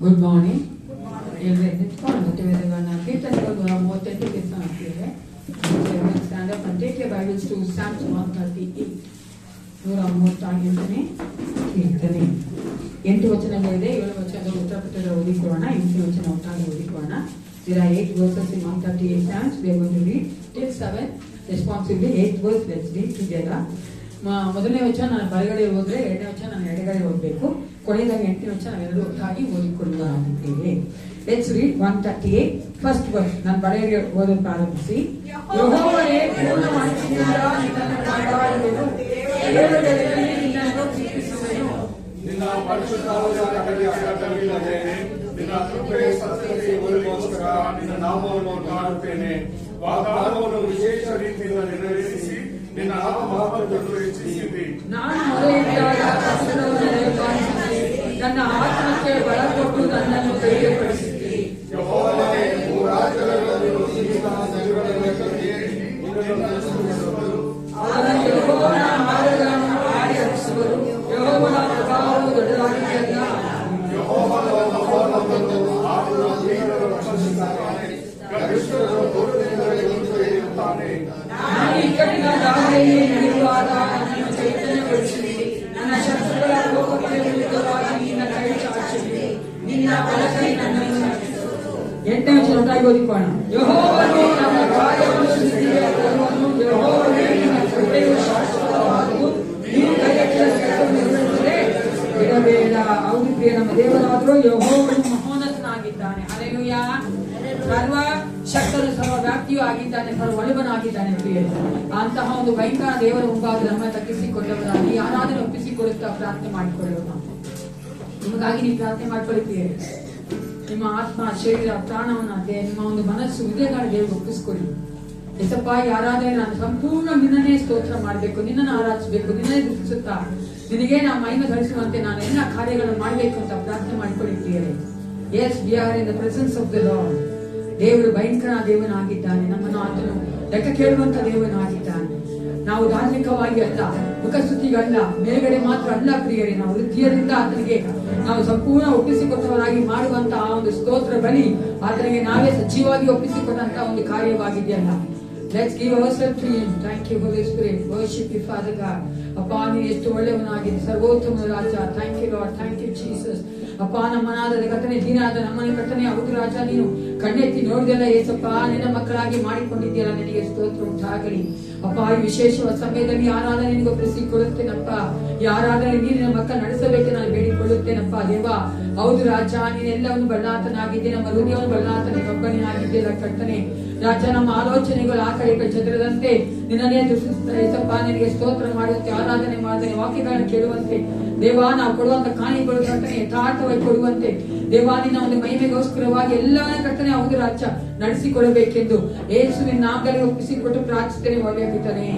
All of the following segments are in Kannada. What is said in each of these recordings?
Good morning. ನಿಂತ್ಕೊಂಡು ವೇದಗಳನ್ನ ಕೀರ್ತನೆಗಳು 38 ಕೆಲಸ ಮಾಡ್ತಿದ್ದೇವೆ. Stand up and take your Bibles to Psalms 138. 138ನೇ ಕೀರ್ತನೆ. 8 ವಚನಗಳಿದೆ. 7 ವಚನದ ಉತ್ತರ ಪುಟದ ಓದಿಕೊಳ್ಳೋಣ. 8 ವಚನ ಒಟ್ಟಾಗಿ ಓದಿಕೊಳ್ಳೋಣ. There are 8 verses in 138 Psalms. We are going to read till 7 responsibly. 8 verse, let's read together. ಮೊದಲನೇ ವಚನ ನಾನು ಬಲಗಡೆ ಹೋದ್ರೆ, ಎರಡನೇ ವಚನ ನಾನು ಎಡಗಡೆ ಹೋಗ್ಬೇಕು. ಕೊನೆಯದಾಗಿ 8ನೇ ವಚನ ನಾವೆಲ್ಲರೂ ಒಟ್ಟಾಗಿ ಓದಿಕೊಳ್ಳುವುದಾಗಿದ್ದೇವೆ. Let's read 138 first verse. ನಾನು ಬಲಗಡೆ ಓದಲು ಪ್ರಾರಂಭಿಸಿ. ಯೆಹೋವನೇ ಪೂರ್ಣ ಮನಸ್ಸಿನಿಂದ ನಿನ್ನನ್ನು ಕೊಂಡಾಡುವೆನು, ಏಳುಗಳಲ್ಲಿ ನಿನ್ನನ್ನು ಕೀರ್ತಿಸುವೆನು. ನಿನ್ನ ಪರಿಶುದ್ಧವಾದ ಕಡೆಗೆ ನಿನ್ನ ಕೃಪೆ ಸತ್ಯತೆಗೋಸ್ಕರ ನಿನ್ನ ನಾಮವನ್ನು ಕಾಣುತ್ತೇನೆ. ವಾಗ್ದಾನವನ್ನು ವಿಶೇಷ ರೀತಿಯಿಂದ ನೆರವೇರಿಸಿ ನಿನ್ನ ನಾಮಮಹತ್ವವನ್ನು ಹೆಚ್ಚಿಸಿದಿ. ನಾನು ಮೊರೆಯಿಟ್ಟಾಗ ಕಷ್ಟವನ್ನು ಕಾಣಿಸಿದಿ, ನನ್ನ ಆತ್ಮಕ್ಕೆ ಬಲ ಕೊಟ್ಟು ನನ್ನನ್ನು ಧೈರ್ಯಪಡಿಸಿದಿ. ಯೆಹೋವನೇ, ಭೂರಾಜ್ಯಗಳನ್ನು ಸೀಮಿತ ನಗರಗಳ ಕಡೆಗೆ ನಿನ್ನನ್ನು ಸ್ತುತಿಸುವರು. ಆಗ ಯೆಹೋವನ ಮಾರ್ಗಗಳನ್ನು ಹಾಡಿ ಹರಿಸುವರು. ಯೆಹೋವನ ಪ್ರಭಾವವು ದೊಡ್ಡದಾಗಿದೆಯಲ್ಲ. ಯೆಹೋವನ ನಾಮವನ್ನು ಆಡುವ ದೇವರು ರಕ್ಷಿಸುತ್ತಾನೆ. ಗರಿಷ್ಠರು ದೂರದಿಂದಲೇ ಇರುತ್ತಾನೆ. ನಾನು ಇಕ್ಕಟ್ಟಿನ ದಾರಿಯಲ್ಲಿ ನಡೆಯುವಾಗ ನನ್ನನ್ನು ಚೈತನ್ಯಗೊಳಿಸಿದಿ. ನನ್ನ ಶತ್ರುಗಳ ಕೋಪಕ್ಕೆ ವಿರುದ್ಧವಾಗಿ ನಿನ್ನ ಕೈ ಚಾಚಿದಿ. ನಿನ್ನ ಬಲಗೈ ನನ್ನನ್ನು ರಕ್ಷಿಸುವುದು. 8ನೇ ವಚನವಾಗಿ ಓದಿಕೊಳ್ಳೋಣ. ಯೆಹೋವನು ನಮ್ಮ ಕಾರ್ಯವನ್ನು ಸ್ಥಿತಿಗೆ ತರುವನು. ಯೆಹೋವನೇ, ನಿನ್ನ ಕೃಪೆಯು ಶಾಶ್ವತವಾದುದು. ನೀವು ಕೈಯೆತ್ತಿದರೆ ಬಿಡಬೇಡ. ಹೌದು ಪ್ರಿಯ, ನಮ್ಮ ದೇವರಾದರೂ ಯೆಹೋವನು ಮಹೋನ್ನತನಾಗಿದ್ದಾನೆ. ಹಲ್ಲೆಲೂಯಾ. ಸರ್ವ ಶಕ್ತನು ಸರ್ವ ವ್ಯಾಪ್ತಿಯೂ ಆಗಿದ್ದಾನೆ, ಸರ್ವ ಒಳಬನಾಗಿದ್ದಾನೆ ಪ್ರಿಯರೇ. ಅಂತಹ ಒಂದು ಭಯಂಕರ ದೇವರ ಮುಂಭಾಗ ನಮ್ಮ ತಗ್ಗಿಸಿಕೊಂಡವರಾಗಿ ಆರಾಧನೆ ಒಪ್ಪಿಸಿಕೊಡುತ್ತಾ ಪ್ರಾರ್ಥನೆ ಮಾಡಿಕೊಳ್ಳೋಣ. ನಿಮಗಾಗಿ ನೀವು ಪ್ರಾರ್ಥನೆ ಮಾಡ್ಕೊಳ್ಳಿ ಪ್ರಿಯರೇ. ನಿಮ್ಮ ಆತ್ಮ, ಶರೀರ, ಪ್ರಾಣವನ್ನ ನಿಮ್ಮ ಒಂದು ಮನಸ್ಸು, ಹೃದಯಗಳ ದೇವರು ಒಪ್ಪಿಸಿಕೊಳ್ಳಿ. ಎಸಪ್ಪ, ಈ ಆರಾಧನೆ ನಾನು ಸಂಪೂರ್ಣ ನಿನ್ನನ್ನೇ ಸ್ತೋತ್ರ ಮಾಡಬೇಕು, ನಿನ್ನನ್ನು ಆರಾಧಿಸಬೇಕು, ನಿನ್ನನ್ನೇ ದುಃಖಿಸುತ್ತಾ ನಿನಗೆ ನಾವು ಮಹಿಮೆ ಗಳಿಸುವಂತೆ ನಾನು ಎಲ್ಲ ಕಾರ್ಯಗಳನ್ನು ಮಾಡಬೇಕು ಅಂತ ಪ್ರಾರ್ಥನೆ ಮಾಡಿಕೊಳ್ಳಿ ಪ್ರಿಯರೇ. Yes, we are in the presence of the Lord. ದೇವರು ಭಯಂಕರ ದೇವನಾಗಿದ್ದಾನೆ. ನಮ್ಮನ್ನು ಆತನು ಲೆಕ್ಕ ಕೇಳುವಂತ ದೇವನಾಗಿದ್ದಾನೆ. ನಾವು ಧಾರ್ಮಿಕವಾಗಿ ಅಲ್ಲ, ಮುಖಸ್ತುತಿಗಲ್ಲ, ಮೇಲ್ಗಡೆ ಮಾತ್ರ ಅಲ್ಲ ಪ್ರಿಯರೇ, ನಾವು ಹೃದಯದಿಂದ ಆತನಿಗೆ ನಾವು ಸಂಪೂರ್ಣ ಒಪ್ಪಿಸಿಕೊಟ್ಟವರಾಗಿ ಮಾಡುವಂತಹ ಒಂದು ಸ್ತೋತ್ರ ಬಲಿ ಆತನಿಗೆ ನಾವೇ ಸಜೀವಾಗಿ ಒಪ್ಪಿಸಿಕೊಟ್ಟಂತಹ ಒಂದು ಕಾರ್ಯವಾಗಿದೆಯಲ್ಲ. Let's give ourselves to Him. Thank you, Holy Spirit. Worship you, Father God. ಅಪ್ಪ, ನೀನು ಎಷ್ಟು ಒಳ್ಳೆಯವನಾಗಿದೆ, ಸರ್ವೋತ್ತಮ ರಾಜ. Thank you, Lord. Thank you, Jesus. ಅಪ್ಪ, ನಮ್ಮನಾದ ಕರ್ತನೆ, ದೀನಾದ ನಮ್ಮನೆ ಕರ್ತನೆ, ಹೌದು ರಾಜ, ನೀನು ಕಣ್ಣೆತ್ತಿ ನೋಡಿದೆಲ್ಲ ಏಸಪ್ಪ, ನಿನ್ನ ಮಕ್ಕಳಾಗಿ ಮಾಡಿಕೊಂಡಿದ್ದೀಯಲ್ಲ, ನಿನಗೆ ಸ್ತೋತ್ರ ಉಂಟಾಗಲಿ. ಅಪ್ಪ, ಈ ವಿಶೇಷವಾದ ಸಮಯದಲ್ಲಿ ಆರಾಧನೆ ನಿನಗೆ ಒಪ್ಪಿಸಿಕೊಳ್ಳುತ್ತೇನಪ್ಪ. ಈ ಆರಾಧನೆ ನೀನು ನಿನ್ನ ಮಕ್ಕಳು ನಡೆಸಬೇಕು ನಾನು ಬೇಡಿಕೊಳ್ಳುತ್ತೇನಪ್ಪ ದೇವ. ಹೌದು ರಾಜ, ನೀನೆಲ್ಲವನ್ನು ಬಳ್ಳಾತನಾಗಿದ್ದೆ, ನಮ್ಮ ಹೃದಯವನ್ನು ಬಳ್ಳಾತನ ಕಬ್ಬನೇ ಆಗಿದ್ದೆಲ್ಲ ಕರ್ತನೆ. ರಾಜ, ನಮ್ಮ ಆಲೋಚನೆಗಳು ಆ ಕಡೆ ಚದುರದಂತೆ ನಿನ್ನನ್ನೇ ದುಷ್ಟಿಸಪ್ಪ, ನಿನಗೆ ಸ್ತೋತ್ರ ಮಾಡುವಂತೆ, ಆರಾಧನೆ ಮಾಡುವಂತೆ, ವಾಕ್ಯಗಳನ್ನು ಕೇಳುವಂತೆ ದೇವಾ, ನಾವು ಕೊಡುವಂತ ಕಾಣಿಗಳು ಕರ್ತನೆ ಯಥಾರ್ಥವಾಗಿ ಕೊಡುವಂತೆ ದೇವಾ, ನಿನ್ನ ಒಂದು ಮಹಿಮೆಗೋಸ್ಕರವಾಗಿ ಎಲ್ಲ ಕರ್ತನೆ ಹೌದು ರಾಜ ನಡೆಸಿಕೊಡಬೇಕೆಂದು ಯೇಸುವಿನ ನಾಮದಲ್ಲಿ ಒಪ್ಪಿಸಿಕೊಟ್ಟು ಪ್ರಾರ್ಥಿಸುತ್ತೇನೆ. ಒಳ್ಳೆಯ ಪಿತನೇ,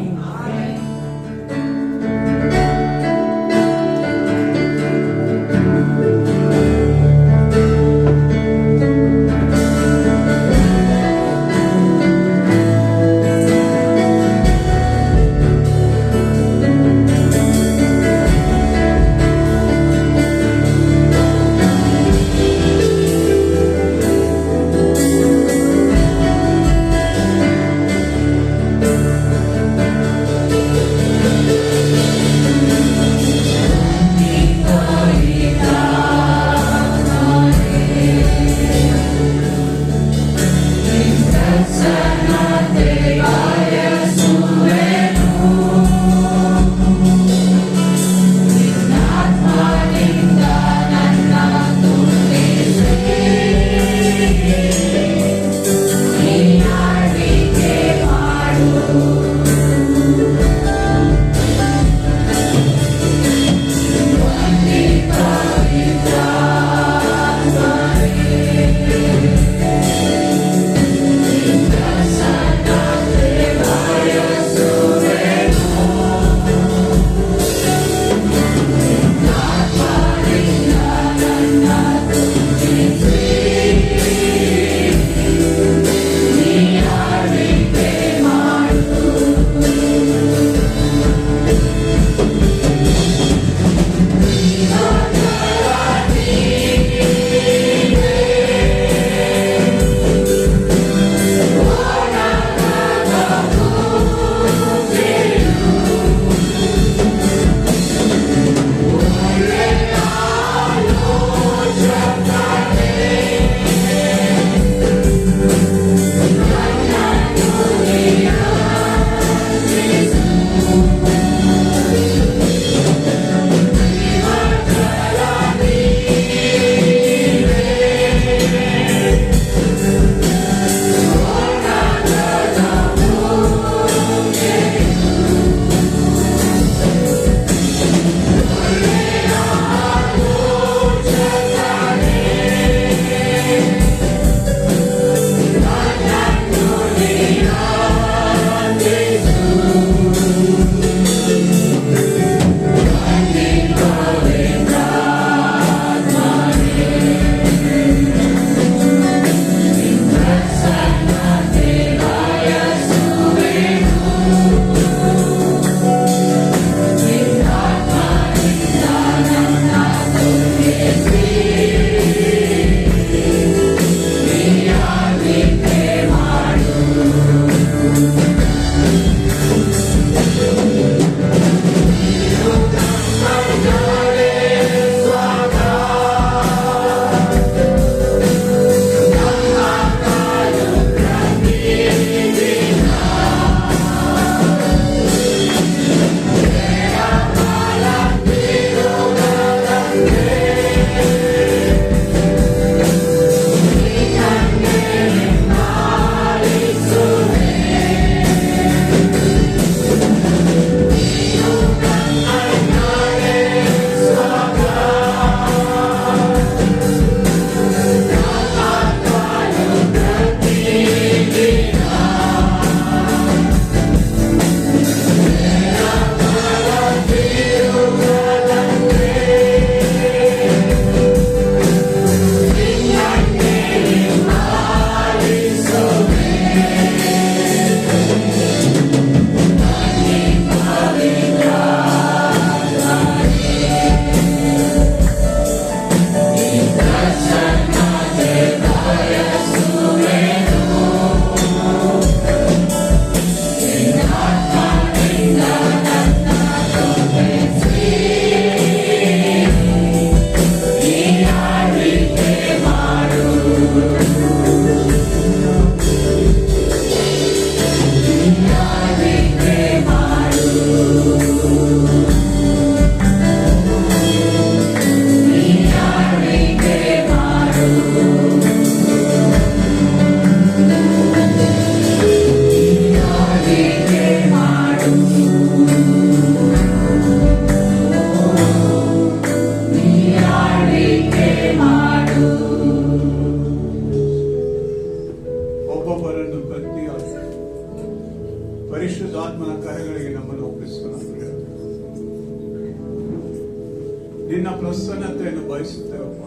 ಪ್ರಸನ್ನತೆಯನ್ನು ಬಯಸುತ್ತೇವಪ್ಪ.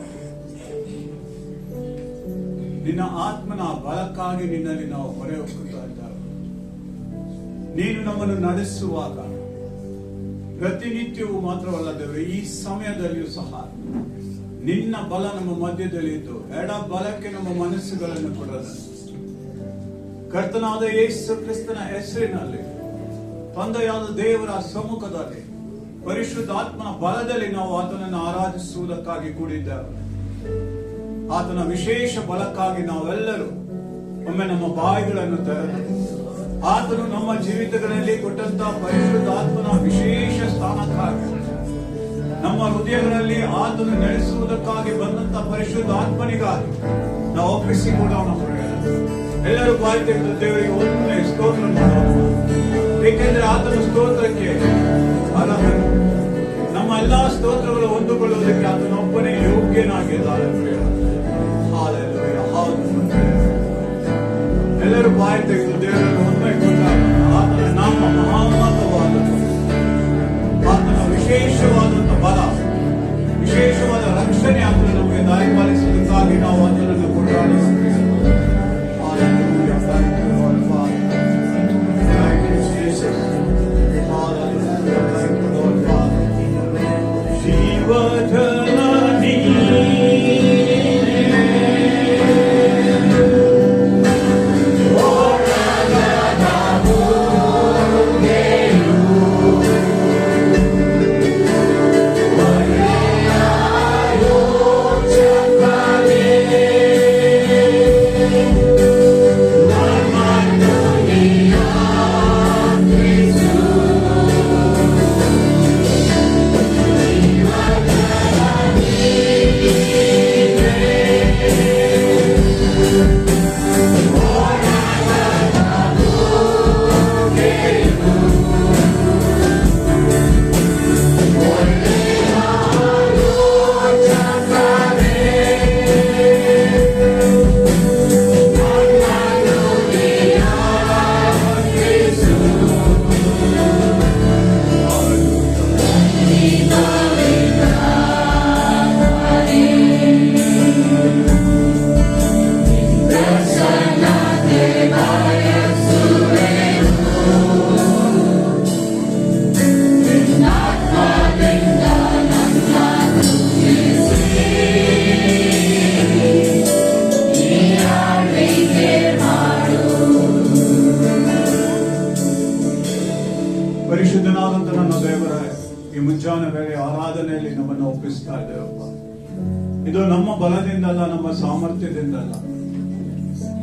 ನಿನ್ನ ಆತ್ಮನ ಬಲಕ್ಕಾಗಿ ನಿನ್ನಲ್ಲಿ ನಾವು ಮೊರೆ ಹೋಗ್ತಾ ಇದ್ದೇವೆ. ನೀನು ನಮ್ಮನ್ನು ನಡೆಸುವಾಗ ಪ್ರತಿನಿತ್ಯವೂ ಮಾತ್ರವಲ್ಲ ದೇವರೇ, ಈ ಸಮಯದಲ್ಲಿಯೂ ಸಹ ನಿನ್ನ ಬಲ ನಮ್ಮ ಮಧ್ಯದಲ್ಲಿ ಇದ್ದು ಎಡ ಬಲಕ್ಕೆ ನಮ್ಮ ಮನಸ್ಸುಗಳನ್ನು ಕೊಡೋದು. ಕರ್ತನಾದ ಯೇಸು ಕ್ರಿಸ್ತನ ಹೆಸರಿನಲ್ಲಿ ತಂದೆಯಾದ ದೇವರ ಸಮ್ಮುಖದಲ್ಲಿ ಪರಿಶುದ್ಧಾತ್ಮನ ಬಲದಲ್ಲಿ ನಾವು ಆತನನ್ನು ಆರಾಧಿಸುವುದಕ್ಕಾಗಿ ಕೂಡಿದ್ದೇವೆ. ಆತನ ವಿಶೇಷ ಬಲಕ್ಕಾಗಿ ನಾವೆಲ್ಲರೂ ಒಮ್ಮೆ ನಮ್ಮ ಬಾಯಿಗಳನ್ನು ತೆರೆದು ಆತನು ನಮ್ಮ ಜೀವಿತಗಳಲ್ಲಿ ಕೊಟ್ಟಂತಹ ಪರಿಶುದ್ಧಾತ್ಮನ ವಿಶೇಷ ಸ್ಥಾನಕ್ಕಾಗಿ ನಮ್ಮ ಹೃದಯಗಳಲ್ಲಿ ಆತನು ನಡೆಸುವುದಕ್ಕಾಗಿ ಬಂದಂತಹ ಪರಿಶುದ್ಧಾತ್ಮನಿಗಾಗಿ ನಾವು ಒಪ್ಪಿಸಿಕೊಡೋಣ. ಎಲ್ಲರೂ ಬಾಯಿ ತೆಗೆದು ದೇವರಿಗೆ ಒಮ್ಮೆ ಸ್ತೋತ್ರ ಮಾಡೋಣ. ಏಕೆಂದ್ರೆ ಆತನ ಸ್ತೋತ್ರಕ್ಕೆ ಅರ್ಹನು. ನಮ್ಮ ಎಲ್ಲಾ ಸ್ತೋತ್ರಗಳು ಹೊಂದಿಕೊಳ್ಳುವುದಕ್ಕೆ ಆತನೊಬ್ಬನೇ ಯೋಗ್ಯನಾಗಿದ್ದಾನೆ. ಎಲ್ಲರೂ ಬಾಯಿ ತೆಗೆದು ದೇವರನ್ನು ಒಮ್ಮೆ ಕೊಂಡಾಗ ಆತನ ನಾಮ ಮಹಾನ್ನತವಾದದ್ದು, ಆತನ ವಿಶೇಷವಾದಂತ ಬಲ, ವಿಶೇಷವಾದ ರಕ್ಷಣೆ ಆತನು ನಮಗೆ ದಯಪಾಲಿಸುವುದಕ್ಕಾಗಿ ನಾವು ಆತನನ್ನು ಕೊಂಡಾಡಿಸುತ್ತೇವೆ. ಪರಿಶುದ್ಧನಾದಂತ ನನ್ನ ದೇವರ ಈ ಮುಂಜಾನೆ ವೇಳೆ ಆರಾಧನೆಯಲ್ಲಿ ನಮ್ಮನ್ನು ಒಪ್ಪಿಸ್ತಾ ಇದ್ದೇವಪ್ಪ. ಇದು ನಮ್ಮ ಬಲದಿಂದಲ್ಲ, ನಮ್ಮ ಸಾಮರ್ಥ್ಯದಿಂದಲ್ಲ,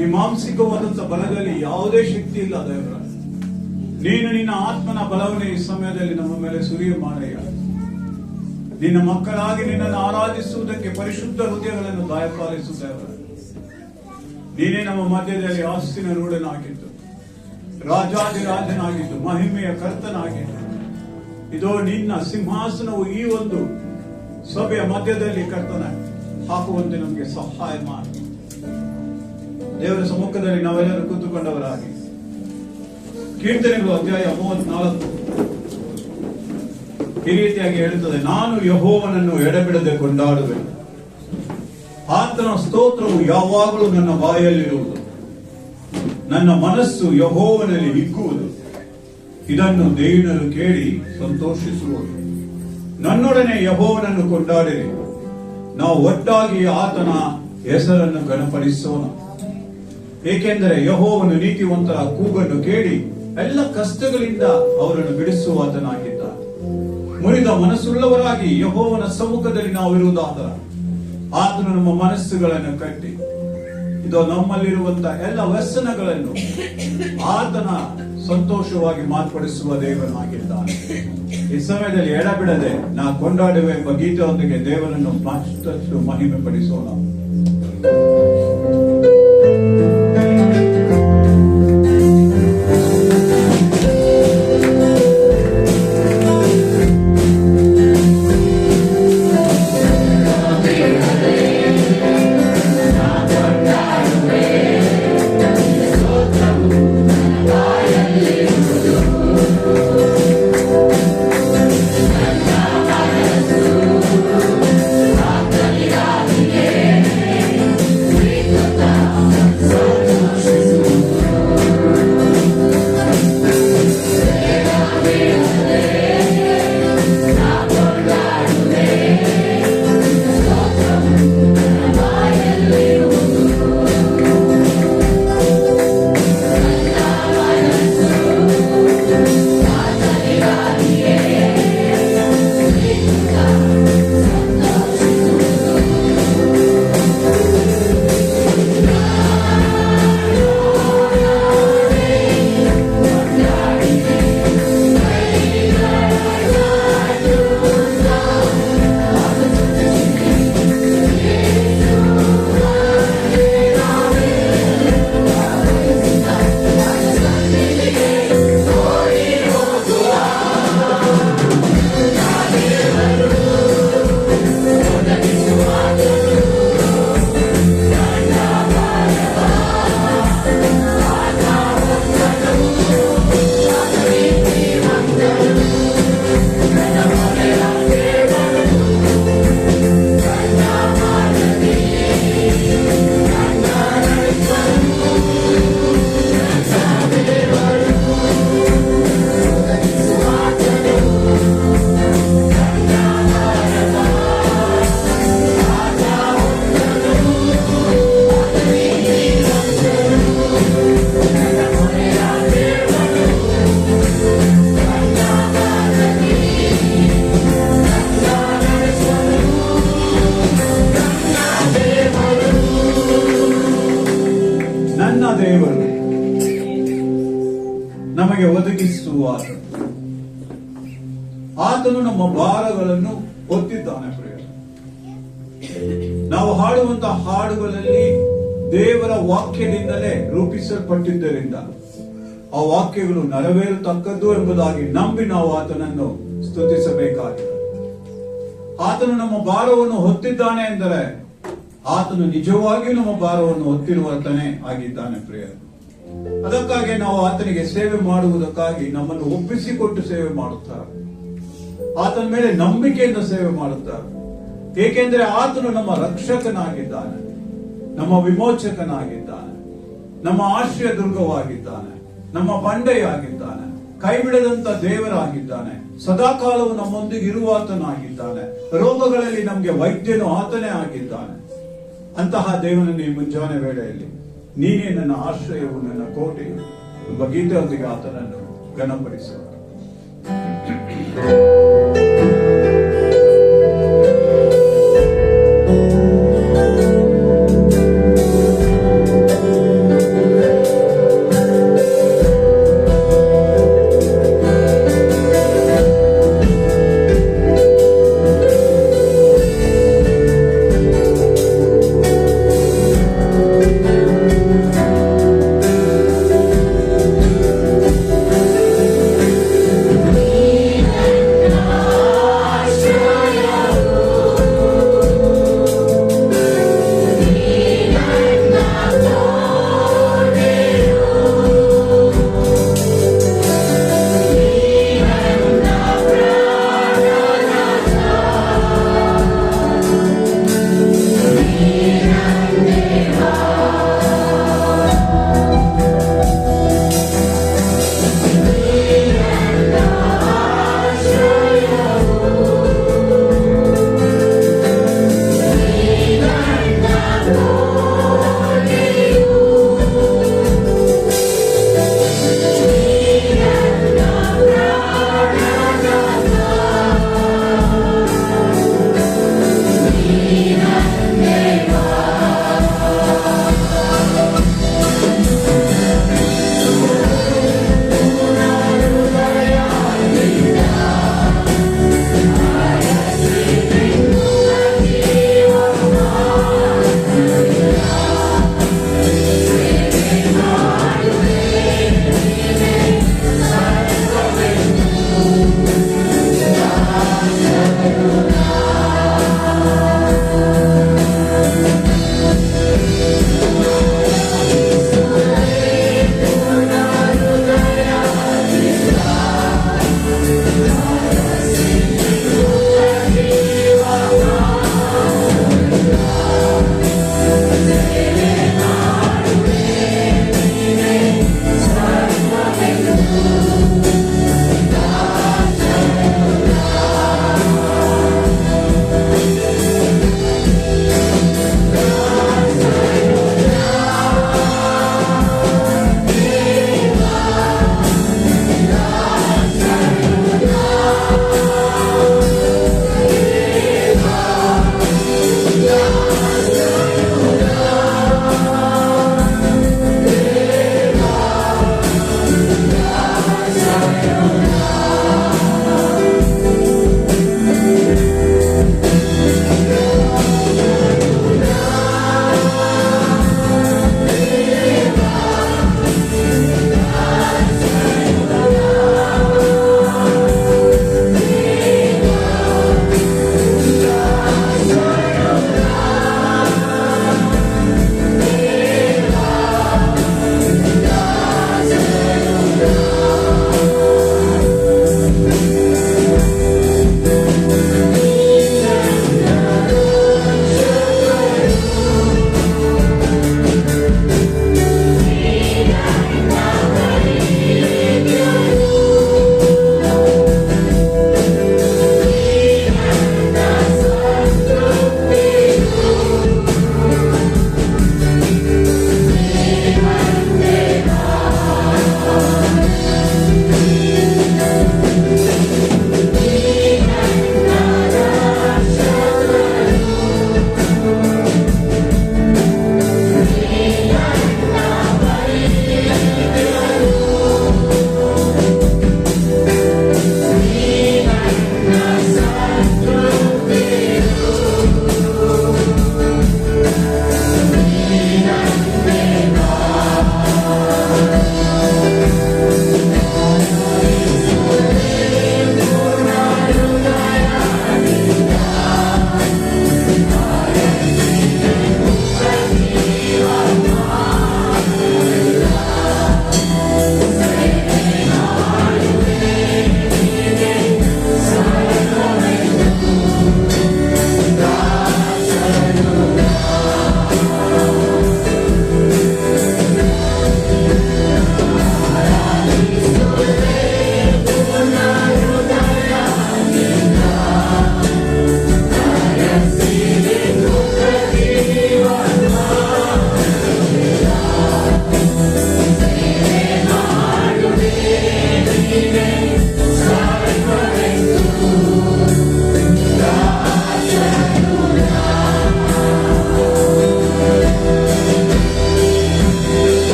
ಈ ಮಾನಸಿಕವಾದಂತ ಬಲದಲ್ಲಿ ಯಾವುದೇ ಶಕ್ತಿ ಇಲ್ಲ ದೇವರ. ನೀನು ನಿನ್ನ ಆತ್ಮನ ಬಲವನ್ನು ಈ ಸಮಯದಲ್ಲಿ ನಮ್ಮ ಮೇಲೆ ಸುರಿಯ ಮಾಡಯ್ಯ. ನಿನ್ನ ಮಕ್ಕಳಾಗಿ ನಿನ್ನನ್ನು ಆರಾಧಿಸುವುದಕ್ಕೆ ಪರಿಶುದ್ಧ ಹೃದಯಗಳನ್ನು ದಯಪಾಲಿಸುತ್ತೇವೆ. ನೀನೇ ನಮ್ಮ ಮಧ್ಯದಲ್ಲಿ ಆಸ್ತಿನ ರೂಢನಾಗಿದ್ದು, ರಾಜಾದಿರಾಜನಾಗಿದ್ದು, ಮಹಿಮೆಯ ಕರ್ತನಾಗಿದ್ದು, ಇದೋ ನಿನ್ನ ಸಿಂಹಾಸನವು ಈ ಒಂದು ಸಭೆಯ ಮಧ್ಯದಲ್ಲಿ ಕರ್ತನ ಹಾಕುವಂತೆ ನಮಗೆ ಸಹಾಯ ಮಾಡಿ. ದೇವರ ಸಮ್ಮುಖದಲ್ಲಿ ನಾವೆಲ್ಲರೂ ಕೂತುಕೊಂಡವರಾಗಿ ಕೀರ್ತನೆಗಳು ಅಧ್ಯಾಯ 34 ಈ ರೀತಿಯಾಗಿ ಹೇಳುತ್ತದೆ, ನಾನು ಯೆಹೋವನನ್ನು ಎಡೆಬಿಡದೆ ಕೊಂಡಾಡುವೆನು, ಆತನ ಸ್ತೋತ್ರವು ಯಾವಾಗಲೂ ನನ್ನ ಬಾಯಲ್ಲಿರುವುದು, ನನ್ನ ಮನಸ್ಸು ಯೆಹೋವನಲ್ಲಿ ಹಿಗ್ಗುವುದು, ಇದನ್ನು ದೈವಜನರು ಕೇಳಿ ಸಂತೋಷಿಸುವರು. ನನ್ನೊಡನೆ ಯೆಹೋವನನ್ನು ಕೊಂಡಾಡಿರಿ, ನಾವು ಒಟ್ಟಾಗಿ ಆತನ ಹೆಸರನ್ನು ಗಣಪಡಿಸೋಣ. ಏಕೆಂದರೆ ಯೆಹೋವನು ನೀತಿವಂತರ ಕೂಗನ್ನು ಕೇಳಿ ಎಲ್ಲ ಕಷ್ಟಗಳಿಂದ ಅವರನ್ನು ಬಿಡಿಸುವಾತನಾಗಿದ್ದಾನೆ. ಮುರಿದ ಮನಸ್ಸುಳ್ಳವರಾಗಿ ಯೆಹೋವನ ಸಮ್ಮುಖದಲ್ಲಿ ನಾವು ಇರುವುದಾದರೆ ಆತನು ನಮ್ಮ ಮನಸ್ಸುಗಳನ್ನು ಕಟ್ಟಿ ಇದು ನಮ್ಮಲ್ಲಿರುವಂತಹ ಎಲ್ಲ ವ್ಯಸನಗಳನ್ನು ಆತನ ಸಂತೋಷವಾಗಿ ಮಾರ್ಪಡಿಸುವ ದೇವನಾಗಿದ್ದಾನೆ. ಈ ಸಮಯದಲ್ಲಿ ಎಡಬಿಡದೆ ನಾ ಕೊಂಡಾಡುವೆ ಎಂಬ ಗೀತೆಯೊಂದಿಗೆ ದೇವರನ್ನು ಮತ್ತಷ್ಟು ಮಹಿಮೆ ಪಡಿಸೋಣ. ನಮಗೆ ಒದಗಿಸುವ ಆತನು ನಮ್ಮ ಭಾರಗಳನ್ನು ಹೊತ್ತಿದ್ದಾನೆ. ನಾವು ಹಾಡುವಂತಹ ಹಾಡುಗಳಲ್ಲಿ ದೇವರ ವಾಕ್ಯದಿಂದಲೇ ರೂಪಿಸಲ್ಪಟ್ಟಿದ್ದರಿಂದ ಆ ವಾಕ್ಯಗಳು ನೆರವೇರತಕ್ಕದ್ದು ಎಂಬುದಾಗಿ ನಂಬಿ ನಾವು ಆತನನ್ನು ಸ್ತುತಿಸಬೇಕಾಗಿದೆ. ಆತನು ನಮ್ಮ ಭಾರವನ್ನು ಹೊತ್ತಿದ್ದಾನೆ ಎಂದರೆ ಆತನು ನಿಜವಾಗಿಯೂ ನಮ್ಮ ಭಾರವನ್ನು ಹೊತ್ತಿರುವತನೇ ಆಗಿದ್ದಾನೆ ಪ್ರಿಯರು. ಅದಕ್ಕಾಗಿ ನಾವು ಆತನಿಗೆ ಸೇವೆ ಮಾಡುವುದಕ್ಕಾಗಿ ನಮ್ಮನ್ನು ಒಪ್ಪಿಸಿಕೊಟ್ಟು ಸೇವೆ ಮಾಡುತ್ತಾರೆ. ಆತನ ಮೇಲೆ ನಂಬಿಕೆಯಿಂದ ಸೇವೆ ಮಾಡುತ್ತಾರೆ. ಏಕೆಂದರೆ ಆತನು ನಮ್ಮ ರಕ್ಷಕನಾಗಿದ್ದಾನೆ, ನಮ್ಮ ವಿಮೋಚಕನಾಗಿದ್ದಾನೆ, ನಮ್ಮ ಆಶ್ರಯ ದುರ್ಗವಾಗಿದ್ದಾನೆ, ನಮ್ಮ ಬಂಡೆಯಾಗಿದ್ದಾನೆ, ಕೈ ಬಿಡದಂತ ದೇವರಾಗಿದ್ದಾನೆ, ಸದಾಕಾಲವು ನಮ್ಮೊಂದಿಗೆ ಇರುವಾತನಾಗಿದ್ದಾನೆ, ರೋಗಗಳಲ್ಲಿ ನಮಗೆ ವೈದ್ಯನು ಆತನೇ ಆಗಿದ್ದಾನೆ. ಅಂತಹ ದೇವನನ್ನು ಈ ಮುಂಜಾನೆ ವೇಳೆಯಲ್ಲಿ ನೀನೇ ನನ್ನ ಆಶ್ರಯವು, ನನ್ನ ಕೋಟೆಯು ಎಂಬ ಗೀತೆಯೊಂದಿಗೆ ಆತನನ್ನು ಘನಪಡಿಸುವ. ನೀ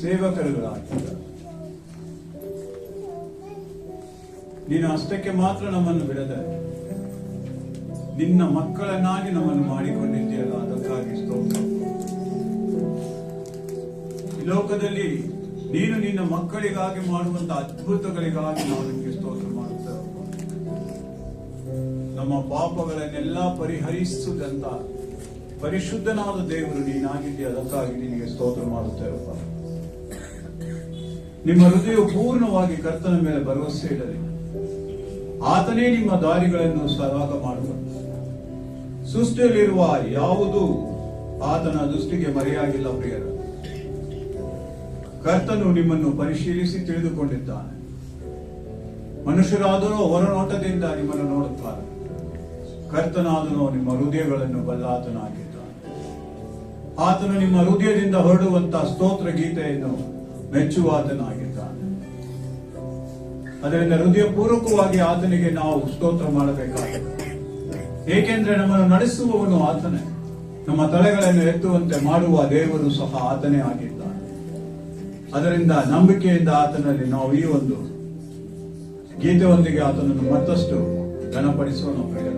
ಸೇವಕರುಗಳಾಗಿದ್ದಾರೆ. ನೀನು ಅಷ್ಟಕ್ಕೆ ಮಾತ್ರ ನಮ್ಮನ್ನು ಬಿಡದೆ ನಿನ್ನ ಮಕ್ಕಳನ್ನಾಗಿ ನಮ್ಮನ್ನು ಮಾಡಿಕೊಂಡಿದ್ದೀಯಲ್ಲ, ಅದಕ್ಕಾಗಿ ಸ್ತೋತ್ರ. ಈ ಲೋಕದಲ್ಲಿ ನೀನು ನಿನ್ನ ಮಕ್ಕಳಿಗಾಗಿ ಮಾಡುವಂತಹ ಅದ್ಭುತಗಳಿಗಾಗಿ ನಾವು ನಿಮಗೆ ಸ್ತೋತ್ರ ಮಾಡುತ್ತೇವೆ. ನಮ್ಮ ಪಾಪಗಳನ್ನೆಲ್ಲ ಪರಿಹರಿಸುವುದಂತ ಪರಿಶುದ್ಧನಾದ ದೇವರು ನೀನಾಗಿದ್ದೀಯ, ಅದಕ್ಕಾಗಿ ನಿನಗೆ ಸ್ತೋತ್ರ ಮಾಡುತ್ತೇವಪ್ಪ. ನಿಮ್ಮ ಹೃದಯವು ಪೂರ್ಣವಾಗಿ ಕರ್ತನ ಮೇಲೆ ಭರವಸೆ ಇಡಲಿ. ಆತನೇ ನಿಮ್ಮ ದಾರಿಗಳನ್ನು ಸರಾಗ ಮಾಡುವ. ಸೃಷ್ಟಿಯಲ್ಲಿರುವ ಯಾವುದೂ ಆತನ ದೃಷ್ಟಿಗೆ ಮರೆಯಾಗಿಲ್ಲ. ಪ್ರಿಯರ, ಕರ್ತನು ನಿಮ್ಮನ್ನು ಪರಿಶೀಲಿಸಿ ತಿಳಿದುಕೊಂಡಿದ್ದಾನೆ. ಮನುಷ್ಯರಾದರೂ ಹೊರನೋಟದಿಂದ ನಿಮ್ಮನ್ನು ನೋಡುತ್ತಾರೆ, ಕರ್ತನಾದನು ನಿಮ್ಮ ಹೃದಯಗಳನ್ನು ಬಲ್ಲಾತನಾಗಿದ್ದಾನೆ. ಆತನು ನಿಮ್ಮ ಹೃದಯದಿಂದ ಹೊರಡುವಂತಹ ಸ್ತೋತ್ರ ಗೀತೆಯನ್ನು ಮೆಚ್ಚುವಾತನಾಗಿದ್ದಾನೆ. ಅದರಿಂದ ಹೃದಯಪೂರ್ವಕವಾಗಿ ಆತನಿಗೆ ನಾವು ಸ್ತೋತ್ರ ಮಾಡಬೇಕಾಗಿದೆ. ಏಕೆಂದ್ರೆ ನಮ್ಮನ್ನು ನಡೆಸುವವನು ಆತನೇ, ನಮ್ಮ ತಲೆಗಳನ್ನು ಎತ್ತುವಂತೆ ಮಾಡುವ ದೇವರು ಸಹ ಆತನೇ ಆಗಿದ್ದಾನೆ. ಅದರಿಂದ ನಂಬಿಕೆಯಿಂದ ಆತನಲ್ಲಿ ನಾವು ಈ ಒಂದು ಗೀತೆಯೊಂದಿಗೆ ಆತನನ್ನು ಮತ್ತಷ್ಟು ಘನಪಡಿಸೋಣ. ಪ್ರಿಯರೇ,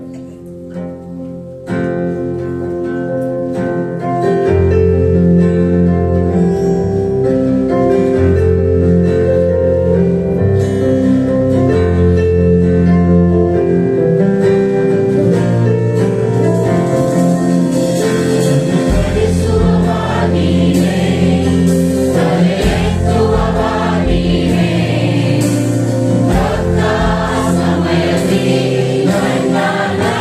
ಸಮಯದಲ್ಲಿ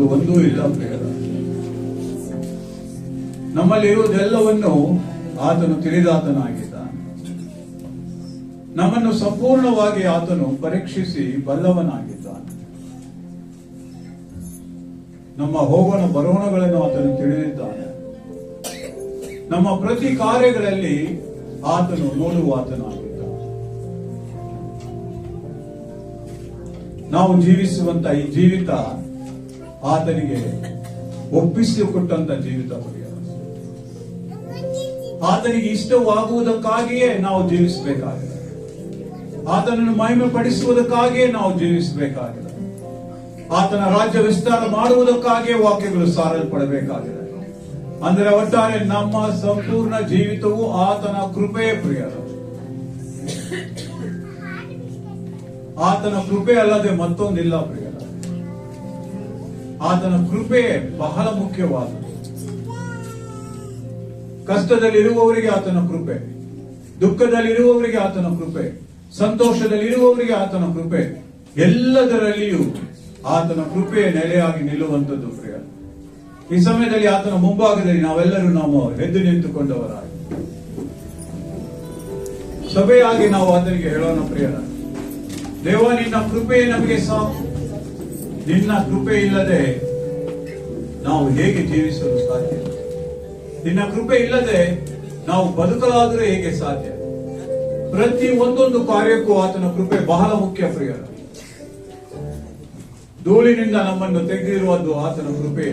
ಅನ್ನೋದು ಒಂದೂ ಇಲ್ಲ ಪ್ರಿಯರ. ನಮ್ಮಲ್ಲಿ ಇರುವುದೆಲ್ಲವನ್ನು ಆತನು ತಿಳಿದಾತನಾಗಿದ್ದಾನೆ. ನಮ್ಮನ್ನು ಸಂಪೂರ್ಣವಾಗಿ ಆತನು ಪರೀಕ್ಷಿಸಿ ಬಲ್ಲವನಾಗಿದ್ದಾನೆ. ನಮ್ಮ ಹೋಗೋಣ ಬರೋಣಗಳನ್ನು ಆತನು ತಿಳಿದಿದ್ದಾನೆ. ನಮ್ಮ ಪ್ರತಿ ಕಾರ್ಯಗಳಲ್ಲಿ ಆತನು ನೋಡುವಾತನಾಗಿದ್ದಾನೆ. ನಾವು ಜೀವಿಸುವಂತ ಈ ಜೀವಿತ ಆತನಿಗೆ ಒಪ್ಪಿಸಿಕೊಟ್ಟಂತ ಜೀವಿತ ಪ್ರಿಯ. ಆತನಿಗೆ ಇಷ್ಟವಾಗುವುದಕ್ಕಾಗಿಯೇ ನಾವು ಜೀವಿಸಬೇಕಾಗಿದೆ. ಆತನನ್ನು ಮಹಿಮೆ ಪಡಿಸುವುದಕ್ಕಾಗಿಯೇ ನಾವು ಜೀವಿಸಬೇಕಾಗಿದೆ. ಆತನ ರಾಜ್ಯ ವಿಸ್ತಾರ ಮಾಡುವುದಕ್ಕಾಗಿಯೇ ವಾಕ್ಯಗಳು ಸಾರಲ್ಪಡಬೇಕಾಗಿದೆ. ಅಂದರೆ ಒಟ್ಟಾರೆ ನಮ್ಮ ಸಂಪೂರ್ಣ ಜೀವಿತವು ಆತನ ಕೃಪೆಯ ಪ್ರಿಯ. ಆತನ ಕೃಪೆ ಅಲ್ಲದೆ ಮತ್ತೊಂದಿಲ್ಲ ಪ್ರಿಯ. ಆತನ ಕೃಪೆ ಬಹಳ ಮುಖ್ಯವಾದ. ಕಷ್ಟದಲ್ಲಿರುವವರಿಗೆ ಆತನ ಕೃಪೆ, ದುಃಖದಲ್ಲಿರುವವರಿಗೆ ಆತನ ಕೃಪೆ, ಸಂತೋಷದಲ್ಲಿರುವವರಿಗೆ ಆತನ ಕೃಪೆ, ಎಲ್ಲದರಲ್ಲಿಯೂ ಆತನ ಕೃಪೆಯ ನೆಲೆಯಾಗಿ ನಿಲ್ಲುವಂಥದ್ದು ಪ್ರಿಯ. ಈ ಸಮಯದಲ್ಲಿ ಆತನ ಮುಂಭಾಗದಲ್ಲಿ ನಾವೆಲ್ಲರೂ ಎದ್ದು ನಿಂತುಕೊಂಡವರಾಗಿ ಸಭೆಯಾಗಿ ನಾವು ಆತನಿಗೆ ಹೇಳೋಣ ಪ್ರಿಯ, ದೇವ ನಿನ್ನ ಕೃಪೆ ನಮಗೆ ಸಾಕು. ನಿನ್ನ ಕೃಪೆ ಇಲ್ಲದೆ ನಾವು ಹೇಗೆ ಜೀವಿಸಲು ಸಾಧ್ಯ? ನಿನ್ನ ಕೃಪೆ ಇಲ್ಲದೆ ನಾವು ಬದುಕಲಾದರೂ ಹೇಗೆ ಸಾಧ್ಯ? ಪ್ರತಿ ಒಂದೊಂದು ಕಾರ್ಯಕ್ಕೂ ಆತನ ಕೃಪೆ ಬಹಳ ಮುಖ್ಯ ಪ್ರಿಯ. ಧೂಳಿನಿಂದ ನಮ್ಮನ್ನು ತೆಗೆದಿರುವುದು ಆತನ ಕೃಪೆ.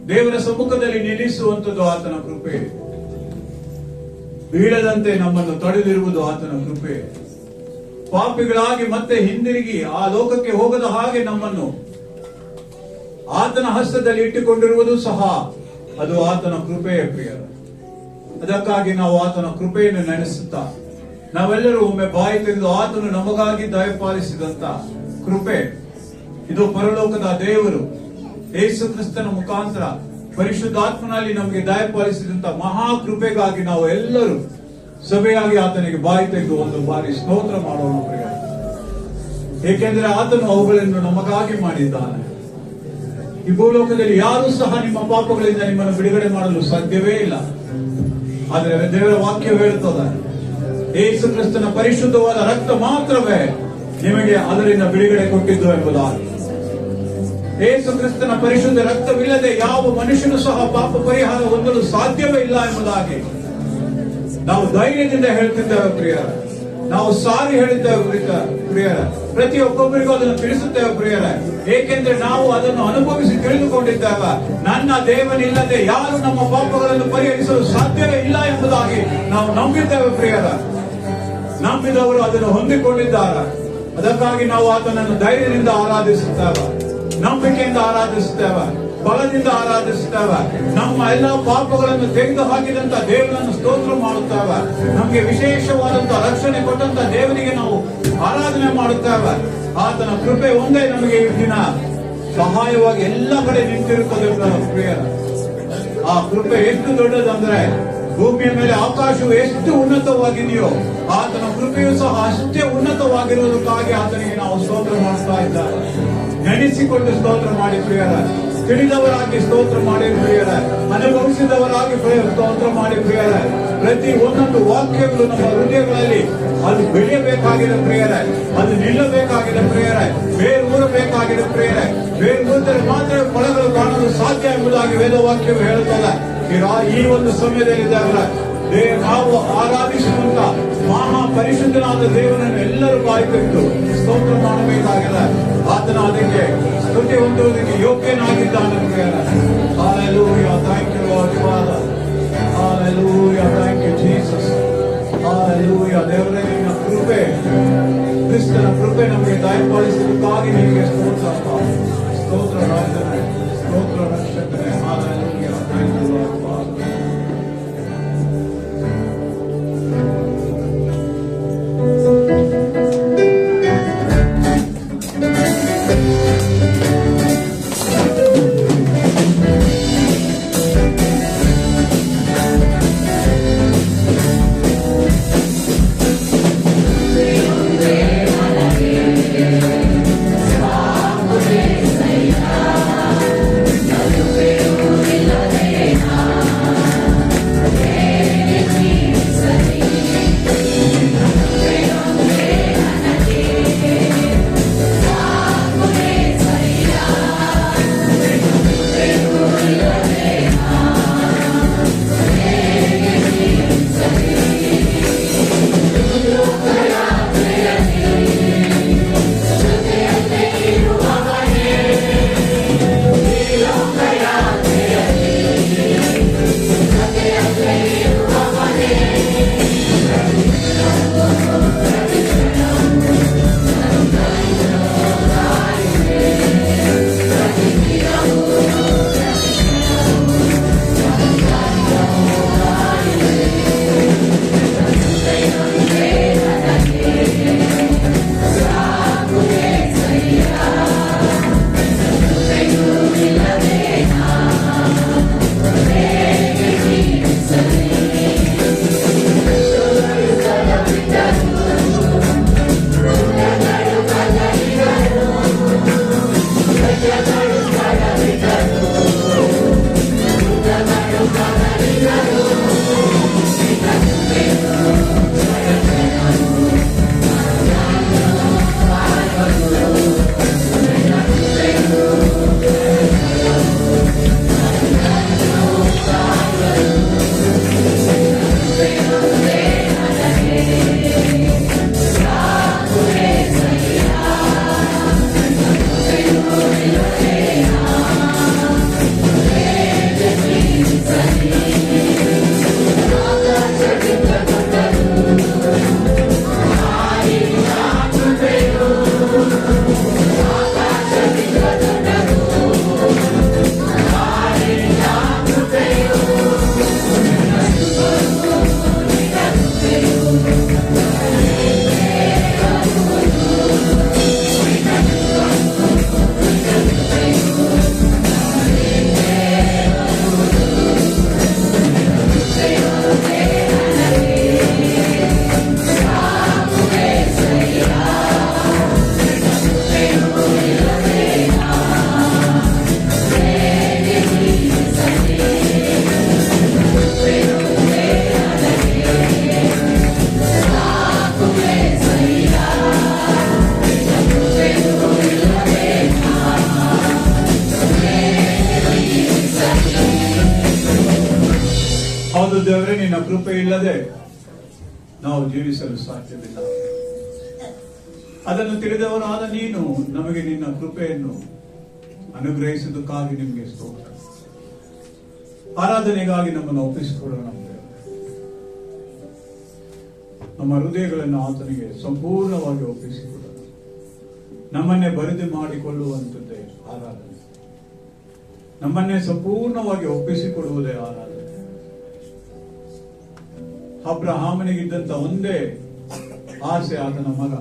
ದೇವರ ಸಮ್ಮುಖದಲ್ಲಿ ನಿಲ್ಲಿಸುವಂಥದ್ದು ಆತನ ಕೃಪೆ. ಬೀಳದಂತೆ ನಮ್ಮನ್ನು ತಡೆದಿರುವುದು ಆತನ ಕೃಪೆ. ಪಾಪಿಗಳಾಗಿ ಮತ್ತೆ ಹಿಂದಿರುಗಿ ಆ ಲೋಕಕ್ಕೆ ಹೋಗದ ಹಾಗೆ ನಮ್ಮನ್ನು ಆತನ ಹಸ್ತದಲ್ಲಿ ಇಟ್ಟುಕೊಂಡಿರುವುದು ಸಹ ಅದು ಆತನ ಕೃಪೆಯ ಪ್ರಿಯ. ಅದಕ್ಕಾಗಿ ನಾವು ಆತನ ಕೃಪೆಯನ್ನು ನೆನೆಸುತ್ತಾ ನಾವೆಲ್ಲರೂ ಒಮ್ಮೆ ಬಾಯಿ ತೆಗೆದು ಆತನು ನಮಗಾಗಿ ದಯಪಾಲಿಸಿದಂತ ಕೃಪೆ ಇದು ಪರಲೋಕದ ದೇವರು ಯೇಸು ಕ್ರಿಸ್ತನ ಮುಖಾಂತರ ಪರಿಶುದ್ಧಾತ್ಮನಲ್ಲಿ ನಮಗೆ ದಯಪಾಲಿಸಿದಂತ ಮಹಾ ಕೃಪೆಗಾಗಿ ನಾವು ಎಲ್ಲರೂ ಸಭೆಯಾಗಿ ಆತನಿಗೆ ಬಾಯಿ ತೆಗೆದು ಒಂದು ಬಾರಿ ಸ್ತೋತ್ರ ಮಾಡೋಣ ಪ್ರಿಯ. ಏಕೆಂದರೆ ಆತನು ಅವುಗಳನ್ನು ನಮಗಾಗಿ ಮಾಡಿದ್ದಾನೆ. ಈ ಭೂಲೋಕದಲ್ಲಿ ಯಾರೂ ಸಹ ನಿಮ್ಮ ಪಾಪಗಳಿಂದ ನಿಮ್ಮನ್ನು ಬಿಡುಗಡೆ ಮಾಡಲು ಸಾಧ್ಯವೇ ಇಲ್ಲ. ಆದರೆ ದೇವರ ವಾಕ್ಯ ಹೇಳುತ್ತದೆ, ಯೇಸು ಕ್ರಿಸ್ತನ ಪರಿಶುದ್ಧವಾದ ರಕ್ತ ಮಾತ್ರವೇ ನಿಮಗೆ ಅದರಿಂದ ಬಿಡುಗಡೆ ಕೊಟ್ಟಿದ್ದು ಎಂಬುದಾಗಿ. ಯೇಸು ಕ್ರಿಸ್ತನ ಪರಿಶುದ್ಧ ರಕ್ತವಿಲ್ಲದೆ ಯಾವ ಮನುಷ್ಯನು ಸಹ ಪಾಪ ಪರಿಹಾರ ಹೊಂದಲು ಸಾಧ್ಯವೇ ಇಲ್ಲ ಎಂಬುದಾಗಿ ನಾವು ಧೈರ್ಯದಿಂದ ಹೇಳ್ತಿದ್ದೇವೆ ಪ್ರಿಯರ. ನಾವು ಸಾರಿ ಹೇಳಿದ್ದೇವೆ ಪ್ರಿಯರ. ಪ್ರತಿಯೊಬ್ಬೊಬ್ಬರಿಗೂ ಅದನ್ನು ತಿಳಿಸುತ್ತೇವೆ ಪ್ರಿಯರ. ಏಕೆಂದ್ರೆ ನಾವು ಅದನ್ನು ಅನುಭವಿಸಿ ತಿಳಿದುಕೊಂಡಿದ್ದೇವೆ. ನನ್ನ ದೇವನಿಲ್ಲದೆ ಯಾರು ನಮ್ಮ ಪಾಪಗಳನ್ನು ಪರಿಹರಿಸಲು ಸಾಧ್ಯವೇ ಇಲ್ಲ ಎಂಬುದಾಗಿ ನಾವು ನಂಬಿದ್ದೇವೆ ಪ್ರಿಯರ. ನಂಬಿದವರು ಅದನ್ನು ಹೊಂದಿಕೊಂಡಿದ್ದಾರೆ. ಅದಕ್ಕಾಗಿ ನಾವು ಆತನನ್ನು ಧೈರ್ಯದಿಂದ ಆರಾಧಿಸುತ್ತೇವೆ, ನಂಬಿಕೆಯಿಂದ ಆರಾಧಿಸುತ್ತೇವೆ, ಬಲದಿಂದ ಆರಾಧಿಸುತ್ತೇವೆ. ನಮ್ಮ ಎಲ್ಲಾ ಪಾಪಗಳನ್ನು ತೆಗೆದು ಹಾಕಿದಂತ ದೇವರನ್ನು ಸ್ತೋತ್ರ ಮಾಡುತ್ತೇವೆ. ನಮಗೆ ವಿಶೇಷವಾದಂತಹ ರಕ್ಷಣೆ ಕೊಟ್ಟಂತ ದೇವರಿಗೆ ನಾವು ಆರಾಧನೆ ಮಾಡುತ್ತೇವೆ. ಆತನ ಕೃಪೆ ಒಂದೇ ನಮಗೆ ಈ ದಿನ ಸಹಾಯವಾಗಿ ಎಲ್ಲ ಕಡೆ ನಿಂತಿರುತ್ತದೆ ಪ್ರಿಯರ. ಆ ಕೃಪೆ ಎಷ್ಟು ದೊಡ್ಡದಂದ್ರೆ ಭೂಮಿಯ ಮೇಲೆ ಆಕಾಶವು ಎಷ್ಟು ಉನ್ನತವಾಗಿದೆಯೋ ಆತನ ಕೃಪೆಯೂ ಸಹ ಅಷ್ಟೇ ಉನ್ನತವಾಗಿರುವುದಕ್ಕಾಗಿ ಆತನಿಗೆ ನಾವು ಸ್ತೋತ್ರ ಮಾಡ್ತಾ ಇದ್ದಾರೆ. ನೆನೆಸಿಕೊಂಡು ಸ್ತೋತ್ರ ಮಾಡಿ ಪ್ರಿಯರ. ತಿಳಿದವರಾಗಿ ಸ್ತೋತ್ರ ಮಾಡಿ ಪ್ರಿಯರ. ಅನುಭವಿಸಿದವರಾಗಿ ಸ್ತೋತ್ರ ಮಾಡಿ ಪ್ರಿಯರ. ಪ್ರತಿ ಒಂದೊಂದು ವಾಕ್ಯಗಳು ನಮ್ಮ ಹೃದಯಗಳಲ್ಲಿ ಅದು ಬೆಳೆಯಬೇಕಾಗಿದೆ ಪ್ರಿಯರೇ. ಅದು ನಿಲ್ಲಬೇಕಾಗಿದೆ ಪ್ರಿಯರೇ. ಬೇರೂರಬೇಕಾಗಿದೆ ಪ್ರಿಯರೇ. ಬೇರೂರಿದರೆ ಮಾತ್ರ ಫಲಗಳು ಕಾಣಲು ಸಾಧ್ಯ ಎಂಬುದಾಗಿ ವೇದವಾಕ್ಯವು ಹೇಳುತ್ತದೆ. ಈ ಒಂದು ಸಮಯದಲ್ಲಿ ನಾವು ಆರಾಧಿಸುವಂತ ಮಹಾ ಪರಿಶುದ್ಧನಾದ ದೇವರನ್ನು ಎಲ್ಲರೂ ಬಾಯಿ ತೆಗೆದು ಸ್ತೋತ್ರ ಮಾಡಬೇಕಾಗಿದೆ. ಆತನ ಅದಕ್ಕೆ ಸ್ತುತಿ ಹೊಂದುವುದಕ್ಕೆ ಯೋಗ್ಯನಾಗಿದ್ದಾನೆ ಪ್ರಿಯರೇ. Hallelujah. Thank you Lord Father. Hallelujah. Thank you Jesus. Hallelujah. ದೇವರೇ ನಿನ್ನ ಕೃಪೆ, ಕ್ರಿಸ್ತನ ಕೃಪೆ ನಮಗೆ ದಯಪಾಲಿಸುವುದಕ್ಕಾಗಿ ನಿಮಗೆ ಸ್ತೋತ್ರ. ಸ್ತೋತ್ರ ರಾಜನೇ, ಸ್ತೋತ್ರ ರಕ್ಷಕನೇ. Hallelujah. Thank you Lord Father. Say ಹೌದು ದೇವರೇ, ನಿನ್ನ ಕೃಪೆ ಇಲ್ಲದೆ ನಾವು ಜೀವಿಸಲು ಸಾಧ್ಯವಿಲ್ಲ. ಅದನ್ನು ತಿಳಿದವರಾದ ನೀನು ನಮಗೆ ನಿನ್ನ ಕೃಪೆಯನ್ನು ಅನುಗ್ರಹಿಸುವುದಕ್ಕಾಗಿ ನಿಮಗೆ ಸ್ತೋತ್ರ. ಆರಾಧನೆಗಾಗಿ ನಮ್ಮನ್ನು ಒಪ್ಪಿಸಿಕೊಳ್ಳೋಣ. ನಮ್ಮ ಹೃದಯಗಳನ್ನು ಆತನಿಗೆ ಸಂಪೂರ್ಣವಾಗಿ ಒಪ್ಪಿಸಿಕೊಳ್ಳೋಣ. ನಮ್ಮನ್ನೇ ಬರಿದು ಮಾಡಿಕೊಳ್ಳುವಂಥದ್ದೇ ಆರಾಧನೆ. ನಮ್ಮನ್ನೇ ಸಂಪೂರ್ಣವಾಗಿ ಒಪ್ಪಿಸಿಕೊಡುವುದೇ ಆರಾಧನೆ. ಅಬ್ರಹಾಮನಿಗಿದ್ದಂತ ಒಂದೇ ಆಸೆ ಆತನ ಮಗ.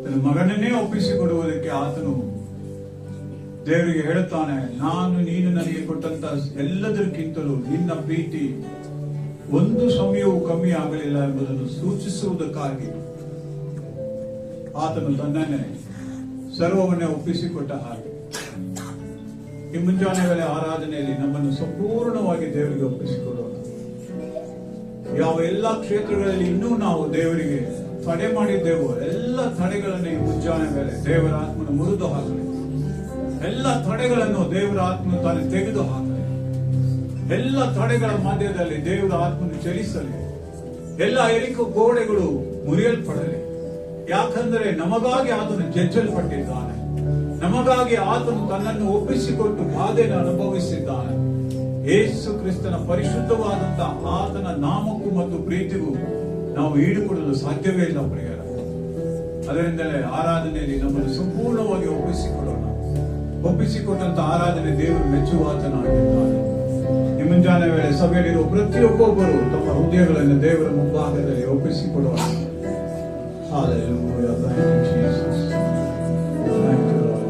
ತನ್ನ ಮಗನನ್ನೇ ಒಪ್ಪಿಸಿಕೊಡುವುದಕ್ಕೆ ಆತನು ದೇವರಿಗೆ ಹೇಳುತ್ತಾನೆ, ನೀನು ನನಗೆ ಕೊಟ್ಟಂತ ಎಲ್ಲದಕ್ಕಿಂತಲೂ ನಿನ್ನ ಪ್ರೀತಿ ಒಂದು ಸಮಯವೂ ಕಮ್ಮಿ ಆಗಲಿಲ್ಲ ಎಂಬುದನ್ನು ಸೂಚಿಸುವುದಕ್ಕಾಗಿ ಆತನು ತನ್ನನ್ನೇ ಸರ್ವವನ್ನೇ ಒಪ್ಪಿಸಿಕೊಟ್ಟ ಹಾಗೆ ಈ ಮುಂಜಾನೆ ವೇಳೆ ಆರಾಧನೆಯಲ್ಲಿ ನಮ್ಮನ್ನು ಸಂಪೂರ್ಣವಾಗಿ ದೇವರಿಗೆ ಒಪ್ಪಿಸಿಕೊಡೋಣ. ಯಾವ ಎಲ್ಲಾ ಕ್ಷೇತ್ರಗಳಲ್ಲಿ ಇನ್ನೂ ನಾವು ದೇವರಿಗೆ ತಡೆ ಮಾಡಿದ್ದೆವು, ಎಲ್ಲ ತಡೆಗಳನ್ನು ಈ ಮುಂಜಾನೆ ವೇಳೆ ದೇವರ ಆತ್ಮನು ಮುರಿದು ಹಾಕಲಿ. ಎಲ್ಲ ತಡೆಗಳನ್ನು ದೇವರ ಆತ್ಮನು ತಾನು ತೆಗೆದು ಹಾಕಲಿ. ಎಲ್ಲ ತಡೆಗಳ ಮಧ್ಯದಲ್ಲಿ ದೇವರ ಆತ್ಮನು ಚಲಿಸಲಿ. ಎಲ್ಲ ಎರಿಕೋ ಗೋಡೆಗಳು ಮುರಿಯಲ್ಪಡಲಿ. ಯಾಕಂದರೆ ನಮಗಾಗಿ ಆತನು ಜಜ್ಜಲ್ಪಟ್ಟಿದ್ದಾನೆ. ನಮಗಾಗಿ ಆತನು ತನ್ನನ್ನು ಒಪ್ಪಿಸಿಕೊಟ್ಟು ಬಾಧೆಯನ್ನು ಅನುಭವಿಸಿದ್ದಾನೆ. ಯೇಸು ಕ್ರಿಸ್ತನ ಪರಿಶುದ್ಧವಾದಂತಹ ಆತನ ನಾಮಕ್ಕೂ ಮತ್ತು ಪ್ರೀತಿಗೂ ನಾವು ಈಡುಕೊಡಲು ಸಾಧ್ಯವೇ ಇಲ್ಲ ಪ್ರಿಯರ. ಅದರಿಂದಲೇ ಆರಾಧನೆಯಲ್ಲಿ ನಮ್ಮನ್ನು ಸಂಪೂರ್ಣವಾಗಿ ಒಪ್ಪಿಸಿಕೊಡೋಣ. ಒಪ್ಪಿಸಿಕೊಟ್ಟಂತ ಆರಾಧನೆ ದೇವರು ಮೆಚ್ಚುವಾತನಾಗಿದ್ದಾನೆ. ಈ ಮುಂಜಾನೆ ವೇಳೆ ಸಭೆಯಲ್ಲಿರುವ ಪ್ರತಿಯೊಬ್ಬೊಬ್ಬರು ತಮ್ಮ ಹೃದಯಗಳನ್ನು ದೇವರ ಮುಂಭಾಗದಲ್ಲಿ ಒಪ್ಪಿಸಿಕೊಡೋಣ. Hallelujah. Thank you, Jesus. Thank you, Lord.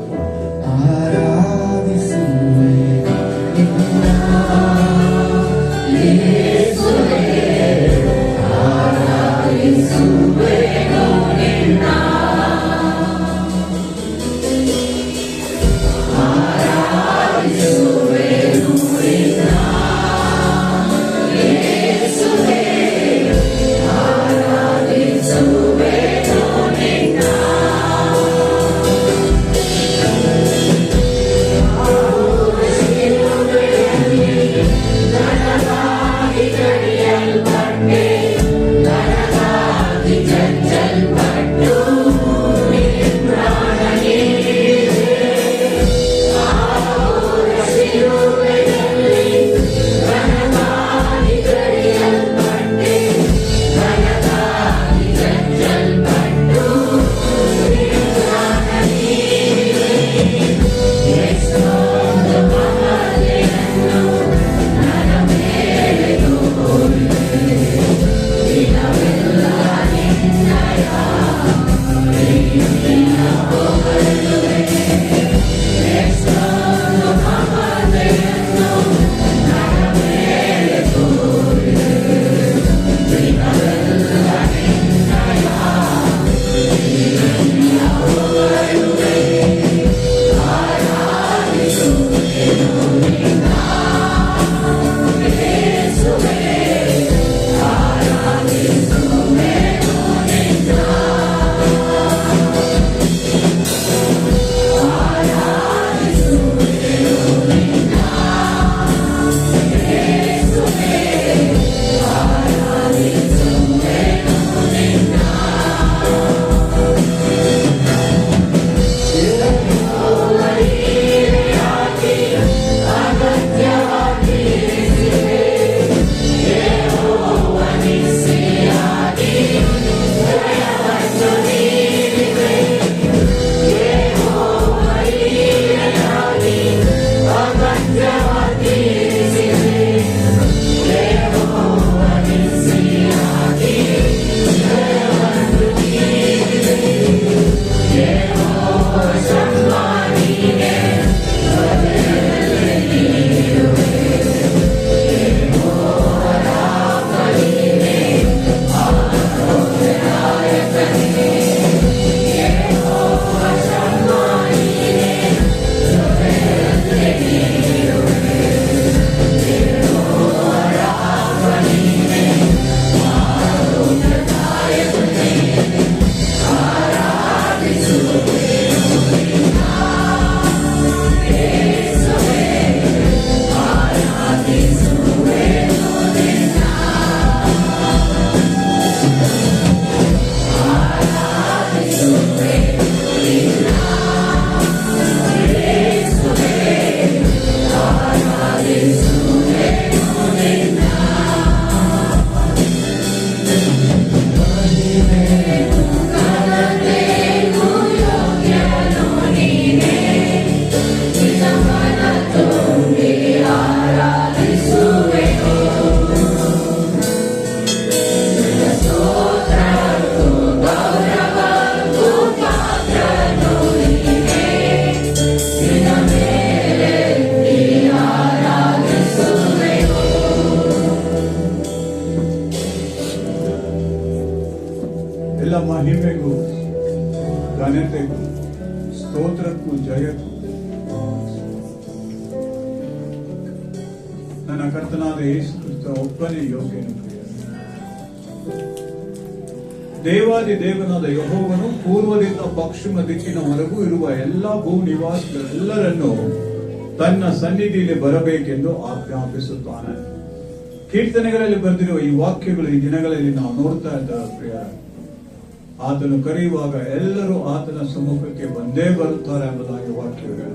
ಎಲ್ಲ ಮಹಿಮೆಗೂ ಘನತೆಗೂ ಸ್ತೋತ್ರಕ್ಕೂ ಜಯಕ್ಕೂ ನನ್ನ ಕರ್ತನಾದ ಯೇಸು ಕ್ರಿಸ್ತ ಒಬ್ಬನೇ ಯೋಗ್ಯನು. ದೇವಾದಿ ದೇವನಾದ ಯೆಹೋವನು ಪೂರ್ವದಿಂದ ಪಶ್ಚಿಮ ದಿಕ್ಕಿನವರೆಗೂ ಇರುವ ಎಲ್ಲಾ ಭೂ ನಿವಾಸಿಗಳೆಲ್ಲರನ್ನು ತನ್ನ ಸನ್ನಿಧಿಯಲ್ಲಿ ಬರಬೇಕೆಂದು ಆಜ್ಞಾಪಿಸುತ್ತಾನೆ. ಕೀರ್ತನೆಗಳಲ್ಲಿ ಬರೆದಿರುವ ಈ ವಾಕ್ಯಗಳು ಈ ದಿನಗಳಲ್ಲಿ ನಾವು ನೋಡ್ತಾ ಇದ್ದೇವೆ ಪ್ರಿಯ. ಆತನು ಕರೆಯುವಾಗ ಎಲ್ಲರೂ ಆತನ ಸಮ್ಮುಖಕ್ಕೆ ಬಂದೇ ಬರುತ್ತಾರೆ ಎಂಬುದಾಗಿ ವಾಕ್ಯಗಳು.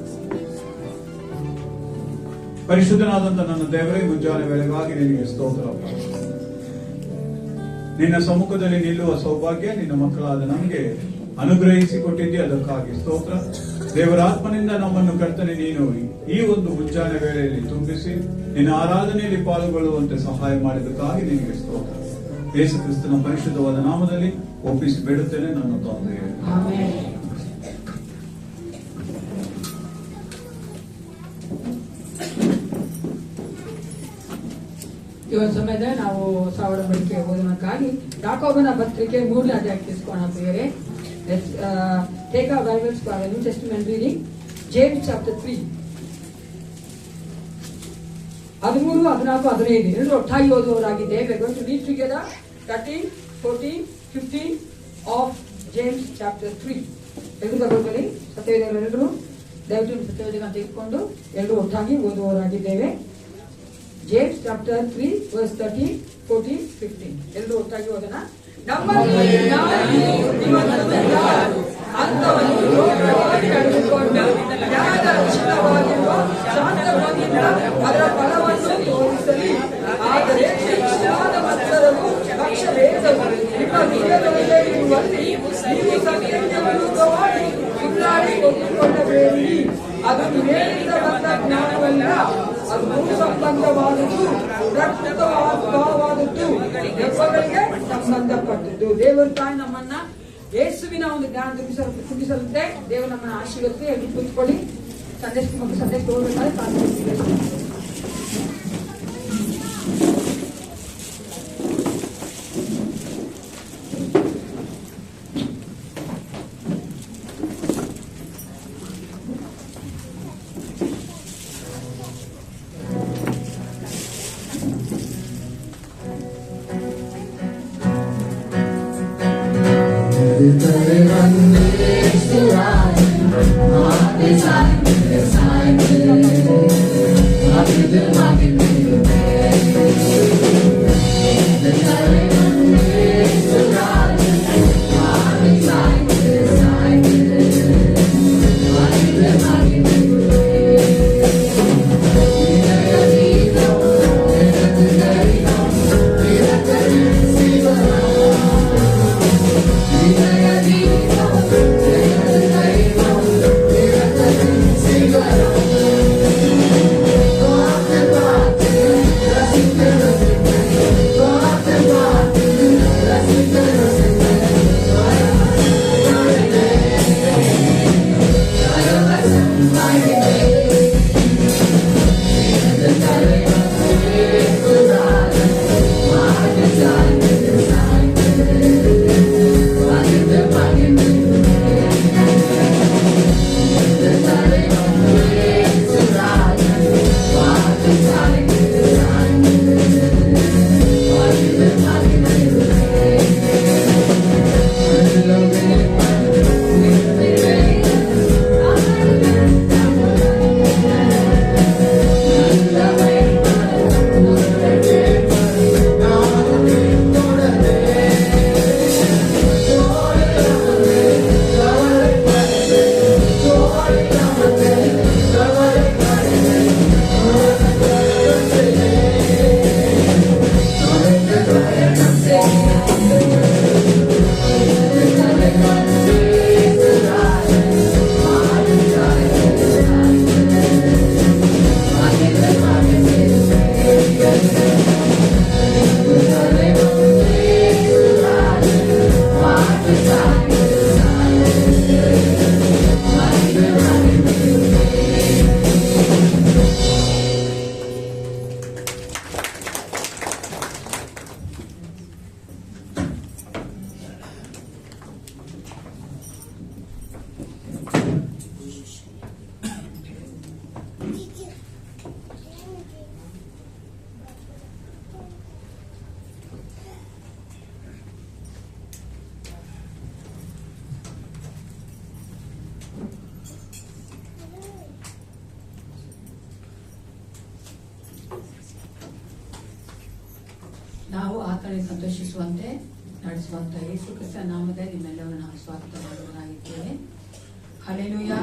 ಪರಿಶುದ್ಧನಾದಂತ ನನ್ನ ದೇವರೇ, ಮುಂಜಾನೆ ವೇಳೆಗಾಗಿ ನಿನಗೆ ಸ್ತೋತ್ರಪ್ಪ. ನಿನ್ನ ಸಮ್ಮುಖದಲ್ಲಿ ನಿಲ್ಲುವ ಸೌಭಾಗ್ಯ ನಿನ್ನ ಮಕ್ಕಳಾದ ನಮಗೆ ಅನುಗ್ರಹಿಸಿಕೊಟ್ಟಿದ್ದೆ, ಅದಕ್ಕಾಗಿ ಸ್ತೋತ್ರ. ದೇವರಾತ್ಮನಿಂದ ನಮ್ಮನ್ನು ಕರ್ತನೆ ನೀನು ಈ ಒಂದು ಮುಂಜಾನೆ ವೇಳೆಯಲ್ಲಿ ತುಂಬಿಸಿ ನಿನ್ನ ಆರಾಧನೆಯಲ್ಲಿ ಪಾಲ್ಗೊಳ್ಳುವಂತೆ ಸಹಾಯ ಮಾಡಿದ್ದಕ್ಕಾಗಿ ನಿನಗೆ ಸ್ತೋತ್ರ. ಯೇಸು ಕ್ರಿಸ್ತನ ಪರಿಶುದ್ಧವಾದ ನಾಮದಲ್ಲಿ ಒಪ್ಪಿಸಿ ಬೇಡುತ್ತೇನೆ ನನ್ನ ತಂದೆಯೇ. ಈ ಒಂದು ಸಮಯದಲ್ಲಿ ನಾವು ಸಾವಿರ ಬಳಿಕೆ ಓದೋದಕ್ಕಾಗಿ ಯಾಕೋಬನ ಪತ್ರಿಕೆ 3ನೇ ಅಧ್ಯಾಯಕ್ಕೆ ತಿಳಿಸ್ಕೋಣ ಪ್ರಿಯರೇ. Take our Bibles for new Testament reading. James chapter 3 13, 14, 15 ಎಲ್ಲರೂ ಒಟ್ಟಾಗಿ ಓದುವವರಾಗಿದ್ದೇವೆ. we are going to read together 13, 14, 15 of James chapter 3. ಎಲ್ಲರೂ ತಗೊಳ್ಳಿ. ಸತ್ಯವೇದಗಳೆಲ್ಲರೂ ದಯವಿಟ್ಟು ಸತ್ಯವೇದಗಳನ್ನು ತೆಗೆದುಕೊಂಡು ಎಲ್ಲರೂ ಒಟ್ಟಾಗಿ ಓದುವವರಾಗಿದ್ದೇವೆ. James chapter 3 verse 13, 14, 15 ಎಲ್ಲರೂ ಒಟ್ಟಾಗಿ ಓದೋಣ. ನಮ್ಮಲ್ಲಿ ಅಂತವನ್ನು ಲೋಕವಾಗಿ ನಡೆದುಕೊಂಡು ಜ್ಞಾನದ ರಕ್ಷಿತವಾಗಿರುವ ಶಾಂತವಾಗಿದ್ದ ಅದರ ಫಲವನ್ನು ತೋರಿಸಲಿ. ಆದರೆ ಶಿಕ್ಷಣವಾದ ಮತ್ಸರವು ಪಕ್ಷಭೇದವು ನಿಮ್ಮ ಹೃದಯದೊಳಗೆ ಇರುವಲ್ಲಿ ನೀವು ಸತ್ಯಕ್ಕೆ ವಿರುದ್ಧವಾಗಿ ಸುಳ್ಳಾಡಿ ಒಪ್ಪಿಕೊಳ್ಳಬೇಡಿ. ಅದು ನಿವೇದಿತ ಬಂದ ಜ್ಞಾನವಲ್ಲ, ಅದು ಭೂ ಸಂಬಂಧವಾದದ್ದು, ರಕ್ತವಾದದ್ದು, ದೆವ್ವಗಳಿಗೆ ಸಂಬಂಧಪಟ್ಟದ್ದು. ದೇವರು ತಾಯಿ ನಮ್ಮನ್ನ ಯೇಸುವಿನ ಒಂದು ಜ್ಞಾನ ತುಂಬಿಸಲುತ್ತೆ. ದೇವರು ನಮ್ಮನ್ನ ಆಶೀರ್ವದಿಸಿ. ಎಲ್ಲರೂ ಕೂತ್ಕೊಳ್ಳಿ. ಸಂದೇಶ ಹೋಗ್ಬೇಕಾದ್ರೆ ಪ್ರಾರ್ಥನೆ. ನಾವು ಆತನಿಗೆ ಸಂತೋಷಿಸುವಂತೆ ನಡೆಸುವಂತ ಯೇಸು ಕ್ರಿಸ್ತನ ನಾಮದಲ್ಲಿ ನಿಮ್ಮೆಲ್ಲವನ್ನು ನಾವು ಸ್ವಾಗತ ಮಾಡುವವರಾಗಿದ್ದೇವೆ. ಹಲ್ಲೆಲೂಯಾ.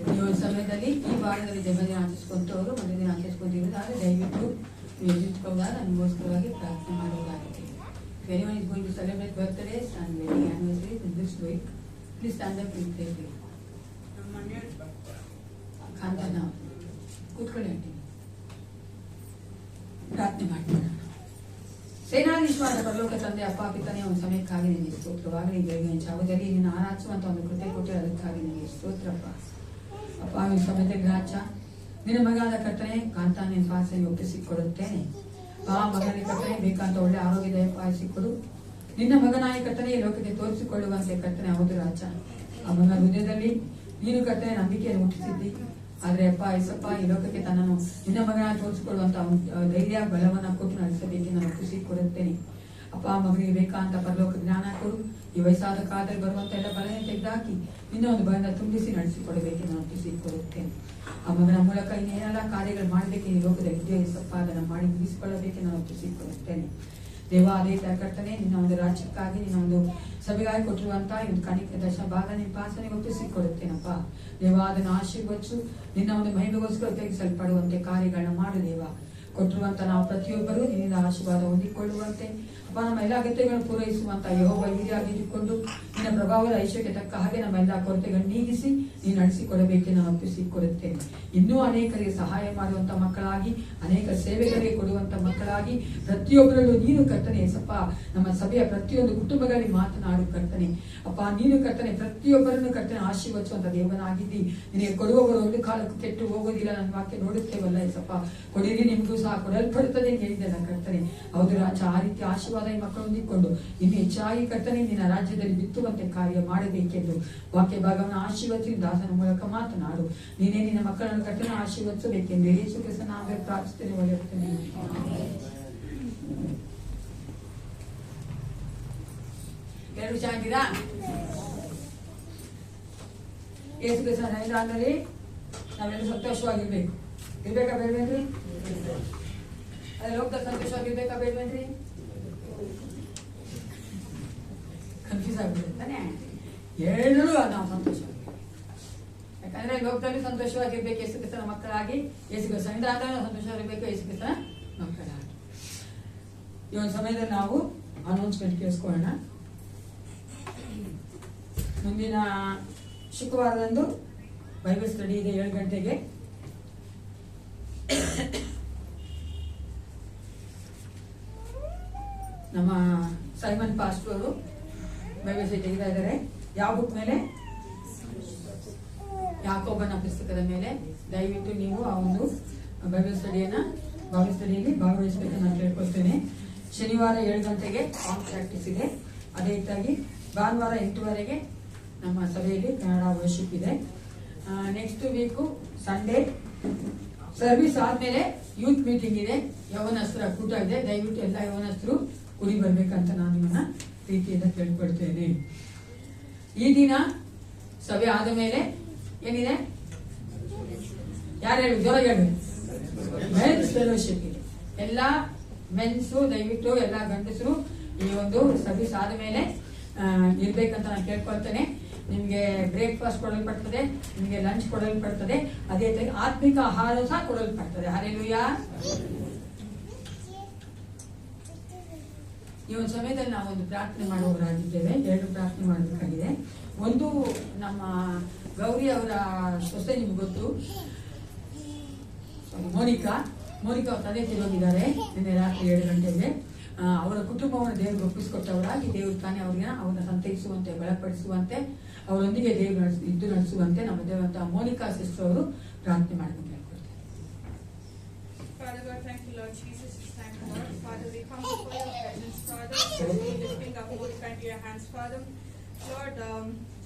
ನೀವು ಸಮಯದಲ್ಲಿ ಈ ವಾರದಲ್ಲಿ ಜನ್ಮದಿನ ಆಚರಿಸಿಕೊಂಡವರು ಮನೆ ದಿನ ಆಚರಿಸಿಕೊಂಡಿರುವುದಾದ್ರೆ ದಯವಿಟ್ಟು ನೀವು ನಿಂತ್ಕೊಂಡಾಗ ನಮಗೋಸ್ಕರವಾಗಿ ಪ್ರಾರ್ಥನೆ ಮಾಡುವುದಾಗಿದೆ. If anyone is going to celebrate birthdays and wedding anniversaries in this week, please stand up and pray. ಕಾಂತನ ಕೂತ್ಕೊಳ್ಳಿ ಆಂಟಿ, ಪ್ರಾರ್ಥನೆ ಮಾಡ್ತೀವಿ. ಸೇನಾಧೀಶ್ವರ ಪರಲೋಕ ತಂದೆ ಅಪ್ಪ ಪಿತನೇ ಒಂದು ಸಮಯಕ್ಕಾಗಿ ನಿನಗೆ ಸ್ತೋತ್ರವಾಗಲಿ. ಬೆಳಗಿನ ಜಾವದಲ್ಲಿ ನಿನ್ನ ಆರಾಧಿಸುವಂತ ಒಂದು ಕೃಪೆ ಕೊಟ್ಟರೆ ಅದಕ್ಕಾಗಿ ನಿನಗೆ ಸ್ತೋತ್ರಪ್ಪ. ಅಪ್ಪ ಈ ಸಮಯದಲ್ಲಿ ರಾಜ ನಿನ್ನ ಮಗನಾದ ಕರ್ತನೆ ಕಾಂತ ನಿನ್ನ ಪಾಸನೆ ಒಪ್ಪಿಸಿಕೊಡುತ್ತೇನೆ. ಆ ಮಗನ ಕರ್ತನೆ ಬೇಕಂತ ಒಳ್ಳೆ ಆರೋಗ್ಯದ ಪಾಲಿಸಿಕೊಡು. ನಿನ್ನ ಮಗನಾಯ ಕರ್ತನೆ ಈ ಲೋಕಕ್ಕೆ ತೋರಿಸಿಕೊಳ್ಳುವಂತೆ ಕರ್ತನೆ ಹೌದು ರಾಜ. ಆ ಮಗನ ಹೃದಯದಲ್ಲಿ ನೀನು ಕರ್ತನೆ ನಂಬಿಕೆಯನ್ನು ಹುಟ್ಟಿಸಿದ್ದಿ. ಆದ್ರೆ ಅಪ್ಪ ಐಸಪ್ಪ ಈ ಲೋಕಕ್ಕೆ ತನ್ನನ್ನು ನಿನ್ನ ಮಗನ ತೋರಿಸಿಕೊಳ್ಳುವಂತ ಧೈರ್ಯ ಬಲವನ್ನ ಕೊಟ್ಟು ನಡೆಸಬೇಕು ನಾನು ಒಪ್ಪಿಸಿಕೊಡುತ್ತೇನೆ. ಅಪ್ಪ ಮಗನಿಗೆ ಬೇಕಂತ ಪರಲೋಕ ಜ್ಞಾನ ಕೊಡು. ಈ ವಯಸ್ಸಾದ ಕಾಲದಲ್ಲಿ ಬರುವಂತ ಎಲ್ಲ ಬಲನೆ ತೆಗೆದುಹಾಕಿ ಇನ್ನೂ ಒಂದು ಬಲನ ತುಂಬಿಸಿ ನಡೆಸಿಕೊಡಬೇಕು ನಾನು ಒಪ್ಪಿಸಿಕೊಡುತ್ತೇನೆ. ಆ ಮಗನ ಮೂಲಕ ಇನ್ನೇನೆಲ್ಲ ಕಾರ್ಯಗಳು ಮಾಡಬೇಕು ಈ ಲೋಕದಲ್ಲಿ ಉದ್ಯೋಗ ಸಪ್ಪ ಅದನ್ನು ಮಾಡಿ ಮುಗಿಸಿಕೊಳ್ಳಬೇಕು ನಾನು ಒಪ್ಪಿಸಿಕೊಡುತ್ತೇನೆ. ದೇವ ಅದೇ ಕರ್ತನೆ ನಿನ್ನ ಒಂದು ರಾಜ್ಯಕ್ಕಾಗಿ ನಿನ್ನ ಒಂದು ಸಭೆಗಾಗಿ ಕೊಟ್ಟಿರುವಂತಹ ಈ ಒಂದು ಕಾಣಿಕೆ ದರ್ಶನ ಭಾಗ ನಿನ್ನ ಪಾಸನೆಗೆ ಒಪ್ಪಿಸಿಕೊಡುತ್ತೇನಪ್ಪ. ದೇವ ಅದನ್ನು ಆಶೀರ್ವದಿಸು. ನಿನ್ನ ಒಂದು ಮಹಿಮೆಗೋಸ್ಕರ ತೆಗೆಸಲ್ಪಡುವಂತೆ ಕಾರ್ಯಗಳನ್ನ ಮಾಡು ದೇವ. ಕೊಟ್ಟಿರುವಂತ ನಾವು ಪ್ರತಿಯೊಬ್ಬರು ನಿನ್ನಿಂದ ಆಶೀರ್ವಾದ ಹೊಂದಿಕೊಳ್ಳುವಂತೆ ಅಪ್ಪ ನಮ್ಮ ಎಲ್ಲ ಅಗತ್ಯಗಳನ್ನು ಪೂರೈಸುವಂತ ಯೆಹೋವ ಹಿರಿಯಾಗಿದ್ದುಕೊಂಡು ನಿನ್ನ ಪ್ರಭಾವದ ಐಶ್ವರ್ಯಕ್ಕೆ ತಕ್ಕ ಹಾಗೆ ನಮ್ಮ ಎಲ್ಲ ಕೊರತೆಗಳನ್ನು ನೀಗಿಸಿ ನೀನು ನಡೆಸಿಕೊಡಬೇಕೆ ನಾನು ಒಪ್ಪಿಸಿಕೊಡುತ್ತೇನೆ. ಇನ್ನೂ ಅನೇಕರಿಗೆ ಸಹಾಯ ಮಾಡುವಂತ ಮಕ್ಕಳಾಗಿ ಅನೇಕ ಸೇವೆಗಳಿಗೆ ಕೊಡುವಂತ ಮಕ್ಕಳಾಗಿ ಪ್ರತಿಯೊಬ್ಬರಲ್ಲೂ ನೀನು ಕರ್ತನೆ ಸಪ್ಪ ನಮ್ಮ ಸಭೆಯ ಪ್ರತಿಯೊಂದು ಕುಟುಂಬಗಳಲ್ಲಿ ಮಾತನಾಡು ಕರ್ತನೆ. ಅಪ್ಪ ನೀನು ಕರ್ತನೆ ಪ್ರತಿಯೊಬ್ಬರನ್ನು ಕರ್ತನೆ ಆಶೀರ್ವದಿಸುವಂತ ದೇವನಾಗಿದ್ದಿ. ನಿನಗೆ ಕೊಡುವವರು ಒಂದು ಕಾಲಕ್ಕೂ ಕೆಟ್ಟು ಹೋಗೋದಿಲ್ಲ. ನನ್ನ ವಾಕ್ಯ ನೋಡುತ್ತೇವಲ್ಲ ಸಪ್ಪ ಕೊಡಿರಿ ನಿಮಗೂ ಸಹ ಕೊಡಲ್ಪಡುತ್ತದೆ ಹೇಳಿದ್ದಲ್ಲ ಕರ್ತನೆ. ಹೌದು ರಾಜ ಆ ರೀತಿ ಆಶೀರ್ವಾದ ಈ ಮಕ್ಕಳು ಹೊಂದಿಕೊಂಡು ಇನ್ನು ಹೆಚ್ಚಾಗಿ ಕರ್ತನೆ ನಿನ್ನ ರಾಜ್ಯದಲ್ಲಿ ಬಿತ್ತುವಂತೆ ಕಾರ್ಯ ಮಾಡಬೇಕೆಂದು ವಾಕ್ಯ ಭಾಗವನ್ನು ಆಶೀರ್ವದಿಸಿ ದಾಸನ ಮೂಲಕ ಮಾತನಾಡು. ನೀನೇ ನಿನ್ನ ಮಕ್ಕಳನ್ನು ಕರ್ತನೆ ಆಶೀರ್ವದಿಸಬೇಕೆಂದು ಯೇಸು ಕ್ರಿಸ್ತನ ನಾಮದಲ್ಲಿ ಪ್ರಾರ್ಥಿಸುತ್ತೇನೆ. ಒಳ್ಳೆಯುತ್ತೇನೆ. ಎರಡು ಚೆನ್ನಾಗಿದ್ದೀರಾ? ಯೇಸು ಕ್ರಿಸ್ತನ ಸನ್ನಿಧಾನದಲ್ಲಿ ನಾವೆಲ್ಲ ಸಂತೋಷವಾಗಿರ್ಬೇಕು. ಇರ್ಬೇಕಾ ಬೇಡ್ಬೇಡ್ರಿ? ಅದೇ ಲೋಕದಲ್ಲಿ ಸಂತೋಷವಾಗಿರ್ಬೇಕಾ ಬೇಡ್ಬೇಡ್ರಿ? ಕನ್ಫ್ಯೂಸ್ ಆಗ್ಬಿಡುತ್ತೆ ತಾನೆ. ಎರಡೂ ನಾವು ಸಂತೋಷವಾಗಿರ್ಬೇಕು. ಯಾಕಂದ್ರೆ ಲೋಕದಲ್ಲಿ ಸಂತೋಷವಾಗಿರ್ಬೇಕು ಯೇಸು ಕ್ರಿಸ್ತನ ಮಕ್ಕಳಾಗಿ, ಯೇಸು ಕ್ರಿಸ್ತನ ಸನ್ನಿಧಾನದಲ್ಲಿ ಸಂತೋಷವಾಗಿರ್ಬೇಕು ಯೇಸು ಕ್ರಿಸ್ತನ ಮಕ್ಕಳಾಗಿ. ಈ ಒಂದು ಸಮಯದಲ್ಲಿ ನಾವು ಅನೌನ್ಸ್ಮೆಂಟ್ ಕೇಳಿಸ್ಕೊಳ್ಳೋಣ. ಮುಂದಿನ ಶುಕ್ರವಾರದಂದು ಬೈಬಲ್ ಸ್ಟಡಿ ಇದೆ 7 ಗಂಟೆಗೆ. ನಮ್ಮ ಸೈಮನ್ ಪಾಸ್ಟರ್ ಅವರು ಬೈಬಲ್ ಸ್ಟಡಿ ತೆಗಿತಾ ಇದ್ದಾರೆ. ಯಾವ ಬುಕ್ ಮೇಲೆ? ಯಾಕೋಬನ ಪುಸ್ತಕದ ಮೇಲೆ. ದಯವಿಟ್ಟು ನೀವು ಆ ಒಂದು ಬೈಬಲ್ ಸ್ಟಡಿಯಲ್ಲಿ ಭಾಗವಹಿಸಬೇಕು ನಾನು ಕೇಳ್ಕೊಳ್ತೇನೆ. ಶನಿವಾರ 7 ಗಂಟೆಗೆ ಸಾಂಗ್ ಪ್ರಾಕ್ಟೀಸ್ ಇದೆ. ಅದೇ ರೀತಿಯಾಗಿ ಭಾನುವಾರ 8:30 ನಮ್ಮ ಸಭೆಯಲ್ಲಿ ಕನ್ನಡ ವರ್ಷಿಪ್ ಇದೆ. ನೆಕ್ಸ್ಟ್ ವೀಕು ಸಂಡೇ ಸರ್ವಿಸ್ ಆದ್ಮೇಲೆ ಯೂತ್ ಮೀಟಿಂಗ್ ಇದೆ. ಯೌವನಸ್ಥರ ಕೂಟ ಇದೆ. ದಯವಿಟ್ಟು ಎಲ್ಲ ಯೌವನಸ್ಥರು ಕೂಡಿ ಬರ್ಬೇಕಂತ ನಾನು ನಿಮ್ಮನ್ನ ಪ್ರೀತಿಯಿಂದ ಕೇಳ್ಕೊಳ್ತೇನೆ. ಈ ದಿನ ಸಭೆ ಆದ ಮೇಲೆ ಏನಿದೆ? ಯಾರು ಜ್ವರ ಹೇಳಿ? ಮೆನ್ಸ್ ಫೆಲೋಶಿಪ್ ಇದೆ. ಎಲ್ಲ ಮೆನ್ಸು ದಯವಿಟ್ಟು ಎಲ್ಲ ಗಂಡಸರು ಈ ಒಂದು ಸರ್ವಿಸ್ ಆದ ಮೇಲೆ ಇರ್ಬೇಕಂತ ನಾನು ಕೇಳ್ಕೊಳ್ತೇನೆ. ನಿಮ್ಗೆ ಬ್ರೇಕ್ಫಾಸ್ಟ್ ಕೊಡಲ್ಪಡ್ತದೆ, ನಿಮ್ಗೆ ಲಂಚ್ ಕೊಡಲ್ಪಡ್ತದೆ, ಅದೇ ರೀತಿ ಆತ್ಮಿಕ ಆಹಾರ ಸಹ ಕೊಡಲ್ಪಡ್ತದೆ. ಹಲ್ಲೆಲೂಯಾ. ಈ ಒಂದು ಸಮಯದಲ್ಲಿ ನಾವು ಒಂದು ಪ್ರಾರ್ಥನೆ ಮಾಡುವವರಾಗಿದ್ದೇವೆ. 2 ಪ್ರಾರ್ಥನೆ ಮಾಡಬೇಕಾಗಿದೆ. ಒಂದು ನಮ್ಮ ಗೌರಿ ಅವರ ಸೊಸೆ ನಿಮ್ಗೆ ಗೊತ್ತು, ಮೋನಿಕಾ ಅವ್ರ ತಂದೆ ತಿರೋಗಿದ್ದಾರೆ ನಿನ್ನೆ ರಾತ್ರಿ 7 ಗಂಟೆಗೆ. ಅವರ ಕುಟುಂಬವನ್ನು ದೇವರು ಒಪ್ಪಿಸಿಕೊಟ್ಟವರಾಗಿ ದೇವರು ತಾನೇ ಅವ್ರನ್ನ ಸಂತೈಸುವಂತೆ ಬಲಪಡಿಸುವಂತೆ ಅವರೊಂದಿಗೆ ದೇವರು ಇದ್ದು ನಡೆಸುವಂತೆ ನಮ್ಮ ದೇವಂತ ಮೋನಿಕಾ ಸಿಸ್ಟರ್ ಅವರು ಪ್ರಾರ್ಥನೆ ಮಾಡಬೇಕು. Father God, thank you, Lord Jesus. Thank you, Lord. Father, we come before your presence, Father. Lifting up Monica into your hands, Father. Lord,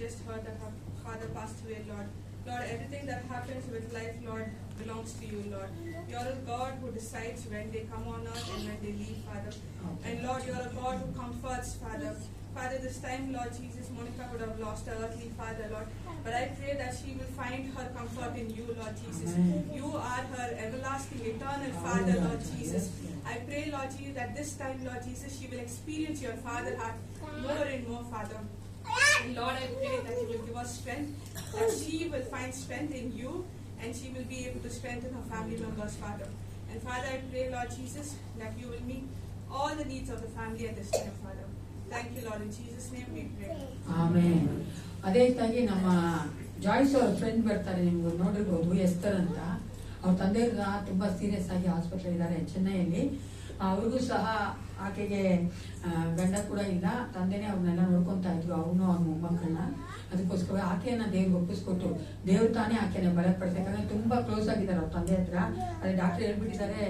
just heard that her father passed away, Lord. Lord, everything that happens with life, Lord, belongs to you, Lord. You're a God who decides when they come on earth and when they leave, Father. And Lord, you're a God who comforts, Father. Father, this time, Lord Jesus, Monica would have lost her earthly father, Lord. But I pray that she will find her comfort in you, Lord Jesus. You are her everlasting, eternal Father, Lord Jesus. I pray, Lord Jesus, that this time, Lord Jesus, she will experience your Father heart more and more, Father. And Lord, I pray that you will give her strength, that she will find strength in you, and she will be able to strengthen her family members, Father. And Father, I pray, Lord Jesus, that you will meet all the needs of the family at this time, Father. Thank you, Lord. In Jesus' name we pray. ಆಮೇನ್. ಅದೇ ರೀತಿಯಾಗಿ ನಮ್ಮ ಜಾಯ್ಸ್ ಅವ್ರ ಫ್ರೆಂಡ್ ಬರ್ತಾರೆ, ನಿಮ್ಗೆ ನೋಡಿರ್ಬೋದು, ಎಸ್ತರ್ ಅಂತ. ಅವ್ರ ತಂದೆ ತುಂಬಾ ಸೀರಿಯಸ್ ಆಗಿ ಹಾಸ್ಪಿಟಲ್ ಇದ್ದಾರೆ ಚೆನ್ನೈಯಲ್ಲಿ. ಅವ್ರಿಗೂ ಸಹ ಆಕೆಗೆ ಗಂಡ ಕೂಡ ಇಲ್ಲ, ತಂದೆನೇ ಅವ್ರನ್ನೆಲ್ಲ ನೋಡ್ಕೊಂತಾ ಇದ್ರು, ಅವನು ಅವ್ರ ಮೊಮ್ಮಕ್ಕಳನ್ನ. ಅದಕ್ಕೋಸ್ಕರ ಆಕೆಯನ್ನ ದೇವ್ರಿಗೆ ಒಪ್ಪಿಸ್ಕೊಟ್ಟು ದೇವ್ರು ತಾನೇ ಆಕೆನ ಬಲಪಡಿಸಬೇಕಂದ್ರೆ ತುಂಬಾ ಕ್ಲೋಸ್ ಆಗಿದ್ದಾರೆ ಅವ್ರ ತಂದೆ ಹತ್ರ. ಅದೇ ಡಾಕ್ಟರ್ ಹೇಳ್ಬಿಟ್ಟಿದ್ದಾರೆ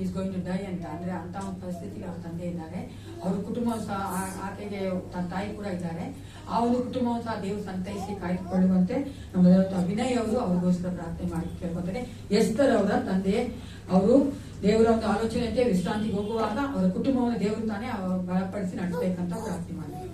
ಈಸ್ ಗೋಯಿಂಗ್ ಟು ಡೈ ಅಂತ. ಅಂದ್ರೆ ಅಂತ ಒಂದು ಪರಿಸ್ಥಿತಿಲಿ ಅವ್ರ ತಂದೆ ಇದ್ದಾರೆ. ಅವ್ರ ಕುಟುಂಬ ಸಹ ಆಕೆಗೆ ತನ್ನ ತಾಯಿ ಕೂಡ ಇದ್ದಾರೆ. ಆ ಒಂದು ಕುಟುಂಬವನ್ನು ಸಹ ದೇವ್ರು ಸಂತೈಸಿ ಕಾಯ್ದುಕೊಳ್ಳುವಂತೆ ನಮ್ಮ ವಿನಯ್ ಅವರು ಅವ್ರಿಗೋಸ್ಕರ ಪ್ರಾರ್ಥನೆ ಮಾಡಿ ಕೇಳ್ಕೊತಾರೆ. ಎಸ್ತರ್ ಅವರ ತಂದೆ ಅವರು ದೇವರ ಒಂದು ಆಲೋಚನೆಯಂತೆ ವಿಶ್ರಾಂತಿಗೆ ಹೋಗುವಾಗ ಅವರ ಕುಟುಂಬವನ್ನು ದೇವರು ತಾನೇ ಬಲಪಡಿಸಿ ನಡೆಸಬೇಕಂತ ಪ್ರಾರ್ಥನೆ ಮಾಡಿದ್ದಾರೆ.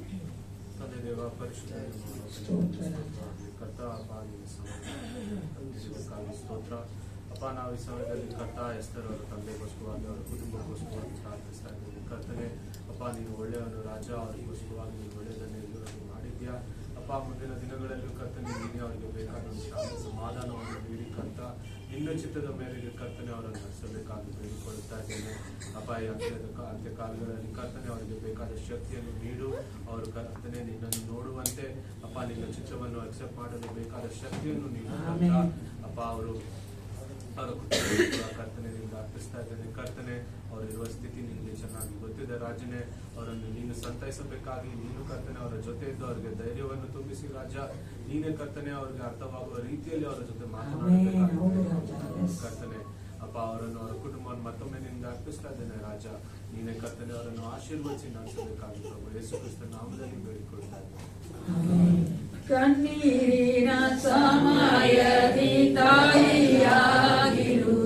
ಅಪ್ಪ, ನಾವು ಈ ಸಮಯದಲ್ಲಿ ಕರ್ತ ಎಸ್ತರ್ ಅವರ ತಂದೆಗೋಸ್ಕರವಾಗಿ ಅವರ ಕುಟುಂಬಕ್ಕೋಸ್ಕರವಾಗಿ ಪ್ರಾರ್ಥಿಸ್ತಾ ಇದ್ದೀವಿ. ಕರ್ತನೆ, ಅಪ್ಪ, ನೀನು ಒಳ್ಳೆಯವನು ರಾಜ, ಅವರಿಗೋಸ್ಕರವಾಗಿ ನೀನು ಒಳ್ಳೆಯದನ್ನೇ ಎಲ್ಲರೂ ಮಾಡಿದ್ಯಾ. ಅಪ್ಪ, ಮುಂದಿನ ದಿನಗಳಲ್ಲೂ ಕರ್ತನೆ ನೀನೇ ಅವರಿಗೆ ಬೇಕಾದ ಶಾಂತಿ ಸಮಾಧಾನವನ್ನು ನೀಡಿ ಕರ್ತ ನಿನ್ನ ಚಿತ್ತದ ಮೇರೆಗೆ ಕರ್ತನೆ ಅವರನ್ನು ನಡೆಸಬೇಕಾಗಿ ಬೇಡಿಕೊಳ್ಳುತ್ತಾ ಇದ್ದೇನೆ. ಅಪ್ಪ, ಈ ಅಂತ್ಯಕಾಲಗಳಲ್ಲಿ ಕರ್ತನೆ ಅವರಿಗೆ ಬೇಕಾದ ಶಕ್ತಿಯನ್ನು ನೀಡು. ಅವರು ಕರ್ತನೆ ನಿನ್ನನ್ನು ನೋಡುವಂತೆ ಅಪ್ಪ ನಿನ್ನ ಚಿತ್ರವನ್ನು ಅಕ್ಸೆಪ್ಟ್ ಮಾಡಲು ಬೇಕಾದ ಶಕ್ತಿಯನ್ನು ನೀಡು. ಅಪ್ಪ, ಅವರ ಕುಟುಂಬ ಕರ್ತನೆ ನಿಂದ ಅರ್ಪಿಸ್ತಾ ಇದ್ದೇನೆ. ಕರ್ತನೆ ಅವರಿರುವ ಸ್ಥಿತಿ ನಿನಗೆ ಚೆನ್ನಾಗಿ ಗೊತ್ತಿದೆ ರಾಜನೇ. ಅವರನ್ನು ನೀನು ಸಂತೈಸಬೇಕಾಗಿ ನೀನು ಕರ್ತನೆ ಅವರ ಜೊತೆ ಇದ್ದು ಅವರಿಗೆ ಧೈರ್ಯವನ್ನು ತುಂಬಿಸಿ ರಾಜ. ನೀನೇ ಕರ್ತನೆ ಅವರಿಗೆ ಅರ್ಥವಾಗುವ ರೀತಿಯಲ್ಲಿ ಅವರ ಜೊತೆ ಮಾತನಾಡಬೇಕಾಗಿ ಕರ್ತನೆ. ಅಪ್ಪ, ಅವರನ್ನು ಅವರ ಕುಟುಂಬವನ್ನು ಮತ್ತೊಮ್ಮೆ ನಿಂದ ಅರ್ಪಿಸ್ತಾ ಇದ್ದೇನೆ ರಾಜ. ನೀನೇ ಕರ್ತನೆ ಅವರನ್ನು ಆಶೀರ್ವದಿಸಿ ನಡೆಸಬೇಕಾಗಿ ಪ್ರಭು ಯೇಸು ಕ್ರಿಸ್ತ ನಾಮದಲ್ಲಿ ಬೇಡಿಕೊಳ್ತಾ ಇದ್ದೇನೆ. ಕಣ್ಣೀರಿನ ಸಮಯದಿ ತಾಯಿಯಾಗಿರು,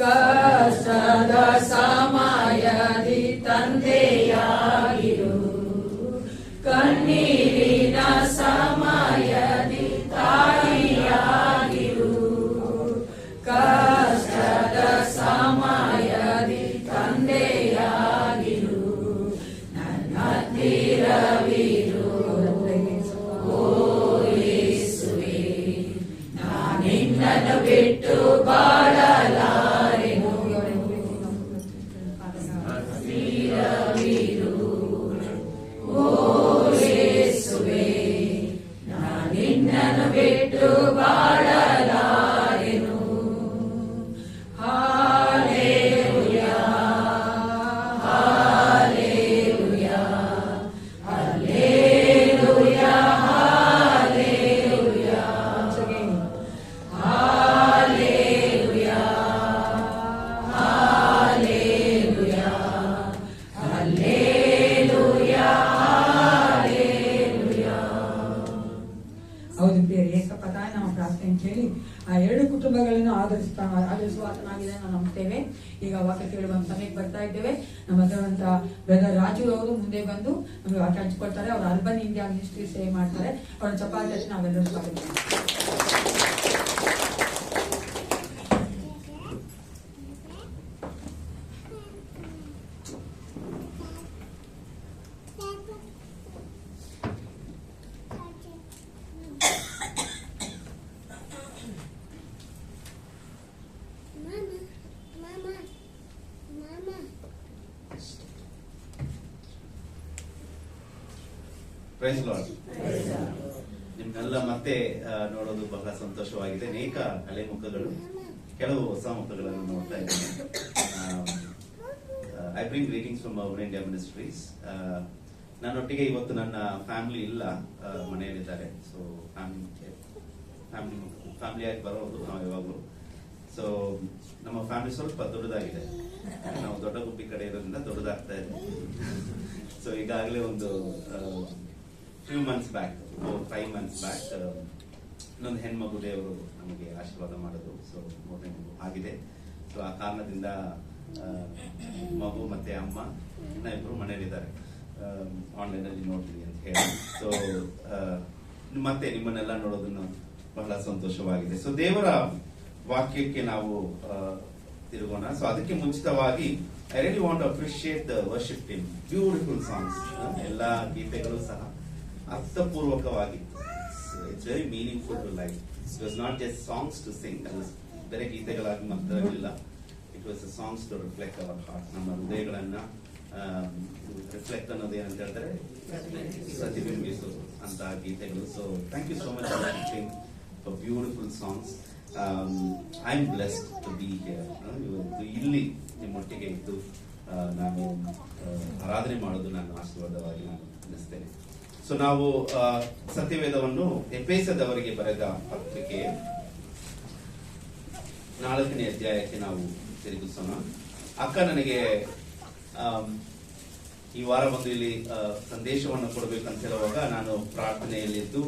ಕಷ್ಟದ ಸಮಯದಿ ತಂದೆಯಾಗಿರು. ಕಣ್ಣೀರಿನ ಸಮಯದಿ ತಾಯಿಯಾಗಿರು, ಕಷ್ಟದ ಸಮಯದಿ ತಂದೆಯಾಗಿರು. ನನ್ನ ಹತ್ತಿರವಿರು ನಿನ್ನನ್ನು ಬಿಟ್ಟು ಬಾಳಲಾರೆನು. ಹತ್ತಿರವಿರು ಓ ಯೇಸುವೇ, ನಿನ್ನನ್ನು ಬಿಟ್ಟು ಬಾಳಲಾರೆನು. Hallelujah, hallelujah, hallelujah, hallelujah. ಹೌದು ಪ್ರಿಯರೇ, ಏಕಪತಾಯ ನಮ್ಮ ಪ್ರಾರ್ಥನೆ ಕೇಳಿ ಆ ಎರಡು ಕುಟುಂಬಗಳನ್ನು ಆಧರಿಸುವಾತನಾಗಿದೆ ನಾವು ನಂಬ್ತೇವೆ. ಈಗ ವಾಕ್ಯ ಕೇಳುವಂತ ಸಮಯಕ್ಕೆ ಬರ್ತಾ ಇದ್ದೇವೆ. ನಮ್ಮ ಹತ್ತಿರುವಂತ ಬ್ರದರ್ ರಾಜು ಅವರು ಮುಂದೆ ಬಂದು ನಮಗೆ ವಾಕ್ಯ ಹಂಚಿಕೊಳ್ತಾರೆ. ಅವರು ಅರ್ಬನ್ ಇಂಡಿಯಾ ಮಿನಿಸ್ಟ್ರಿ ಸೇವೆ ಮಾಡ್ತಾರೆ. ಅವರ ಚಪಾತಿ ಹಚ್ಚಿ ನಾವೆಲ್ಲರೂ ಸ್ವಾಗತ. Price lord. ನಿಮ್ನೆಲ್ಲ ಮತ್ತೆ ನೋಡೋದು ಬಹಳ ಸಂತೋಷವಾಗಿದೆ. ಅನೇಕ ಹಳೆ ಮುಖಗಳು, ಕೆಲವು ಹೊಸ ಮುಖಗಳನ್ನು ನೋಡ್ತಾ ಇದ್ದೇನೆ. I bring greetings from our India ministries. ನನ್ನೊಟ್ಟಿಗೆ ಇವತ್ತು ನನ್ನ ಫ್ಯಾಮಿಲಿ ಇಲ್ಲ, ಮನೆಯಲ್ಲಿದ್ದಾರೆ. ಸೊ ಫ್ಯಾಮಿಲಿಯಾಗಿ ಬರೋದು ನಾವು ಯಾವಾಗಲೂ. ಸೊ ನಮ್ಮ ಫ್ಯಾಮಿಲಿ ಸ್ವಲ್ಪ ದೊಡ್ಡದಾಗಿದೆ. ನಾವು ದೊಡ್ಡ ಗುಬ್ಬಿ ಕಡೆ ಇರೋದ್ರಿಂದ ದೊಡ್ಡದಾಗ್ತಾ ಇದೆ. ಸೊ ಈಗಾಗಲೇ ಒಂದು few months back, 5 months back, ಇನ್ನೊಂದು ಹೆಣ್ಮಗು ದೇವರು ನಮಗೆ ಆಶೀರ್ವಾದ ಮಾಡೋದು. ಸೊ 3ನೇ ಮಗು ಆಗಿದೆ. ಸೊ ಆ ಕಾರಣದಿಂದ ಮಗು ಮತ್ತೆ ಅಮ್ಮ ಇನ್ನ ಇಬ್ರು ಮನೆಯಲ್ಲಿದ್ದಾರೆ. ಆನ್ಲೈನ್ ಅಲ್ಲಿ ನೋಡ್ತೀನಿ ಅಂತ ಹೇಳಿ. ಸೊ ಮತ್ತೆ ನಿಮ್ಮನ್ನೆಲ್ಲ ನೋಡೋದನ್ನು ಬಹಳ ಸಂತೋಷವಾಗಿದೆ. ಸೊ ದೇವರ ವಾಕ್ಯಕ್ಕೆ ನಾವು ತಿರುಗೋಣ. ಸೊ ಅದಕ್ಕೆ ಮುಂಚಿತವಾಗಿ I really want to appreciate the worship team. Beautiful songs, ಎಲ್ಲಾ ಗೀತೆಗಳು ಸಹ ಅರ್ಥಪೂರ್ವಕವಾಗಿ. It's very meaningful to life. It was not just songs to sing, ಅದು ಬೇರೆ ಗೀತೆಗಳಾಗಿ ಮಾತ್ರ ಇರಲಿಲ್ಲ. It was songs to reflect our heart. ನಮ್ಮ ಹೃದಯಗಳನ್ನ ರಿಫ್ಲೆಕ್ಟ್ ಅನ್ನೋದು ಏನಂತ ಹೇಳ್ತಾರೆ, ಪ್ರತಿಬಿಂಬಿಸೋದು ಅಂತ ಗೀತೆಗಳು. So thank you so much for beautiful songs. I am blessed to be here. ಇವತ್ತು ಇಲ್ಲಿ ನಿಮ್ಮೊಟ್ಟಿಗೆ ಇದ್ದು ನಾನು ಆರಾಧನೆ ಮಾಡೋದು ನನ್ನ ಆಶೀರ್ವಾದವಾಗಿ ನಾನು ಅನ್ನಿಸ್ತೇನೆ. ಸೊ ನಾವು ಸತ್ಯವೇದವನ್ನು ಎಫೆಸದವರಿಗೆ ಬರೆದ ಪತ್ರಿಕೆ 4ನೇ ಅಧ್ಯಾಯಕ್ಕೆ ನಾವು ತಿರುಗಿಸೋಣ. ಅಕ್ಕ ನನಗೆ ಈ ವಾರ ಬಂದು ಇಲ್ಲಿ ಸಂದೇಶವನ್ನು ಕೊಡಬೇಕಂತ ಹೇಳುವಾಗ ನಾನು ಪ್ರಾರ್ಥನೆಯಲ್ಲಿದ್ದು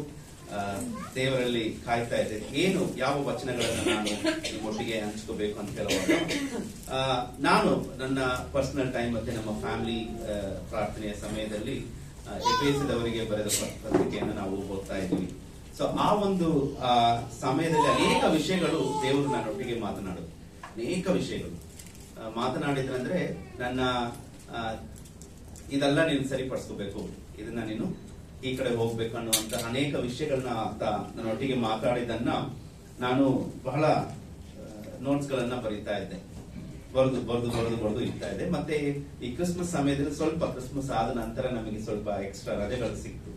ದೇವರಲ್ಲಿ ಕಾಯ್ತಾ ಇದ್ದೆ, ಯಾವ ವಚನಗಳನ್ನು ನಾನು ಒಟ್ಟಿಗೆ ಹಂಚ್ಕೋಬೇಕು ಅಂತ ಹೇಳುವಾಗ ನಾನು ನನ್ನ ಪರ್ಸನಲ್ ಟೈಮ್ ಮತ್ತೆ ನಮ್ಮ ಫ್ಯಾಮಿಲಿ ಪ್ರಾರ್ಥನೆಯ ಸಮಯದಲ್ಲಿ ಎಫೆಸದವರಿಗೆ ಬರೆದ ಪತ್ರಿಕೆಯನ್ನು ನಾವು ಓದ್ತಾ ಇದ್ದೀವಿ. ಸೊ ಆ ಒಂದು ಸಮಯದಲ್ಲಿ ಅನೇಕ ವಿಷಯಗಳು ದೇವರು ನನ್ನೊಟ್ಟಿಗೆ ಮಾತನಾಡೋದು, ಅನೇಕ ವಿಷಯಗಳು ಮಾತನಾಡಿದ್ರಂದ್ರೆ ನನ್ನ ಇದೆಲ್ಲ ನೀನು ಸರಿಪಡಿಸ್ಕೋಬೇಕು, ಇದನ್ನ ನೀನು ಈ ಕಡೆ ಹೋಗ್ಬೇಕು ಅನ್ನುವಂತ ಅನೇಕ ವಿಷಯಗಳನ್ನ ಆತ ನನ್ನೊಟ್ಟಿಗೆ ಮಾತಾಡಿದನ್ನ ನಾನು ಬಹಳ ನೋಟ್ಸ್ ಗಳನ್ನ ಬರೀತಾ ಇದ್ದೆ, ಬರೆದು ಇರ್ತಾ ಇದೆ. ಮತ್ತೆ ಈ ಕ್ರಿಸ್ಮಸ್ ಸಮಯದಲ್ಲಿ ಸ್ವಲ್ಪ ಕ್ರಿಸ್ಮಸ್ ಆದ ನಂತರ ನಮಗೆ ಸ್ವಲ್ಪ ಎಕ್ಸ್ಟ್ರಾ ರಜೆಗಳು ಸಿಕ್ತು.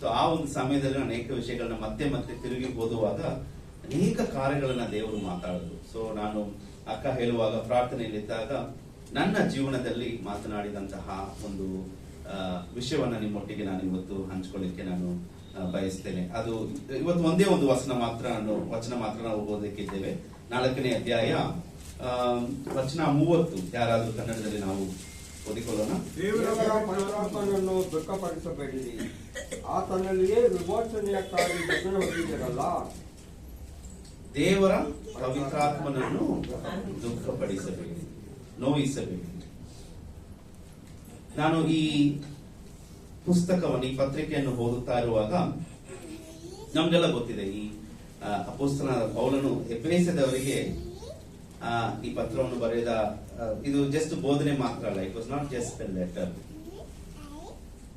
ಸೊ ಆ ಒಂದು ಸಮಯದಲ್ಲಿ ಅನೇಕ ವಿಷಯಗಳನ್ನ ಮತ್ತೆ ತಿರುಗಿ ಓದುವಾಗ ಅನೇಕ ಕಾರ್ಯಗಳನ್ನ ದೇವರು ಮಾತಾಡಿದ್ರು. ಸೊ ನಾನು ಅಕ್ಕ ಹೇಳುವಾಗ ಪ್ರಾರ್ಥನೆಯಲ್ಲಿದ್ದಾಗ ನನ್ನ ಜೀವನದಲ್ಲಿ ಮಾತನಾಡಿದಂತಹ ಒಂದು ವಿಷಯವನ್ನ ನಿಮ್ಮೊಟ್ಟಿಗೆ ನಾನು ಇವತ್ತು ಹಂಚ್ಕೊಳ್ಳಿಕ್ಕೆ ನಾನು ಬಯಸ್ತೇನೆ. ಅದು ಇವತ್ತು ಒಂದೇ ಒಂದು ವಚನ ಮಾತ್ರ ನಾವು ಓದಲಿಕ್ಕಿದ್ದೇವೆ. 4ನೇ ಅಧ್ಯಾಯ ವಚನ 30. ಯಾರಾದ್ರೂ ಕನ್ನಡದಲ್ಲಿ ನಾವು ಓದಿಕೊಳ್ಳೋಣ. ದೇವರ ಪವಿತ್ರಾತ್ಮನನ್ನು ದುಃಖಪಡಿಸಬೇಡಿರಿ, ಆತನಲ್ಲಿಯೇ ವಿಮೋಚನೆಯಕ್ಕಾಗಿ ಜಗಳ ಹೊಂದಿದ್ದೀರಲ್ಲ. ದೇವರ ಪವಿತ್ರಾತ್ಮನನ್ನು ದುಃಖಪಡಿಸಬೇಡಿ, ನೋಯಿಸಬೇಡಿ. ನಾನು ಈ ಪುಸ್ತಕವನ್ನು, ಈ ಪತ್ರಿಕೆಯನ್ನು ಓದುತ್ತಾ ಇರುವಾಗ ನಮ್ಗೆಲ್ಲ ಗೊತ್ತಿದೆ, ಈ ಅಪೊಸ್ತಲನಾದ ಪೌಲನು ಎಫೆಸದವರಿಗೆ ಈ ಪತ್ರವನ್ನು ಬರೆದ ಇದು ಜಸ್ಟ್ ಬೋಧನೆ ಮಾತ್ರ ಅಲ್ಲ. It was not just A letter.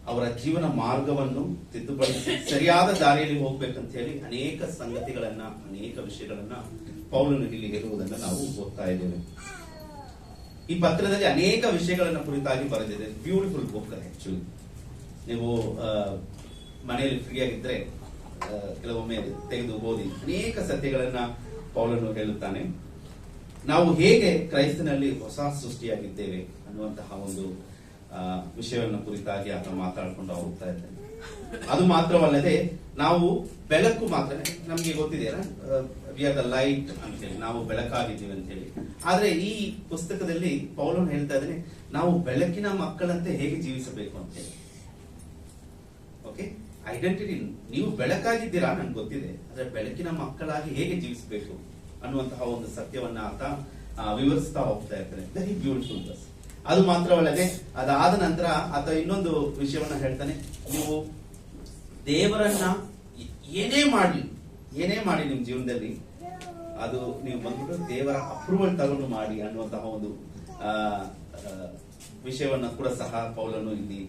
ಅವರ ಜೀವನ ಮಾರ್ಗವನ್ನು ತಿದ್ದುಪಡಿಸಿ ಸರಿಯಾದ ದಾರಿಯಲ್ಲಿ ಹೋಗ್ಬೇಕಂತ ಹೇಳಿ ಅನೇಕ ಸಂಗತಿಗಳನ್ನ, ಅನೇಕ ವಿಷಯಗಳನ್ನ ಪೌಲನು ಇಲ್ಲಿ ಇರುವುದನ್ನು ನಾವು ಓದ್ತಾ ಇದ್ದೇವೆ. ಈ ಪತ್ರದಲ್ಲಿ ಅನೇಕ ವಿಷಯಗಳನ್ನ ಕುರಿತಾಗಿ ಬರೆದಿದೆ. Beautiful book actually. ನೀವು ಮನೆಯಲ್ಲಿ ಫ್ರೀ ಆಗಿದ್ರೆ ಕೆಲವೊಮ್ಮೆ ತೆಗೆದು ಓದಿ. ಅನೇಕ ಸತ್ಯಗಳನ್ನ ಪೌಲನು ಹೇಳುತ್ತಾನೆ. ನಾವು ಹೇಗೆ ಕ್ರೈಸ್ತನಲ್ಲಿ ಹೊಸ ಸೃಷ್ಟಿಯಾಗಿದ್ದೇವೆ ಅನ್ನುವಂತಹ ಒಂದು ವಿಷಯವನ್ನು ಕುರಿತಾಗಿ ಆತ ಮಾತಾಡ್ಕೊಂಡು ಹೋಗ್ತಾ ಇದ್ದೇನೆ. ಅದು ಮಾತ್ರವಲ್ಲದೆ ನಾವು ಬೆಳಕು ಮಾತ್ರ, ನಮ್ಗೆ ಗೊತ್ತಿದೆಯಲ್ಲ, ವಿ ಆರ್ ದ ಲೈಟ್ ಅಂತ ಹೇಳಿ, ನಾವು ಬೆಳಕಾಗಿದ್ದೀವಿ ಅಂತ ಹೇಳಿ. ಆದ್ರೆ ಈ ಪುಸ್ತಕದಲ್ಲಿ ಪೌಲನು ಹೇಳ್ತಾ ಇದ್ದಾನೆ, ನಾವು ಬೆಳಕಿನ ಮಕ್ಕಳಂತೆ ಹೇಗೆ ಜೀವಿಸಬೇಕು ಅಂತ ಹೇಳಿ. ಓಕೆ, ಐಡೆಂಟಿಟಿ, ನೀವು ಬೆಳಕಾಗಿದ್ದೀರಾ ನನ್ಗೆ ಗೊತ್ತಿದೆ, ಆದ್ರೆ ಬೆಳಕಿನ ಮಕ್ಕಳಾಗಿ ಹೇಗೆ ಜೀವಿಸಬೇಕು ಅನ್ನುವಂತಹ ಒಂದು ಸತ್ಯವನ್ನ ಆತ ವಿವರಿಸ್ತಾ ಹೋಗ್ತಾ ಇರ್ತಾನೆ. Very beautiful bus. ಅದು ಮಾತ್ರವಲ್ಲದೆ ಅದಾದ ನಂತರ ಆತ ಇನ್ನೊಂದು ವಿಷಯವನ್ನ ಹೇಳ್ತಾನೆ, ನೀವು ದೇವರನ್ನ ಏನೇ ಮಾಡಿ ನಿಮ್ ಜೀವನದಲ್ಲಿ ಅದು ನೀವು ಬಂದ್ಬಿಟ್ಟು ದೇವರ ಅಪ್ರೂವಲ್ ತಗೊಂಡು ಮಾಡಿ ಅನ್ನುವಂತಹ ಒಂದು ವಿಷಯವನ್ನ ಕೂಡ ಸಹ ಪೌಲನು ಇಲ್ಲಿ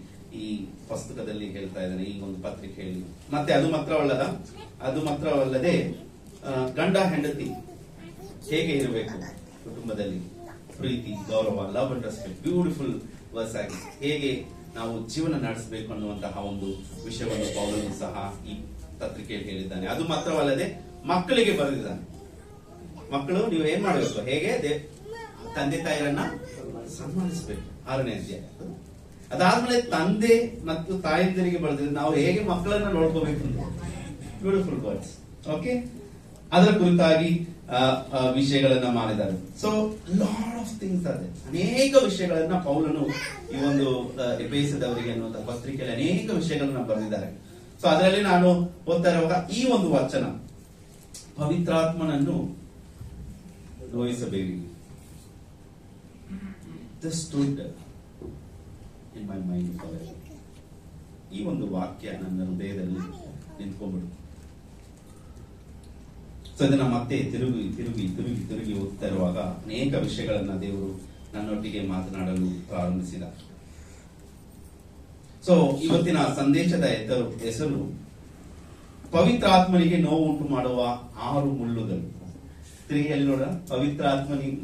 ಈ ಪುಸ್ತಕದಲ್ಲಿ ಹೇಳ್ತಾ ಇದ್ದಾನೆ, ಈ ಒಂದು ಪತ್ರಿಕೆಯಲ್ಲಿ. ಮತ್ತೆ ಅದು ಮಾತ್ರವಲ್ಲದೆ ಗಂಡ ಹೆಂಡತಿ ಹೇಗೆ ಇರಬೇಕು ಕುಟುಂಬದಲ್ಲಿ, ಪ್ರೀತಿ, ಗೌರವ, love and respect, beautiful verse ಆಗಿದೆ. ಹೇಗೆ ನಾವು ಜೀವನ ನಡೆಸಬೇಕು ಅನ್ನುವಂತಹ ಒಂದು ವಿಷಯವನ್ನು ಪೌಲನು ಸಹ ಈ ಪತ್ರಿಕೆಯಲ್ಲಿ ಹೇಳಿದ್ದಾನೆ. ಅದು ಮಾತ್ರವಲ್ಲದೆ ಮಕ್ಕಳಿಗೆ ಬರೆದಿದ್ದಾನೆ. ಮಕ್ಕಳು ನೀವು ಏನ್ ಮಾಡಬೇಕು, ಹೇಗೆ ತಂದೆ ತಾಯಿಯರನ್ನ ಸನ್ಮಾನಿಸಬೇಕು. 6ನೇ ಅಧ್ಯಾಯ. ಅದಾದ್ಮೇಲೆ ತಂದೆ ಮತ್ತು ತಾಯಂದಿರಿಗೆ ಬರೆದಿದ್ದು ನಾವು ಹೇಗೆ ಮಕ್ಕಳನ್ನ ನೋಡ್ಕೋಬೇಕು ಅಂತ. Beautiful words. ಓಕೆ, ಅದರ ಕುರಿತಾಗಿ ವಿಷಯಗಳನ್ನ ಮಾಡಿದ್ದಾರೆ. ಸೊ ಲಾಟ್ ಆಫ್ ಥಿಂಗ್ಸ್ ಅದೇ, ಅನೇಕ ವಿಷಯಗಳನ್ನ ಪೌಲನು ಈ ಒಂದು ಎಫೆಸದವರಿಗೆ ಅನ್ನುವಂತಹ ಪತ್ರಿಕೆಯಲ್ಲಿ ಅನೇಕ ವಿಷಯಗಳನ್ನ ಬರೆದಿದ್ದಾರೆ. ಸೊ ಅದರಲ್ಲಿ ನಾನು ಓದ್ತಾ ಇರುವಾಗ ಈ ಒಂದು ವಚನ, ಪವಿತ್ರಾತ್ಮನನ್ನು ನೋಯಿಸಬೇಡಿ, this stood in my mind forever. ಈ ಒಂದು ವಾಕ್ಯ ನನ್ನ ಹೃದಯದಲ್ಲಿ ನಿಂತ್ಕೊಂಡ್ಬಿಡು. ಸೊ ಇದನ್ನ ಮತ್ತೆ ತಿರುಗಿ ತಿರುಗಿ ತಿರುಗಿ ತಿರುಗಿ ಓದ್ತಾ ಇರುವಾಗ ಅನೇಕ ವಿಷಯಗಳನ್ನ ದೇವರು ನನ್ನೊಟ್ಟಿಗೆ ಮಾತನಾಡಲು ಪ್ರಾರಂಭಿಸಿದ. ಸೊ ಇವತ್ತಿನ ಸಂದೇಶದ ಹೆಸರು ಪವಿತ್ರಾತ್ಮನಿಗೆ ನೋವು ಉಂಟು ಮಾಡುವ 6 ಮುಳ್ಳುಗಳು. ತಿರುಗಿ ನೋಡ, ಪವಿತ್ರಾತ್ಮನಿಗೆ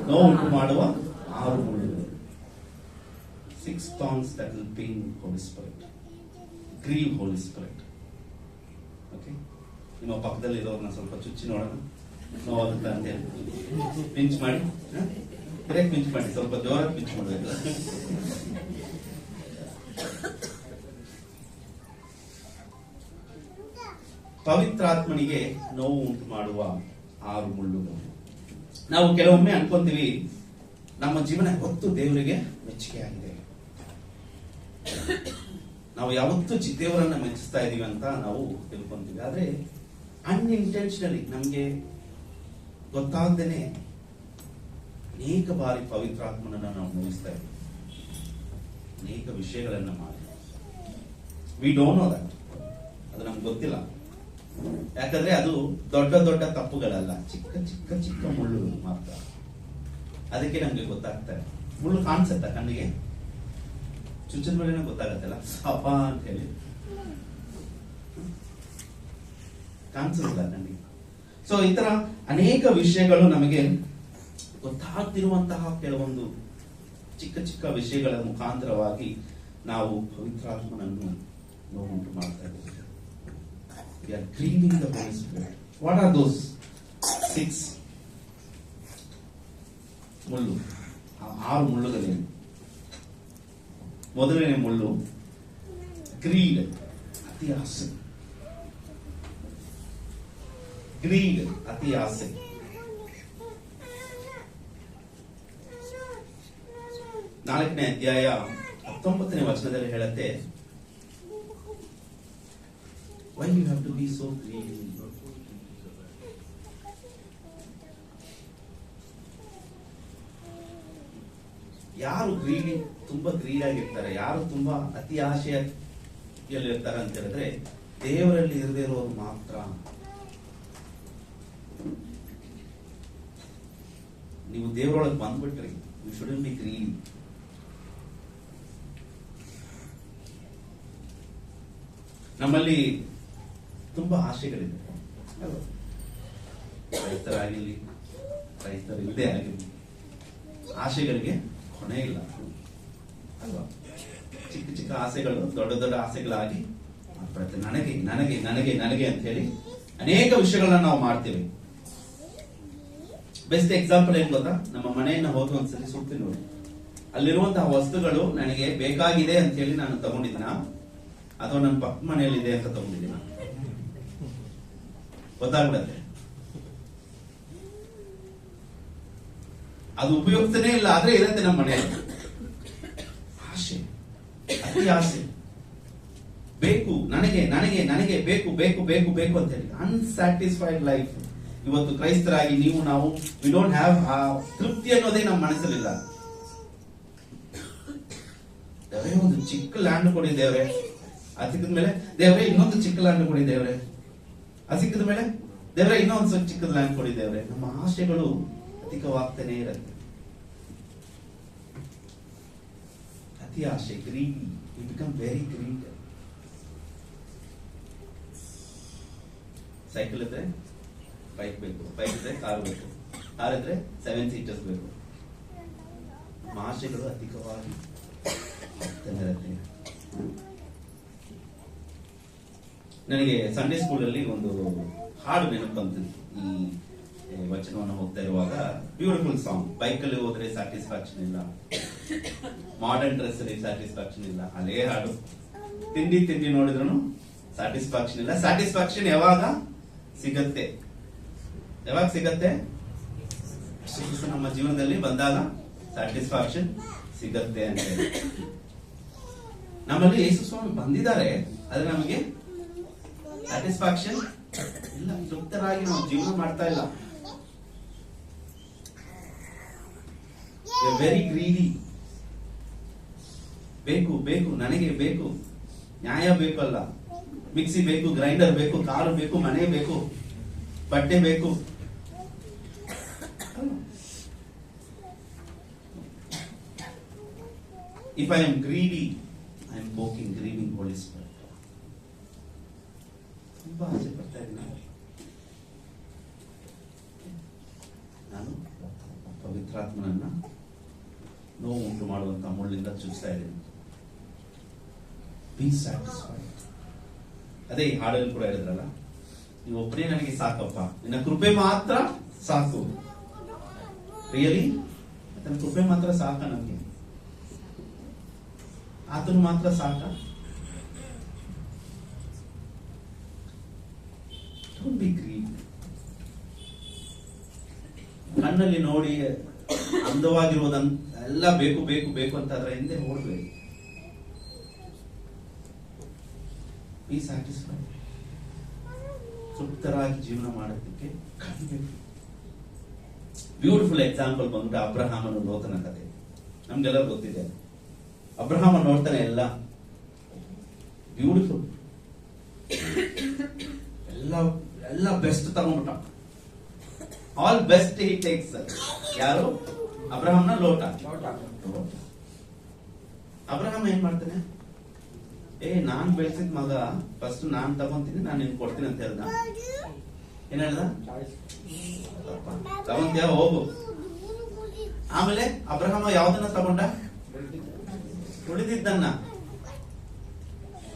ನೋವು ಉಂಟು ಮಾಡುವ 6 ಮುಳ್ಳುಗಳು. 6 thorns that will pain Holy Spirit, grieve Holy Spirit. Okay, ನಿಮ್ಮ ಪಕ್ಕದಲ್ಲಿ ಇರೋರ್ನ ಸ್ವಲ್ಪ ಚುಚ್ಚಿ ನೋಡೋಣ, ನೋವಾಗುತ್ತಾ ಅಂತ ಹೇಳಿ ಪಿಂಚ್ ಮಾಡಿ, ಬ್ರೇಕ್ ಪಿಂಚ್ ಮಾಡಿ, ಸ್ವಲ್ಪ ಜೋರಾಗಿ ಪಿಂಚ್ ಮಾಡಬೇಕು. ಪವಿತ್ರಾತ್ಮನಿಗೆ ನೋವು ಉಂಟು ಮಾಡುವ 6 ಮುಳ್ಳುಗಳು. ನಾವು ಕೆಲವೊಮ್ಮೆ ಅನ್ಕೊಂತೀವಿ ನಮ್ಮ ಜೀವನ ಯಾವತ್ತು ದೇವರಿಗೆ ಮೆಚ್ಚುಗೆ ಆಗಿದೆ, ನಾವು ಯಾವತ್ತೂ ದೇವರನ್ನ ಮೆಚ್ಚಿಸ್ತಾ ಇದೀವಿ ಅಂತ ನಾವು ತಿಳ್ಕೊಂತೀವಿ. ಆದ್ರೆ ಅನ್ಇಂಟೆನ್ಷನಲಿ ನಮ್ಗೆ ಗೊತ್ತಾಗ್ದೇನೆ ಅನೇಕ ಬಾರಿ ಪವಿತ್ರಾತ್ಮನನ್ನ ನಾವು ನೋಯಿಸ್ತಾ ಇದ್ದೀವಿ, ಅನೇಕ ವಿಷಯಗಳನ್ನ ಮಾಡಿ. ವಿ ಡೋಂಟ್ ನೋ ದಟ್, ಅದು ನಮ್ಗೆ ಗೊತ್ತಿಲ್ಲ. ಯಾಕಂದ್ರೆ ಅದು ದೊಡ್ಡ ದೊಡ್ಡ ತಪ್ಪುಗಳಲ್ಲ, ಚಿಕ್ಕ ಚಿಕ್ಕ ಚಿಕ್ಕ ಮುಳ್ಳುಗಳು ಮಾತ್ರ. ಅದಕ್ಕೆ ನಮ್ಗೆ ಗೊತ್ತಾಗ್ತಾರೆ. ಮುಳ್ಳು ಕಾಣಿಸುತ್ತಾ ಕಣ್ಣಿಗೆ? ಚುಚ್ಚಿದ ಮೇಲೆ ಗೊತ್ತಾಗತ್ತಲ್ಲ ಅಪ್ಪ ಅಂತ ಹೇಳಿ, ಕಾಣಿಸೋದಿಲ್ಲ ಕಣ್ಣಿಗೆ. ಸೊ ಈ ತರ ಅನೇಕ ವಿಷಯಗಳು ನಮಗೆ ಗೊತ್ತಾಗ್ತಿರುವಂತಹ ಕೆಲವೊಂದು ಚಿಕ್ಕ ಚಿಕ್ಕ ವಿಷಯಗಳ ಮುಖಾಂತರವಾಗಿ ನಾವು ಪವಿತ್ರಾತ್ಮನನ್ನು ನೋವುಂಟು ಮಾಡ್ತಾ ಇದ್ದೇವೆ. We are grieving the Holy Spirit. What are those 6 ಮುಳ್ಳು? 6 ಮುಳ್ಳುಗಳೇನು? ಮೊದಲನೇ ಮುಳ್ಳು ಗ್ರೀಡ್, ಅತಿ ಆಸೆ. ಗ್ರೀಡ್, ಅತಿ ಆಸೆ. ನಾಲ್ಕನೇ ಅಧ್ಯಾಯ 19ನೇ ವಚನದಲ್ಲಿ ಹೇಳುತ್ತೆ, why you have to be so greedy? ಯಾರು ಗ್ರೀಡಿ, ತುಂಬಾ ಗ್ರೀಡ್ ಆಗಿರ್ತಾರೆ, ಯಾರು ತುಂಬಾ ಅತಿ ಆಶೆಯಲ್ಲಿರ್ತಾರೆ ಅಂತ ಹೇಳಿದ್ರೆ ದೇವರಲ್ಲಿ ಇರದೇ ಇರೋರು ಮಾತ್ರ. ನೀವು ದೇವರೊಳಗೆ ಬಂದ್ಬಿಟ್ರಿ, ಯು ಶುಡಂಟ್ ಬಿ ಗ್ರೀಡಿ. ನಮ್ಮಲ್ಲಿ ತುಂಬಾ ಆಶೆಗಳಿದೆ ಅಲ್ವಾ? ಕ್ರೈಸ್ತರಾಗಿರ್ಲಿ, ಕ್ರೈಸ್ತರಿಲ್ಲದೆ ಆಗಿರ್ಲಿ, ಆಶೆಗಳಿಗೆ ಕೊನೆ ಇಲ್ಲ ಅಲ್ವಾ? ಚಿಕ್ಕ ಚಿಕ್ಕ ಆಸೆಗಳು ದೊಡ್ಡ ದೊಡ್ಡ ಆಸೆಗಳಾಗಿ ಮಾರ್ಪಡುತ್ತೆ. ನನಗೆ ನನಗೆ ನನಗೆ ನನಗೆ ಅಂತ ಹೇಳಿ ಅನೇಕ ವಿಷಯಗಳನ್ನ ನಾವು ಮಾಡ್ತೀವಿ. ಬೆಸ್ಟ್ ಎಕ್ಸಾಂಪಲ್ ಏನ್ ಗೊತ್ತಾ? ನಮ್ಮ ಮನೆಯನ್ನ ಹೋಗಿ ಒಂದ್ಸಲಿ ಸುಡ್ತೀನಿ ನೋಡಿ, ಅಲ್ಲಿರುವಂತಹ ವಸ್ತುಗಳು ನನಗೆ ಬೇಕಾಗಿದೆ ಅಂತ ಹೇಳಿ ನಾನು ತಗೊಂಡಿದ್ದೀನ ಅಥವಾ ನನ್ನ ಪಕ್ಕ ಮನೆಯಲ್ಲಿದೆ ಅಂತ ತಗೊಂಡಿದ್ದೀನ ಗೊತ್ತಾಗ್ಬಿಡತ್ತೆ. ಅದು ಉಪಯುಕ್ತನೇ ಇಲ್ಲ, ಆದ್ರೆ ಇರುತ್ತೆ ನಮ್ಮ ಮನೆಯಲ್ಲಿ. ಆಸೆ, ಅತಿ ಆಸೆ, ಬೇಕು, ನನಗೆ ನನಗೆ ನನಗೆ ಬೇಕು ಬೇಕು ಬೇಕು ಬೇಕು ಅಂತ ಹೇಳಿ ಅನ್ಸ್ಯಾಟಿಸ್ಫೈಡ್ ಲೈಫ್. ಇವತ್ತು ಕ್ರೈಸ್ತರಾಗಿ ನೀವು ನಾವು ವಿ ಡೋಂಟ್ ಹ್ಯಾವ್ ಆ ತೃಪ್ತಿ ಅನ್ನೋದೇ ನಮ್ಮ ಮನಸ್ಸಲ್ಲಿಲ್ಲ. ದೇವರೇ ಒಂದು ಚಿಕ್ಕ ಲ್ಯಾಂಡ್ ಕೊಡಿ ದೇವ್ರೆ, ಅದು ಸಿಕ್ಕಿದ ಮೇಲೆ ದೇವ್ರೆ ಇನ್ನೊಂದು ಚಿಕ್ಕ ಲ್ಯಾಂಡ್ ಕೊಡಿ ದೇವ್ರೆ, ಅದು ಸಿಕ್ಕಿದ ಮೇಲೆ ದೇವ್ರೆ ಇನ್ನೊಂದು ಚಿಕ್ಕದ ಲ್ಯಾಂಡ್ ಕೊಡಿ ದೇವ್ರೆ. ನಮ್ಮ ಆಶೆಗಳು ಅಧಿಕವಾಗ್ತಾನೆ ಇರುತ್ತೆ. ಅತಿ ಆಶೆ, greedy, you become very greed. Cycle ಇದ್ರೆ ಬೈಕ್ ಬೇಕು, ಬೈಕ್ ಇದ್ರೆ ಕಾರ್ ಬೇಕು, ಕಾರ್ ಇದ್ರೆ 7 ಸೀಟರ್ಸ್ ಬೇಕು. ನಮ್ಮ ಆಶೆಗಳು ಅಧಿಕವಾಗಿ ಇರುತ್ತೆ. ನನಗೆ ಸಂಡೇ ಸ್ಕೂಲಲ್ಲಿ ಒಂದು ಹಾಡು ನೆನಪು ಬಂತು. ಈ ವಚನವನ್ನು ಹೋಗ್ತಾ ಇರುವಾಗ, ಬ್ಯೂಟಿಫುಲ್ ಸಾಂಗ್. ಬೈಕಲ್ಲಿ ಹೋದ್ರೆ ಸ್ಯಾಟಿಸ್ಫ್ಯಾಕ್ಷನ್ ಇಲ್ಲ, ಮಾಡರ್ನ್ ಡ್ರೆಸ್ ಅಲ್ಲಿ ಸ್ಯಾಟಿಸ್ಫ್ಯಾಕ್ಷನ್ ಇಲ್ಲ, ಅದೇ ಹಾಡು. ತಿಂಡಿ ತಿಂಡಿ ನೋಡಿದ್ರು ಸ್ಯಾಟಿಸ್ಫ್ಯಾಕ್ಷನ್ ಇಲ್ಲ. ಸ್ಯಾಟಿಸ್ಫ್ಯಾಕ್ಷನ್ ಯಾವಾಗ ಸಿಗತ್ತೆ? ಯಾವಾಗ ಸಿಗತ್ತೆ? ನಮ್ಮ ಜೀವನದಲ್ಲಿ ಬಂದಾಗ ಸ್ಯಾಟಿಸ್ಫ್ಯಾಕ್ಷನ್ ಸಿಗತ್ತೆ ಅಂತ ಹೇಳಿ. ನಮ್ಮಲ್ಲಿ ಯೇಸು ಸ್ವಾಮಿ ಬಂದಿದ್ದಾರೆ, ಆದ್ರೆ ನಮಗೆ ಸ್ಯಾಟಿಸ್ಫ್ಯಾಕ್ಷನ್ ಇಲ್ಲ, ತೃಪ್ತರಾಗಿ ನಾವು ಜೀವನ ಮಾಡ್ತಾ ಇಲ್ಲ. Very greedy. ಬೇಕು ಬೇಕು, ನನಗೆ ಬೇಕು, ನ್ಯಾಯ ಬೇಕು ಅಲ್ಲ, ಮಿಕ್ಸಿ ಬೇಕು, ಗ್ರೈಂಡರ್ ಬೇಕು, ಕಾರು ಬೇಕು, ಮನೆ ಬೇಕು, ಬಟ್ಟೆ ಬೇಕು. If I am greedy, I am grieving Holy Spirit. ತುಂಬಾ ಆಸೆ ಪಡ್ತಾ ಇದ್ದೀನಿ ನಾನು ಪವಿತ್ರಾತ್ಮನನ್ನ ನೋವು ಉಂಟು ಮಾಡುವಂತ ಮುಳ್ಳಿಂದ ಚುಚ್ತಾ ಇದ್ದೀನಿ. Be satisfied. ಅದೇ ಈ ಹಾಡಲ್ಲಿ ಕೂಡ ಹೇಳಿದ್ರಲ್ಲ, ನೀವು ಒಬ್ಬನೇ ನನಗೆ ಸಾಕಪ್ಪ, ನಿನ್ನ ಕೃಪೆ ಮಾತ್ರ ಸಾಕು. ರಿಯಲಿ ನನ್ನ ಕೃಪೆ ಮಾತ್ರ ಸಾಕ, ನನಗೆ ಆತನು ಮಾತ್ರ ಸಾಕ. Don't be greedy. ಕಣ್ಣಲ್ಲಿ ನೋಡಿ ಅಂದವಾಗಿರುವುದನ್ನ ಎಲ್ಲ ಬೇಕು ಬೇಕು ಬೇಕು ಅಂತ ಅದರ ಹಿಂದೆ ಓಡಬೇಡಿ. B satisfied. ತೃಪ್ತರಾಗಿ ಜೀವನ ಮಾಡೋದಕ್ಕೆ ಕಲಿಬೇಕು. ಬ್ಯೂಟಿಫುಲ್ ಎಕ್ಸಾಂಪಲ್ ಬಂದ್ಬಿಟ್ಟು ಅಬ್ರಹಾಮನ ಲೋತನ ಕಥೆ. ನಮ್ಗೆಲ್ಲರೂ ಗೊತ್ತಿದೆ. ಅಬ್ರಹಾಮ ನೋಡ್ತಾನೆ ಎಲ್ಲ ಬ್ಯೂಟಿಫುಲ್, ಎಲ್ಲ ಬೆಸ್ಟ್ ತಗೊಂಡ್ಬಿಟ್ಟ. All best he takes. ಯಾರು? ಅಬ್ರಹಾಮನ ಲೋಟ. ಅಬ್ರಹಾಮ ಏನ್ ಮಾಡ್ತಾನೆ? ನಾನ್ ಬೆಳೆಸಿದ ಮಗ, ಫಸ್ಟ್ ನಾನ್ ತಗೊಂತೀನಿ, ನಾನು ನಿನ್ ಕೊಡ್ತೀನಿ ಅಂತ ಹೇಳ್ದ. ಏನ್ ಹೇಳ್ದ? ತಗೊಂತೀಯ, ಹೋಗು. ಆಮೇಲೆ ಅಬ್ರಹಾಮ ಯಾವ್ದನ್ನ ತಗೊಂಡ? ಉಳಿದಿದ್ದನ್ನ.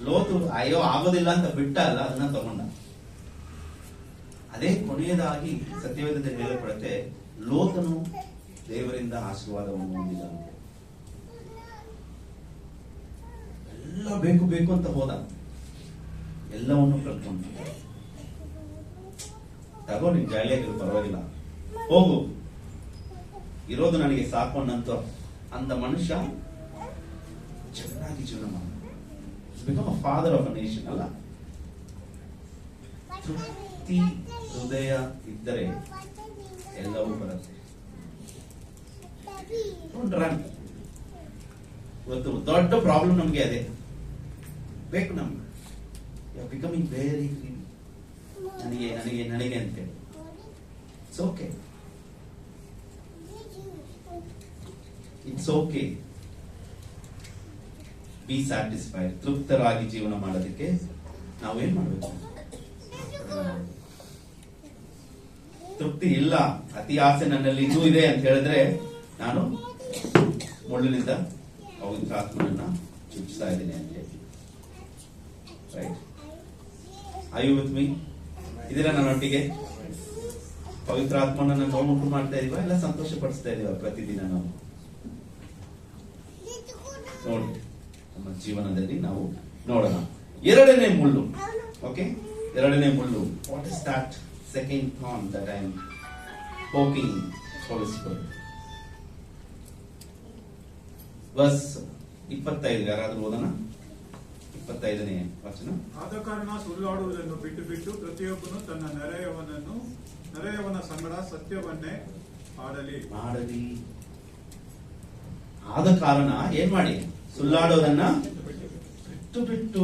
ಲೋತು ಅಯ್ಯೋ ಆಗೋದಿಲ್ಲ ಅಂತ ಬಿಟ್ಟ ಅಲ್ಲ, ಅದನ್ನ ತಗೊಂಡ. ಅದೇ ಕೊನೆಯದಾಗಿ ಸತ್ಯವೇದದಲ್ಲಿ ಹೇಳಲ್ಪಡುತ್ತೆ, ಲೋತನು ದೇವರಿಂದ ಆಶೀರ್ವಾದವನ್ನು ಹೊಂದಿದ. ಎಲ್ಲ ಬೇಕು ಬೇಕು ಅಂತ ಹೋದ, ಎಲ್ಲವನ್ನು ಕಳ್ಕೊಂಡ. ತಗೋ, ನೀನ್ ಜಾಲಿಯಾಗಿರು, ಪರವಾಗಿಲ್ಲ, ಹೋಗು, ಇರೋದು ನನಗೆ ಸಾಕೊಂಡಂತ ಅಂದ ಮನುಷ್ಯ ಚೆನ್ನಾಗಿ ಜೀವನ ಮಾಡ. Become a father of a nation ಅಲ್ಲ. ತೃಪ್ತಿ ಹೃದಯ ಇದ್ದರೆ ಎಲ್ಲವೂ ಬರುತ್ತೆ. ಇವತ್ತು ದೊಡ್ಡ ಪ್ರಾಬ್ಲಮ್ ನಮ್ಗೆ ಅದೇ ಬೇಕು. ನಮ್ಗೆ ಬಿಕಮಿಂಗ್ ವೆರಿ ಗ್ರೀಡಿ. ನನಗೆ ನನಗೆ ನನಗೆ ಅಂತೇಳಿ. It's okay, it's okay. Be satisfied. ತೃಪ್ತರಾಗಿ ಜೀವನ ಮಾಡೋದಕ್ಕೆ ನಾವೇನ್ ಮಾಡಬೇಕು? ತೃಪ್ತಿ ಇಲ್ಲ, ಅತಿ ಆಸೆ ನನ್ನಲ್ಲಿ ಇನ್ನೂ ಇದೆ ಅಂತ ಹೇಳಿದ್ರೆ ನಾನು ಮುಳ್ಳಿನಿಂದ ಪವಿತ್ರಾತ್ಮನನ್ನ ಚುಚ್ಚಿಸ್ತಾ ಇದ್ದೀನಿ ಅಂತ ಹೇಳಿ. Right? Are you with me? ಇದೀರಾ ನನ್ನೊಟ್ಟಿಗೆ? ಪವಿತ್ರಾತ್ಮನನ್ನ ನೋವುಂಟು ಮಾಡ್ತಾ ಇದೀವ, ಎಲ್ಲ ಸಂತೋಷ ಪಡಿಸ್ತಾ ಇದೀವ ಪ್ರತಿದಿನ ನಾವು? ನೋಡಿ, ನಮ್ಮ ಜೀವನದಲ್ಲಿ ನಾವು ನೋಡೋಣ. ಎರಡನೇ ಮುಳ್ಳು. ಓಕೆ, ಎರಡನೇ ಮುಳ್ಳು. What is that second thorn that I am poking Holy Spirit? Verse 25 ಯಾರಾದ್ರೂ ಓದೋಣ? 25ನೇ ವಚನ. ಆದ ಕಾರಣ ಸುಳ್ಳಾಡುವುದನ್ನು ಬಿಟ್ಟು ಬಿಟ್ಟು ಪ್ರತಿಯೊಬ್ಬನು ತನ್ನ ನೆರೆಯವನ ಸಂಗಡ ಸತ್ಯವನ್ನೇ ಮಾಡಲಿ. ಆದ ಕಾರಣ ಏನ್ ಮಾಡಿ? ಸುಳ್ಳಾಡೋದನ್ನ ಬಿಟ್ಟು ಬಿಟ್ಟು.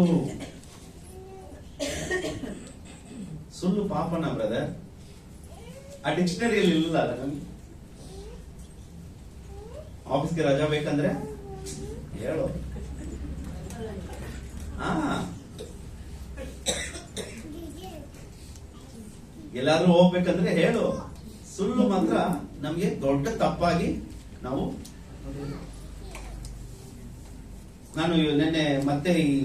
ಸುಳ್ಳು ಪಾಪನ ಬ್ರದರ್? ಆ ಡಿಕ್ಷನರಿಯಲ್ಲಿ ಇಲ್ಲ. ನಮ್ಗೆ ಆಫೀಸ್ಗೆ ರಜಾ ಬೇಕಂದ್ರೆ ಹೇಳು. ಎಲ್ಲಾದ್ರೂ ಹೋಗ್ಬೇಕಂದ್ರೆ ಹೇಳು. ಸುಳ್ಳು ಮಾತ್ರ ನಮ್ಗೆ ದೊಡ್ಡ ತಪ್ಪಾಗಿ ನಾವು. ನಾನು ನಿನ್ನೆ ಮತ್ತೆ ಈ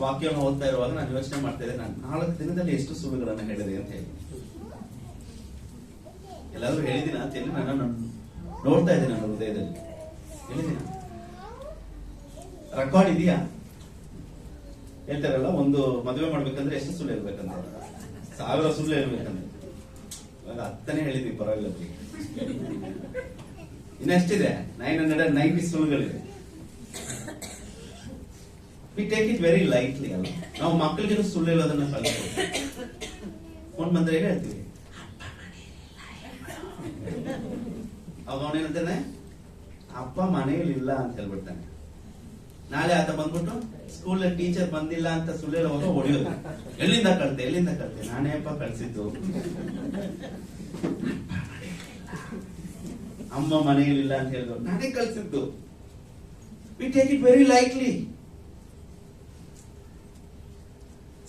ವಾಕ್ಯವನ್ನು ಓದ್ತಾ ಇರುವಾಗ ನಾನು ಯೋಚನೆ ಮಾಡ್ತಾ ಇದ್ದೆ, ನಾನು 4 ದಿನದಲ್ಲಿ ಎಷ್ಟು ಸುಳ್ಳುಗಳನ್ನ ಹೇಳಿದೆ ಅಂತ ಹೇಳಿ. ಎಲ್ಲಾದ್ರೂ ಹೇಳಿದಿನ ಅಂತ ಹೇಳಿ ನಾನು ನೋಡ್ತಾ ಇದ್ದೀನಿ ನನ್ನ ಹೃದಯದಲ್ಲಿ. ಹೇಳಿದಿನ? ರೆಕಾರ್ಡ್ ಇದೆಯಾ? ಹೇಳ್ತಾರಲ್ಲ, ಒಂದು ಮದುವೆ ಮಾಡ್ಬೇಕಂದ್ರೆ ಎಷ್ಟು ಸುಳ್ಳು ಹೇಳ್ಬೇಕಂತ, 1000 ಸುಳ್ಳು ಹೇಳ್ಬೇಕಂದ್ರೆ. ಇವಾಗ 10ನೇ ಹೇಳಿದ್ವಿ, ಪರವಾಗಿಲ್ಲ. ಇನ್ನೆಷ್ಟಿದೆ? 990 ಸುಳ್ಳುಗಳಿದೆ. We take it very lightly ಅಲ್ಲ. ನಾವು ಮಕ್ಕಳಿಗೆ ಸುಳ್ಳು ಹೇಳೋದನ್ನ ಕಲಿಸ್ತೀವಿ. ಫೋನ್ ಬಂದ್ರೆ ಹೇಳ್ತೀವಿ, ಅವಾಗ ಅವನೇನಂತಾನೆ, ಅಪ್ಪ ಮನೆಯಲ್ಲಿ ಇಲ್ಲ ಅಂತ ಹೇಳ್ಬಿಡ್ತಾನೆ. ನಾಳೆ ಆತ ಬಂದ್ಬಿಟ್ಟು ಸ್ಕೂಲ್ ಟೀಚರ್ ಬಂದಿಲ್ಲ ಅಂತ ಸುಳ್ಳೆಲ್ಲ ಹೋಗ ಹೊಡೆಯೋದು. ಎಲ್ಲಿಂದ ಕಳ್ತೆ ನಾನೇಪ್ಪ ಕಳ್ಸಿದ್ದು, ಅಮ್ಮ ಮನೆಯಲ್ಲಿಲ್ಲ ಅಂತ ಹೇಳಿದ್ರು, ನಾನೇ ಕಳ್ಸಿದ್ದು. We take it very lightly.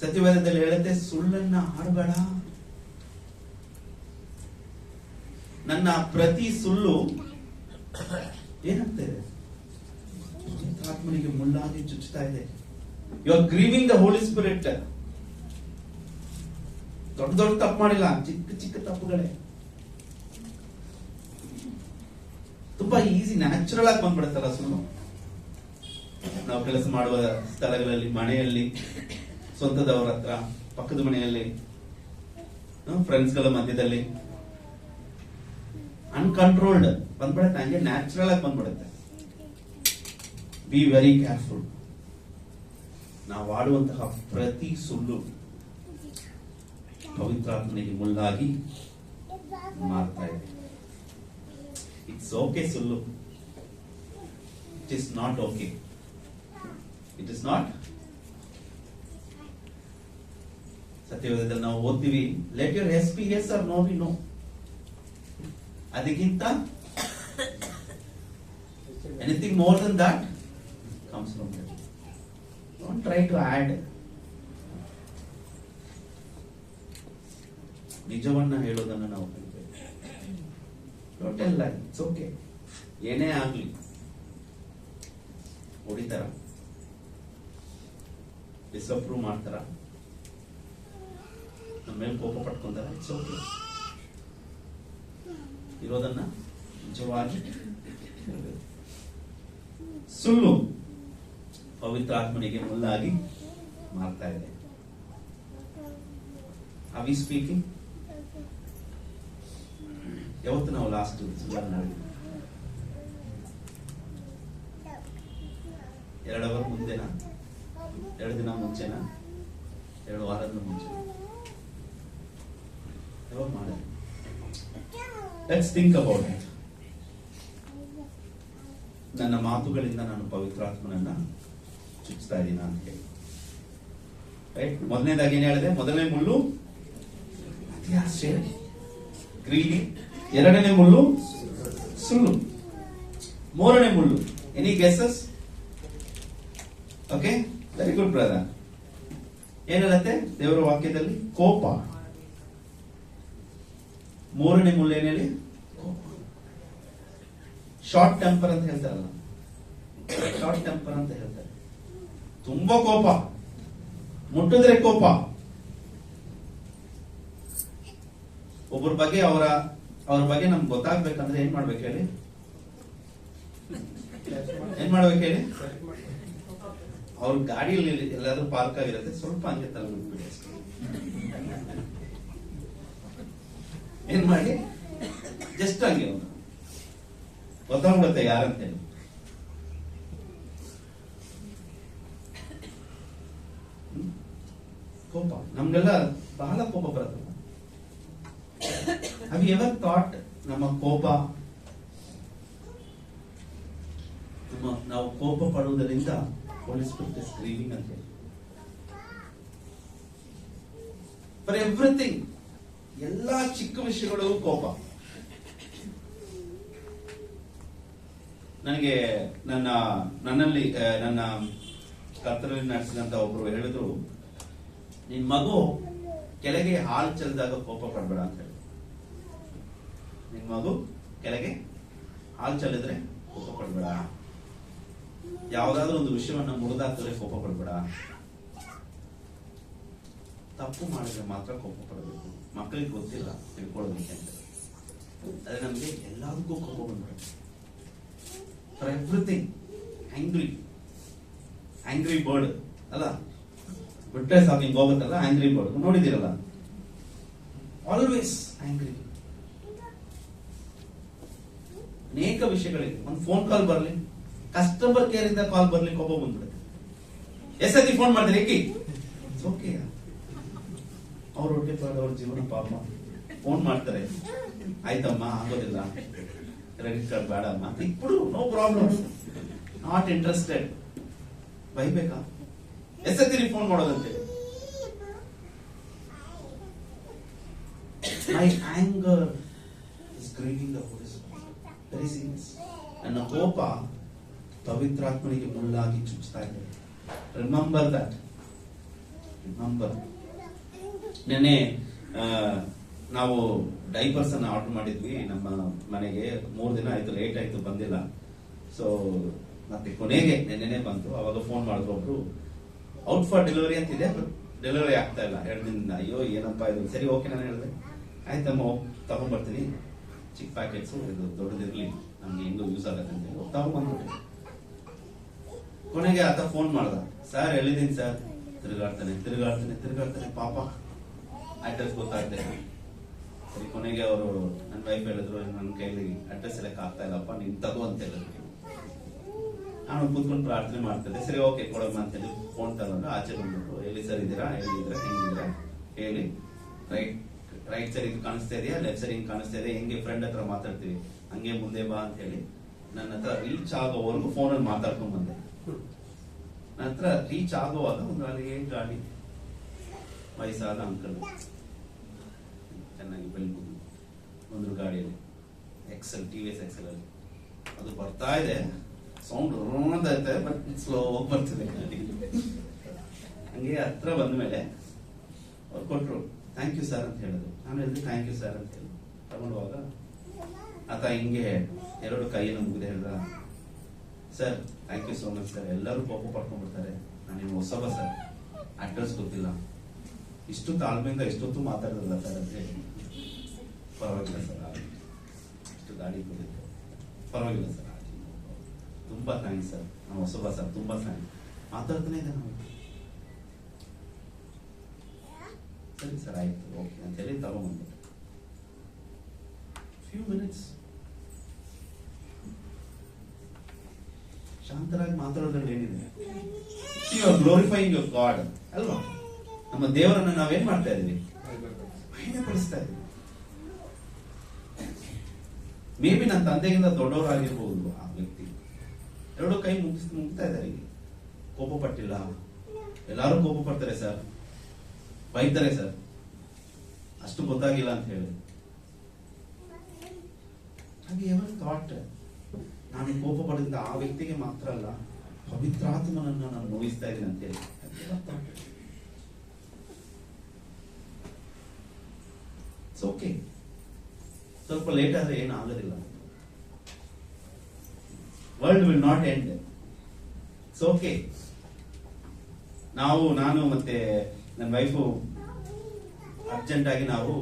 ಸತ್ಯವೇದದಲ್ಲಿ ಹೇಳುತ್ತೆ, ಸುಳ್ಳನ್ನ ಆಡಬೇಡ. ನನ್ನ ಪ್ರತಿ ಸುಳ್ಳು ಏನಾಗ್ತಾ ಇದೆ? ಆತ್ಮನಿಗೆ ಮುಳ್ಳಾಗಿ ಚುಚ್ಚುತ್ತಾ ಇದೆ. You are grieving the Holy Spirit. ದೊಡ್ಡ ದೊಡ್ಡ ತಪ್ಪು ಮಾಡಿಲ್ಲ, ಚಿಕ್ಕ ಚಿಕ್ಕ ತಪ್ಪುಗಳೇ ತುಂಬಾ ಈಸಿ, ನ್ಯಾಚುರಲ್ ಆಗಿ ಬಂದ್ಬಿಡುತ್ತಲ್ಲ ಸುಳ್ಳು. ನಾವು ಕೆಲಸ ಮಾಡುವ ಸ್ಥಳಗಳಲ್ಲಿ, ಮನೆಯಲ್ಲಿ, ಸ್ವಂತದವರ ಹತ್ರ, ಪಕ್ಕದ ಮನೆಯಲ್ಲಿ, ಫ್ರೆಂಡ್ಸ್ ಗಳ ಮಧ್ಯದಲ್ಲಿ ಅನ್ಕಂಟ್ರೋಲ್ಡ್ ಬಂದ್ಬಿಡುತ್ತೆ, ಹಂಗೆ ನ್ಯಾಚುರಲ್ ಆಗಿ ಬಂದ್ಬಿಡುತ್ತೆ. Be very careful. ನಾವು ಆಡುವಂತಹ ಪ್ರತಿ ಸುಳ್ಳು ಪವಿತ್ರಾತ್ಮನಿಗೆ ಮುಳ್ಳಾಗಿ ಮಾರ್ತಾ ಇದೆ. ಇಟ್ಸ್ ಓಕೆ ಸುಳ್ಳು, it is not okay. It is not. ಸತ್ಯವೇದದಲ್ಲಿ ನಾವು ಓದ್ತೀವಿ, let your yes be yes or no be no. ಅದಕ್ಕಿಂತ anything more than that comes from there. Don't try to add. ನಿಜವನ್ನ ಹೇಳೋದನ್ನ ನಾವು ಕಲಿಬೇಕು. Don't tell lie. It's okay. ಏನೇ ಆಗ್ಲಿ, ಹೊಡಿತಾರ, ಡಿಸಪ್ರೂವ್ ಮಾಡ್ತಾರ, ನಮ್ಮ ಮೇಲೆ ಕೋಪ ಪಟ್ಕೊಂತಾರ, ಇಟ್ಸ್ ಓಕೆ. ಇರೋದನ್ನ ನಿಜವಾಗಿ ಹೇಳಬೇಕು. ಸುಳ್ಳು ಪವಿತ್ರ ಆತ್ಮನಿಗೆ ಮುಳ್ಳಾಗಿ ಮಾರ್ತಾ ಇದೆ. Are we speaking? ಯಾವತ್ತು ನಾವು ಲಾಸ್ಟ್ ಸುಳ್ಳನ್ನು ಹೇಳಿದ್ವಿ? 2 ಅವರ್ ಮುಂದೆನಾ? 2 ದಿನ ಮುಂಚೆನಾ? 2 ವಾರದ ಮುಂಚೆ? ಯಾವಾಗ ಮಾಡಿದ್ವಿ? Let's think about it. ನನ್ನ ಮಾತುಗಳಿಂದ ನಾನು ಪವಿತ್ರಾತ್ಮನನ್ನ ಚುಚ್ತಾ ಇದ್ದೀನ ಅಂತ ಹೇಳಿ, ರೈಟ್? ಮೊದಲನೇದಾಗಿ ಏನ್ ಹೇಳಿದೆ? ಮೊದಲನೇ ಮುಳ್ಳು ಅತಿಯಾಸೆ, ಗ್ರೀಡಿ. 2ನೇ ಮುಳ್ಳು ಸುಳ್ಳು. 3ನೇ ಮುಳ್ಳು, any guesses? Okay, very good brother. ಏನ್ ಹೇಳುತ್ತೆ ದೇವರ ವಾಕ್ಯದಲ್ಲಿ? ಕೋಪ. 3ನೇ ಮುಳ್ಳು ಏನ್ ಹೇಳಿ? ಶಾರ್ಟ್ ಟೆಂಪರ್ ಅಂತ ಹೇಳ್ತಾರಲ್ಲ, ಶಾರ್ಟ್ ಟೆಂಪರ್ ಅಂತ ಹೇಳ್ತಾರೆ. ತುಂಬಾ ಕೋಪ, ಮುಟ್ಟಿದ್ರೆ ಕೋಪ. ಒಬ್ಬರ ಬಗ್ಗೆ ಅವ್ರ ಬಗ್ಗೆ ನಮ್ಗೆ ಗೊತ್ತಾಗ್ಬೇಕಂದ್ರೆ ಏನ್ ಮಾಡ್ಬೇಕು ಹೇಳಿ? ಏನ್ ಮಾಡ್ಬೇಕು ಹೇಳಿ? ಅವ್ರ ಗಾಡಿಯಲ್ಲಿ ಎಲ್ಲಾದ್ರೂ ಪಾರ್ಕ್ ಆಗಿರುತ್ತೆ, ಸ್ವಲ್ಪ ಹಂಗೆ ತಲೆ ಬಿಟ್ಬಿಡಿ. ಏನ್ ಮಾಡಿ ಜಸ್ಟ್ ಹಂಗೆ ಗೊತ್ತಾಗ್ಬಿಡುತ್ತೆ ಯಾರಂತೇಳಿ. ಕೋಪ ನಮ್ಗೆಲ್ಲ ಬಹಳ ಕೋಪ ಬರುತ್ತೆ. Have you ever thought ನಮ್ಮ ಕೋಪ, ನಾವು ಕೋಪ ಪಡುವುದರಿಂದ Holy Spirit is grieving ಅಂತ ಹೇಳಿ? ಫಾರ್ ಎವ್ರಿಥಿಂಗ್, ಎಲ್ಲಾ ಚಿಕ್ಕ ವಿಷಯಗಳು ಕೋಪ. ನನಗೆ ನನ್ನಲ್ಲಿ ನನ್ನ ಕರ್ತನಲ್ಲಿ ನಡೆಸಿದಂತ ಒಬ್ರು ಹೇಳಿದ್ರು, ನಿನ್ ಮಗು ಕೆಳಗೆ ಹಾಲು ಚೆಲ್ಲಿದಾಗ ಕೋಪ ಪಡ್ಬೇಡ ಅಂತ ಹೇಳಿ. ನಿನ್ ಮಗು ಕೆಳಗೆ ಹಾಲು ಚೆಲ್ಲಿದ್ರೆ ಕೋಪ ಪಡ್ಬೇಡ. ಯಾವ್ದಾದ್ರು ಒಂದು ವಿಷಯವನ್ನ ಮುರಿದಾಕಿದ್ರೆ ಕೋಪ ಪಡ್ಬೇಡ. ತಪ್ಪು ಮಾಡಿದ್ರೆ ಮಾತ್ರ ಕೋಪ ಪಡಬೇಕು. ಮಕ್ಕಳಿಗೆ ಗೊತ್ತಿಲ್ಲ ತಿಳ್ಕೊಳ್ಳೋದಕ್ಕೆ ಅಂತ, ಅದೇ ನಮ್ಗೆ ಎಲ್ಲದಕ್ಕೂ ಕೋಪ ಬಂದ್ಬಿಡುತ್ತೆ. ಫಾರ್ ಎವ್ರಿಥಿಂಗ್ ಆಂಗ್ರಿ ಬರ್ಡ್ ಅಲ್ಲ, ಬಿಟ್ರೆ ಸಾಕು ಹಿಂಗ್ ಹೋಗುತ್ತಲ್ಲ, ಆಂಗ್ರಿ ಬರ್ಡ್ ನೋಡಿದಿರಲ್ಲ, ಆಲ್ವೇಸ್ ಆಂಗ್ರಿ. ಅನೇಕ ವಿಷಯಗಳಿಗೆ ಒಂದು ಫೋನ್ ಕಾಲ್ ಬರ್ಲಿ, ಕಸ್ಟಮರ್ ಕೇರ್ ಇಂದ ಕಾಲ್ ಬರ್ಲಿ, ಕೋಪ ಬಂದ್ಬಿಡುತ್ತೆ. ಎಷ್ಟೊತ್ತಿ ಫೋನ್ ಮಾಡ್ತಾರೆ, ಏಕಿ ಓಕೆ, ಅವ್ರ ಹೊಟ್ಟೆ ಅವ್ರ ಜೀವನ ಪಾಪ. ಫೋನ್ ಮಾಡ್ತಾರೆ, ಆಯ್ತಮ್ಮ ಆಗೋದಿಲ್ಲ, ಕ್ರೆಡಿಟ್ ಕಾರ್ಡ್ ಬೇಡಮ್ಮ, ಇಟ್ಬಿಡು, ನೋ ಪ್ರಾಬ್ಲಮ್, ನಾಟ್ ಇಂಟ್ರೆಸ್ಟೆಡ್. ಬೈಬೇಕಾ? ಎಷ್ಟೊತ್ತೀರಿ ಫೋನ್ ಮಾಡೋದಂತೆ? My anger is grieving the Holy Spirit. Very serious. ನನ್ನ ಕೋಪ ಪವಿತ್ರಾತ್ಮನಿಗೆ ಮುಳ್ಳಾಗಿ ಚುಚ್ಚುತ್ತಾ ಇದೆ. Remember that. ರಿಮೆಂಬರ್. ನೆನ್ನೆ ನಾವು ಡೈಪರ್ಸ್ ಅನ್ನ ಆರ್ಡರ್ ಮಾಡಿದ್ವಿ ನಮ್ಮ ಮನೆಗೆ. 3 ದಿನ ಆಯ್ತು, ಲೇಟ್ ಆಯ್ತು, ಬಂದಿಲ್ಲ. ಸೊ ಮತ್ತೆ ಕೊನೆಗೆ ನೆನ್ನೆನೆ ಬಂತು. ಅವಾಗ ಫೋನ್ ಮಾಡಿದ್ರು ಒಬ್ರು, ಔಟ್ ಫಾರ್ ಡೆಲಿವರಿ ಅಂತಿದೆ, ಡೆಲಿವರಿ ಆಗ್ತಾ ಇಲ್ಲ 2 ದಿನದಿಂದ. ಅಯ್ಯೋ ಏನಪ್ಪಾ ಇದು. ಸರಿ ಓಕೆ, ನಾನು ಹೇಳಿದೆ ಆಯ್ತಮ್ಮ ತಗೊಂಡ್ಬರ್ತೀನಿ, ಚಿಕ್ಕ ಪ್ಯಾಕೆಟ್ಸು, ಇದು ದೊಡ್ಡದಿರ್ಲಿ, ನಮ್ಗೆ ಹೆಂಗೋ ಯೂಸ್ ಆಗತ್ತೆ ಅಂತ ಹೇಳಿ ತಗೊಂಡ್ಬಂದ್ಬಿಟ್ಟೆ. ಕೊನೆಗೆ ಆತ ಫೋನ್ ಮಾಡ್ದ, ಸರ್ ಎಲ್ಲಿದ್ದೀನಿ ಸರ್? ತಿರುಗಾಡ್ತಾನೆ ಪಾಪ, ಅಡ್ರೆಸ್ ಗೊತ್ತಾಗ್ತದೆ. ಸರಿ ಕೊನೆಗೆ ಅವರು ನನ್ನ ವೈಫ್ ಹೇಳಿದ್ರು, ನನ್ನ ಕೈಲಿ ಅಡ್ರೆಸ್ ಎಲ್ಲ ಆಗ್ತಾ ಇಲ್ಲಪ್ಪ, ನೀನ್ ತಗೋ ಅಂತ ಹೇಳಿದ್ರು. ನಾನು ಕೂತ್ಕೊಂಡು ಪ್ರಾರ್ಥನೆ ಮಾಡ್ತಿದ್ದೆ. ಸರಿ ಓಕೆ ಕೊಡಮ್ಮ ಅಂತ ಹೇಳಿ ಫೋನ್ ತಗೊಂಡು ಆಚೆ ಬಂದ್ಬಿಟ್ಟು, ಎಲ್ಲಿ ಸರ್ ಇದ್ದೀರಾ, ಎಲ್ಲಿದ್ದೀರಾ, ಹೆಂಗಿದ್ದೀರಾ ಹೇಳಿ, ರೈಟ್ ಸೈಡ್ ಇದು ಕಾಣಿಸ್ತಾ ಇದೆಯಾ, ಲೆಫ್ಟ್ ಸೈಡ್ ಹಿಂಗ್ ಕಾಣಿಸ್ತಾ ಇದೆ, ಹೆಂಗೆ ಫ್ರೆಂಡ್ ಹತ್ರ ಮಾತಾಡ್ತೀವಿ ಹಂಗೆ ಮುಂದೆ ಬಾ ಅಂತ ಹೇಳಿ ನನ್ನ ಹತ್ರ ರೀಚ್ ಆಗೋವರೆಗೂ ಫೋನಲ್ಲಿ ಮಾತಾಡ್ಕೊಂಡ್ ಬಂದೆ. ನನ್ನ ಹತ್ರ ರೀಚ್ ಆಗುವಾಗ ಒಂದು ಅಲ್ಲಿ ಗಾಡಿ, ವಯಸ್ಸಾದ ಅಂಕಲ್ ಚೆನ್ನಾಗಿ ಬೆಳ್ಕೊಂಡು ಒಂದು ಗಾಡಿಯಲ್ಲಿ ಎಕ್ಸೆಲ್, TVS ಎಕ್ಸೆಲ್ ಅಲ್ಲಿ ಅದು ಬರ್ತಾ ಇದೆ. ಸೌಂಡ್ ಅಂತ ಇರ್ತದೆ, ಬಟ್ ಸ್ಲೋ ಹೋಗಿ ಬರ್ತಿದೆ ಗಾಡಿ. ಹಂಗೆ ಹತ್ರ ಬಂದ ಮೇಲೆ ಅವ್ರು ಕೊಟ್ರು, ಥ್ಯಾಂಕ್ ಯು ಸರ್ ಅಂತ ಹೇಳಿದ್ರು. ನಾನು ಹೇಳಿದೆ ಥ್ಯಾಂಕ್ ಯು ಸರ್ ಅಂತ ಹೇಳಿ ತಗೊಂಡುವಾಗ ಆತ ಹಿಂಗೆ 2 ಕೈಯನ್ನು ಮುಗಿದು ಹೇಳ್ದ, sir thank you so much sir. ಎಲ್ಲರೂ ಕೋಪ ಪಡ್ಕೊಂಡ್ಬಿಡ್ತಾರೆ, ನಾನು ನಿಮ್ಮ ಹೊಸಬ ಸರ್, ಅಡ್ರೆಸ್ ಗೊತ್ತಿಲ್ಲ, ಇಷ್ಟು ತಾಳ್ಮೆಯಿಂದ ಇಷ್ಟೊತ್ತು ಮಾತಾಡೋದಿಲ್ಲ ಸರ್ ಅಂತ ಹೇಳಿ. ಪರವಾಗಿಲ್ಲ ಸರ್, ಇಷ್ಟು ಗಾಡಿ ಕೊಡಿದ್ದು ಪರವಾಗಿಲ್ಲ ಸರ್, ತುಂಬಾ ಥ್ಯಾಂಕ್ಸ್ ಸರ್, ನಾವು ಹೊಸಬ ಸರ್, ತುಂಬಾ ಥ್ಯಾಂಕ್ಸ್. ಮಾತಾಡ್ತಾನೆ ಇದೆ ನಾವು. ಸರಿ ಸರ್ ಆಯ್ತು ಓಕೆ ಅಂತ ಹೇಳಿ ತಗೊಂಡ್ಬಂದ್ಬಿಟ್ಟೆ. ಫ್ಯೂ ಮಿನಿಟ್ಸ್ ಶಾಂತರಾಗಿ ಮಾತಾಡೋದ್ರಲ್ಲಿ ಏನಿದೆ? You are glorifying your God ಅಲ್ವಾ? ನಮ್ಮ ದೇವರನ್ನ ನಾವೇನ್ ಮಾಡ್ತಾ ಇದೀವಿ? ಮಹಿಮೆ ಪಡಿಸ್ತಾ ಇದೀವಿ. ಮೇ ಬಿ ನನ್ನ ತಂದೆಗಿಂತ ದೊಡ್ಡವರಾಗಿರ್ಬಹುದು ಆ ವ್ಯಕ್ತಿ. 2 ಕೈ ಮುಗ್ತಾ ಇದ್ದಾರೆ, ಕೋಪ ಪಟ್ಟಿಲ್ಲ. ಎಲ್ಲಾರು ಕೋಪ ಪಡ್ತಾರೆ ಸರ್, ಬೈತಾರೆ ಸರ್, ಅಷ್ಟು ಗೊತ್ತಾಗಿಲ್ಲ ಅಂತ ಹೇಳಿ. ಹಾಗೆ ಎವರ್ ಥಾಟ್ ನಾನು ಕೋಪ ಪಡೆದ ಆ ವ್ಯಕ್ತಿಗೆ ಮಾತ್ರ ಅಲ್ಲ, ಪವಿತ್ರಾತ್ಮನನ್ನ ನಾನು ನೋಯಿಸ್ತಾ ಇದ್ದೀನಿ ಅಂತ ಹೇಳಿ. ಓಕೆ, ಸ್ವಲ್ಪ ಲೇಟ್ ಆದ್ರೆ ಏನು ಆಗೋದಿಲ್ಲ. World will not end. It's okay. ನಾನು ಮತ್ತೆ ನನ್ನ ವೈಫು ಅರ್ಜೆಂಟ್ ಆಗಿ ನಾವು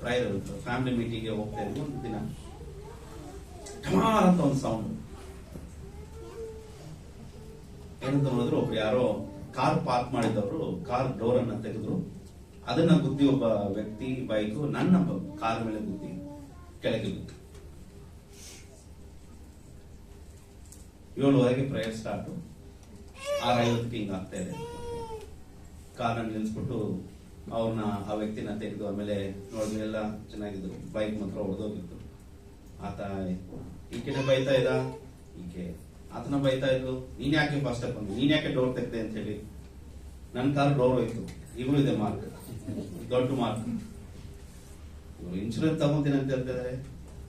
ಪ್ರಯರ್ ಫ್ಯಾಮಿಲಿ ಮೀಟಿಂಗ್ಗೆ ಹೋಗ್ತಾ ಇದ್ವಿ. ಒಂದು ದಿನ ಠಮಾರ್ ಅಂತ ಒಂದು ಸೌಂಡ್. ಏನಂತ ನೋಡಿದ್ರು, ಒಬ್ರು ಯಾರೋ ಕಾರ್ ಪಾರ್ಕ್ ಮಾಡಿದವರು ಕಾರ್ ಡೋರ್ ಅನ್ನ ತೆಗೆದ್ರು. ಅದನ್ನ ಗುದ್ದಿ ಒಬ್ಬ ವ್ಯಕ್ತಿ ಬೈಕು ನನ್ನ ಕಾರ್ ಮೇಲೆ ಗುದ್ದಿ ಕೆಳಗೆ ಬಿತ್ತು. 7:30 ಪ್ರೇಯರ್ ಸ್ಟಾರ್ಟ್. 6:50 ಹಿಂಗ್ ಆಗ್ತಾ ಇದೆ. ಕಾರ್ನ ನಿಲ್ಲಿಸ್ಬಿಟ್ಟು ಅವ್ರನ್ನ ಆ ವ್ಯಕ್ತಿನ ತೆಗೆದು ಆಮೇಲೆ ನೋಡಿದ್ರೆ ಎಲ್ಲ ಚೆನ್ನಾಗಿದ್ರು. ಬೈಕ್ ಮಾತ್ರ ಹೊಡೆದೋಗಿತ್ತು. ಆತ ಈಕೆನೆ ಬೈತಾ ಇದ್ದ, ಈಕೆ ಆತನ ಬೈತಾ ಇದ್ರು, ನೀನ್ ಯಾಕೆ ಫಾಸ್ಟ್ ಆಗಿ ಬಂದು, ನೀನ್ ಯಾಕೆ ಡೋರ್ ತೆಗ್ದೆ ಅಂತ ಹೇಳಿ. ನನ್ನ ಕಾರ್ ಡೋರ್ ಹೋಯ್ತು. ಈಗಲೂ ಇದೆ ಮಾರ್ಕ್, ದೊಡ್ಡ ಮಾರ್ಕ್. ಇವರು ಇನ್ಶೂರೆನ್ಸ್ ತಗೊಂತೀನಿ ಅಂತ ಹೇಳ್ತಿದ್ದಾರೆ,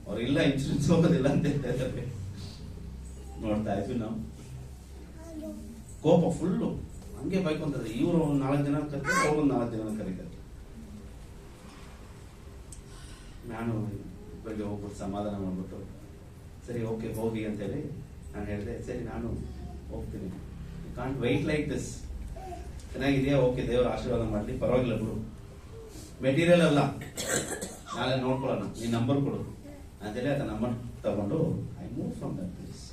ಅವ್ರು ಇಲ್ಲ ಇನ್ಶೂರೆನ್ಸ್ ಹೋಗೋದಿಲ್ಲ ಅಂತ ಹೇಳ್ತಾ ಇದ್ದಾರೆ. ನೋಡ್ತಾ ಇದ್ವಿ ನಾವು. ಕೋಪ ಫುಲ್ಲು ಹಂಗೆ ಬೈಕೊಂತಾರೆ. ಇವರು 4 ಜನ ಕರೀತಾರೆ, ಅವ್ರು 4 ಜನ ಕರೀತಾರೆ. ನಾನು ಇಬ್ಬರಿಗೆ ಹೋಗ್ಬಿಟ್ಟು ಸಮಾಧಾನ ಮಾಡ್ಬಿಟ್ಟು, ಸರಿ ಓಕೆ ಹೋಗಿ ಅಂತ ಹೇಳಿ ನಾನು ಹೇಳಿದೆ. ಸರಿ ನಾನು ಹೋಗ್ತೀನಿ, you can't wait like this. ಚೆನ್ನಾಗಿದೆಯಾ? ಓಕೆ, ದೇವರ ಆಶೀರ್ವಾದ ಮಾಡಲಿ, ಪರವಾಗಿಲ್ಲ ಬಿಡು, ಮೆಟೀರಿಯಲ್ ಅಲ್ಲ, ನಾಳೆ ನೋಡ್ಕೊಳ್ಳೋಣ, ನೀನ್ ನಂಬರ್ ಕೊಡು ಅಂತೇಳಿ ಆತ ನಂಬರ್ ತಗೊಂಡು I move from that place.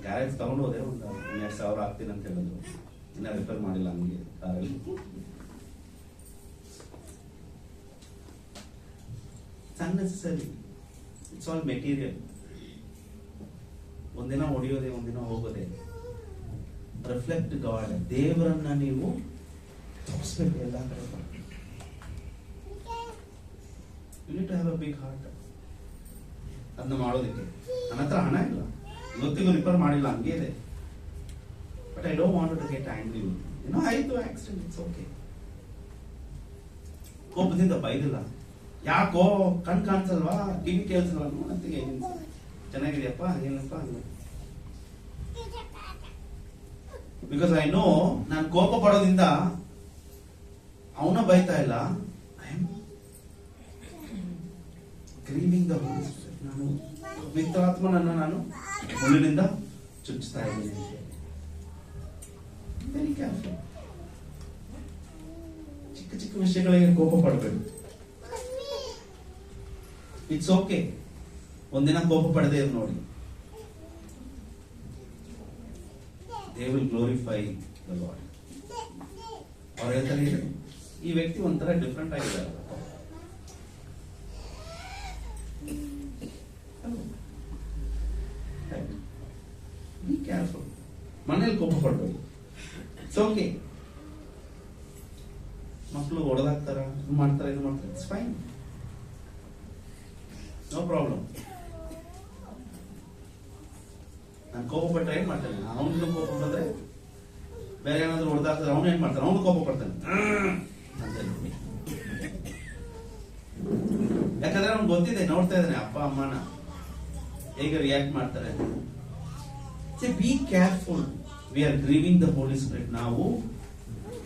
Garage ತಗೊಂಡು ಹೋದೆ. ಒಂದು 2,000 ಆಗ್ತೀನಿ ಅಂತ ಹೇಳಿದ್ರು. ಇನ್ನ ರಿಪೇರ್ ಮಾಡಿಲ್ಲ ಹಂಗೆ ಕಾರಲ್ಲಿ. Unnecessary, it's all material. ಒಂದಿನ ಹೊಡೆಯೋದೆ, ಒಂದಿನ ಹೋಗೋದೆ. Reflect God. ದೇವರನ್ನ ನೀವು ತೋರಿಸ್ಬೇಕು ಎಲ್ಲ ಕಡೆ. You need to have a big heart. ಅದನ್ನ ಮಾಡೋದಕ್ಕೆ ನನ್ನ ಹತ್ರ ಹಣ ಇಲ್ಲ, ಇವತ್ತಿಗೂ ರಿಪೇರ್ ಮಾಡಿಲ್ಲ, ಹಂಗೆ ಇದೆ. But I don't want to get angry. ಏನೋ ಆಯ್ತು, ಆಕ್ಸಿಡೆಂಟ್, ಇಟ್ಸ್ ಓಕೆ. ಕೋಪದಿಂದ ಬೈದಿಲ್ಲ. ಯಾಕೋ ಕಣ್ ಕಾಣಿಸಲ್ವಾ, ಕಿವಿ ಕೇಳಿಸಲ್ವಾ ಅಂತಿಗೆ, ಚೆನ್ನಾಗಿದೆಯಪ್ಪ ಏನಪ್ಪ ಅಂದ. ಬಿಕಾಸ್ ಐ ನೋ ನಾನು ಕೋಪ ಪಡೋದ್ರಿಂದ ಅವನ ಬೈತಾ ಇಲ್ಲ, I am grieving the Holy Spirit. ನಾನು ಪವಿತ್ರಾತ್ಮನನ್ನ ನಾನು ಮುಳ್ಳಿನಿಂದ ಚುಚ್ಚುತ್ತಾ ಇದ್ದೀನಿ. Very careful. ಚಿಕ್ಕ ಚಿಕ್ಕ ವಿಷಯಗಳಿಗೆ ಕೋಪ ಪಡಬೇಕು. It's okay. ಒಂದಿನ ಕೋಪ ಪಡದೆ ಇರು ನೋಡಿ. They will glorify the Lord. ಅವ್ರು ಹೇಳ್ತಾರೆ, ಈ ವ್ಯಕ್ತಿ ಒಂಥರ ಡಿಫ್ರೆಂಟ್ ಆಗಿದ್ದಾರೆ. Be careful. ಮನೇಲಿ ಕೋಪ ಪಡ್ಬೇಕು. It's okay. ಮಕ್ಕಳು ಹೊಡೆದಾಕ್ತಾರ, ಇದು ಮಾಡ್ತಾರೆ, ಇಟ್ಸ್ ಫೈನ್, ನೋ ಪ್ರಾಬ್ಲಮ್. ನಾನು ಕೋಪ ಪಟ್ಟರೆ ಏನ್ ಮಾಡ್ತಾನೆ, ಅವನಿಗೆ ಕೋಪ ಬಂದ್ರೆ ಬೇರೆ ಏನಾದ್ರು ಹೊಡೆದಾಕ್ತಾರೆ, ಅವನು ಏನ್ ಮಾಡ್ತಾನೆ, ಅವನು ಕೋಪ ಪಡ್ತಾನೆ ಅಂತ. ಯಾಕಂದ್ರೆ ಅವ್ನು ಗೊತ್ತಿದೆ, ನೋಡ್ತಾ ಇದ್ದಾನೆ ಅಪ್ಪ ಅಮ್ಮನ ಹೇಗೆ ರಿಯಾಕ್ಟ್ ಮಾಡ್ತಾರೆ. Be careful. We are grieving the Holy Spirit. ನಾವು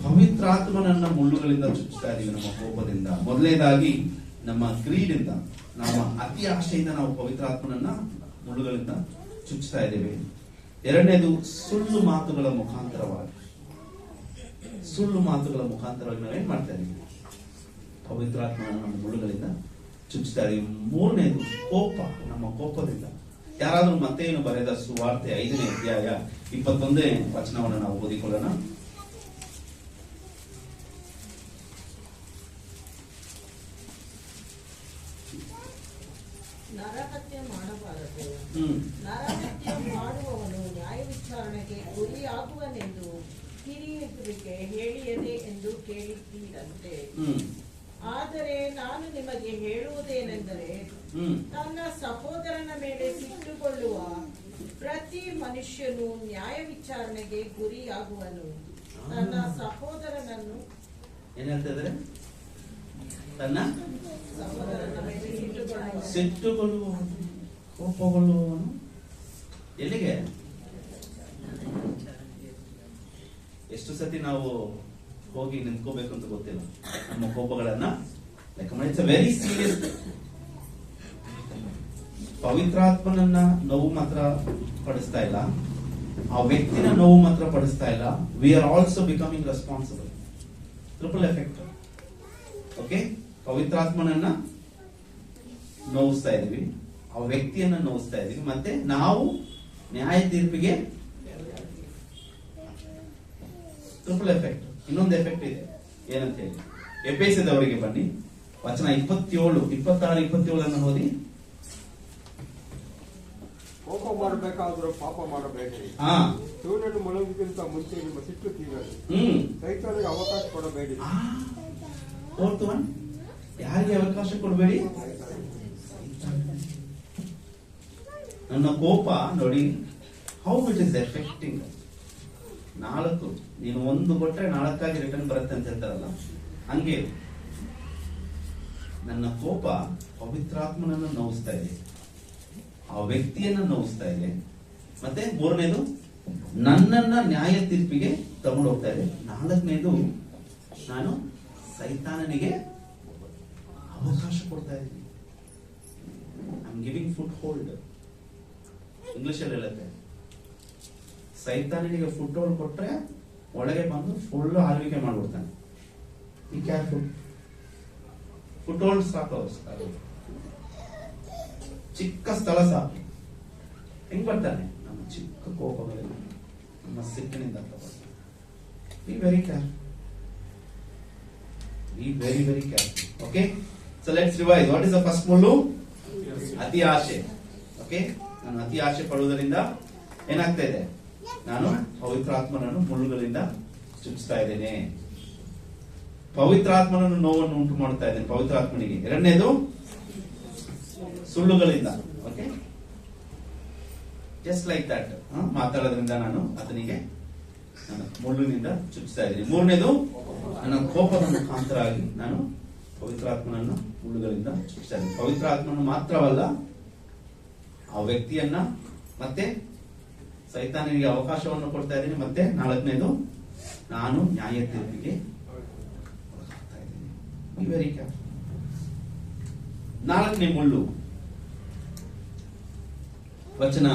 ಪವಿತ್ರಾತ್ಮನನ್ನ ಮುಳ್ಳುಗಳಿಂದ ಚುಚ್ಚುತ್ತಾ ಇದೀವಿ ನಮ್ಮ ಕೋಪದಿಂದ. ಮೊದಲನೇದಾಗಿ ನಮ್ಮ ಗ್ರೀಡಿಂದ, ನಮ್ಮ ಅತಿ ಆಶೆಯಿಂದ ನಾವು ಪವಿತ್ರಾತ್ಮನನ್ನ ಮುಳ್ಳುಗಳಿಂದ ಚುಚ್ಚುತ್ತಾ ಇದ್ದೇವೆ. ಎರಡನೇದು ಸುಳ್ಳು ಮಾತುಗಳ ಮುಖಾಂತರವಾಗಿ ನಾವೇನ್ ಮಾಡ್ತಾ ಇದೀವಿ, ಪವಿತ್ರಾತ್ಮನ ನಮ್ಮ ಮುಳ್ಳುಗಳಿಂದ ಚುಚ್ಚುತ್ತಾ ಇದೀವಿ. ಮೂರನೇದು ಕೋಪ, ನಮ್ಮ ಕೋಪದಿಂದ. ಯಾರಾದ್ರೂ ಮತ್ತೇನು ಬರೆದ ಸುವಾರ್ತೆ 5ನೇ ಅಧ್ಯಾಯ 21ನೇ ವಚನವನ್ನು ನಾವು ಓದಿಕೊಳ್ಳೋಣ. ನರಹತ್ಯೆ ಮಾಡಬಾರದು. ನರಹತ್ಯೆ ಮಾಡುವವನು ನ್ಯಾಯ ವಿಚಾರಣೆಗೆ ಗುರಿಯಾಗುವನೆಂದು ಹಿರಿಯರಿಗೆ ಹೇಳಿಯದೆ ಎಂದು ಕೇಳಿದ್ದೀರಂತೆ. ಆದರೆ ನಾನು ನಿಮಗೆ ಹೇಳುವುದೇನೆಂದರೆ, ತನ್ನ ಸಹೋದರನ ಮೇಲೆ ಸಿಟ್ಟುಕೊಳ್ಳುವ ಪ್ರತಿ ಮನುಷ್ಯನು ನ್ಯಾಯ ವಿಚಾರಣೆಗೆ ಗುರಿಯಾಗುವನು. ತನ್ನ ಸಹೋದರನನ್ನು ತನ್ನ ಸಹೋದರನ ಮೇಲೆ ಸಿಟ್ಟುಕೊಳ್ಳುವವನು, ಕೋಪಗೊಳ್ಳುವವನು ಎಲ್ಲಿಗೆ? ಎಷ್ಟು ಸತಿ ನಾವು ಹೋಗಿ ನಿಂತ್ಕೋಬೇಕು ಅಂತ ಗೊತ್ತಿಲ್ಲ ನಮ್ಮ ಕೋಪಗಳನ್ನ ಲೆಕ್ಕ ಮಾಡಿ. It's very serious. ಪವಿತ್ರಾತ್ಮನನ್ನ ನೋವು ಮಾತ್ರ ಪಡಿಸ್ತಾ ಇಲ್ಲ, ಆ ವ್ಯಕ್ತಿನ ನೋವು ಮಾತ್ರ ಪಡಿಸ್ತಾ ಇಲ್ಲ. We are also becoming responsible. Triple effect. Okay, ಪವಿತ್ರಾತ್ಮನನ್ನ ನೋವಿಸ್ತಾ ಇದೀವಿ, ಆ ವ್ಯಕ್ತಿಯನ್ನ ನೋವಿಸ್ತಾ ಇದೀವಿ, ಮತ್ತೆ ನಾವು ನ್ಯಾಯ ತೀರ್ಪಿಗೆ ಟ್ರಿಪಲ್ ಎಫೆಕ್ಟ್. ಇನ್ನೊಂದು ಎಫೆಕ್ಟ್ ಇದೆ, ಏನಂತ ಹೇಳಿ ಎಫೆಸದವರಿಗೆ ಬನ್ನಿ, ವಚನ 26, 26, 27 ಓದಿ. ಕೋಪ ಮಾಡಬೇಕಾದ್ರೂ ಪಾಪ ಮಾಡಬೇಡಿ. ಸೂರ್ಯನು ಮುಳುಗುವುದಕ್ಕಿಂತ ಮುಂಚೆ ನಿಮ್ಮ ಸಿಟ್ಟು ತೀರಲಿ. ಸೈತಾನಿಗೆ ಅವಕಾಶ ಕೊಡಬೇಡಿ. ಯಾರಿಗೆ ಅವಕಾಶ ಕೊಡಬೇಡಿ? ನನ್ನ ಕೋಪ ನೋಡಿ ಹೌ ಇಟ್ ಇಸ್ ಎಫೆಕ್ಟಿಂಗ್. 4 ನೀನು 1 ಕೊಟ್ರೆ 4 ರಿಟರ್ನ್ ಬರುತ್ತೆ ಅಂತ ಹೇಳ್ತಾರಲ್ಲ, ಹಂಗೆ ನನ್ನ ಕೋಪ ಪವಿತ್ರಾತ್ಮನನ್ನು ನೋವಿಸ್ತಾ ಇದೆ, ಆ ವ್ಯಕ್ತಿಯನ್ನ ನೋವಿಸ್ತಾ ಇದೆ, ಮತ್ತೆ 3ನೇದು ನನ್ನನ್ನ ನ್ಯಾಯ ತೀರ್ಪಿಗೆ ತಗೊಂಡು ಹೋಗ್ತಾ ಇದೆ, 4ನೇದು ನಾನು ಸೈತಾನನಿಗೆ ಅವಕಾಶ ಕೊಡ್ತಾ ಇದ್ದೀನಿ. I am giving foot hold. English ಅಲ್ಲಿ ಹೇಳುತ್ತೆ, ಸೈತಾನನಿಗೆ ಫುಟ್ ಹೋಲ್ಡ್ ಕೊಟ್ರೆ ಒಳಗೆ ಬಂದು ಫುಲ್ ಆಳ್ವಿಕೆ ಮಾಡ್ಬಿಡ್ತಾನೆ. ಈ ಕೇರ್ಫುಲ್. ಫುಟ್ ಹೋಲ್ಡ್ ಸಾಕು, ಚಿಕ್ಕ ಸ್ಥಳ ಸಾಕು. ಹೆಂಗ್ ಬರ್ತಾನೆ? ನಮ್ಮ ಚಿಕ್ಕ ಕೋಪಗಳಲ್ಲಿ, ನಮ್ಮ ಸಿಟ್ಟಿನಿಂದ B very careful. Be very, very careful. Okay? So let's revise. What is the first ಮುಳ್ಳು? ಅತಿ ಆಶೆ. Okay? ನಾನು ಅತಿ ಆಶೆ ಪಡುವುದರಿಂದ ಏನಾಗ್ತಾ ಇದೆ? ನಾನು ಪವಿತ್ರಾತ್ಮನನ್ನು ಮುಳ್ಳುಗಳಿಂದ ಚುಚ್ಚುತ್ತಾ ಇದ್ದೇನೆ. ಪವಿತ್ರಾತ್ಮನನ್ನು ನೋವನ್ನು ಉಂಟು ಮಾಡ್ತಾ ಇದ್ದೇನೆ ಪವಿತ್ರಾತ್ಮನಿಗೆ. 2ನೇದು ಸುಳ್ಳುಗಳಿಂದ. Okay, just like that. ಮಾತಾಡೋದ್ರಿಂದ ನಾನು ಆತನಿಗೆ ನನ್ನ ಮುಳ್ಳಿನಿಂದ ಚುಚ್ಚಿಸ್ತಾ ಇದ್ದೀನಿ. ಮೂರನೇದು, ನನ್ನ ಕೋಪದ ಮುಖಾಂತರಾಗಿ ನಾನು ಪವಿತ್ರಾತ್ಮನನ್ನು ಮುಳ್ಳುಗಳಿಂದ ಚುಚ್ಚಿಸ್ತಾ ಇದ್ದೀನಿ. ಪವಿತ್ರಾತ್ಮನ ಮಾತ್ರವಲ್ಲ, ಆ ವ್ಯಕ್ತಿಯನ್ನ ಮತ್ತೆ ಸೈತಾನಿಗೆ ಅವಕಾಶವನ್ನು ಕೊಡ್ತಾ ಇದ್ದೀನಿ. ಮತ್ತೆ 4ನೇದು, ನಾನು ನ್ಯಾಯ ತೀರ್ಪಿಗೆ ಒಳಗಾಗ್ತಾ ಇದ್ದೀನಿ. Very careful. 4ನೇ ಮುಳ್ಳು ವಚನ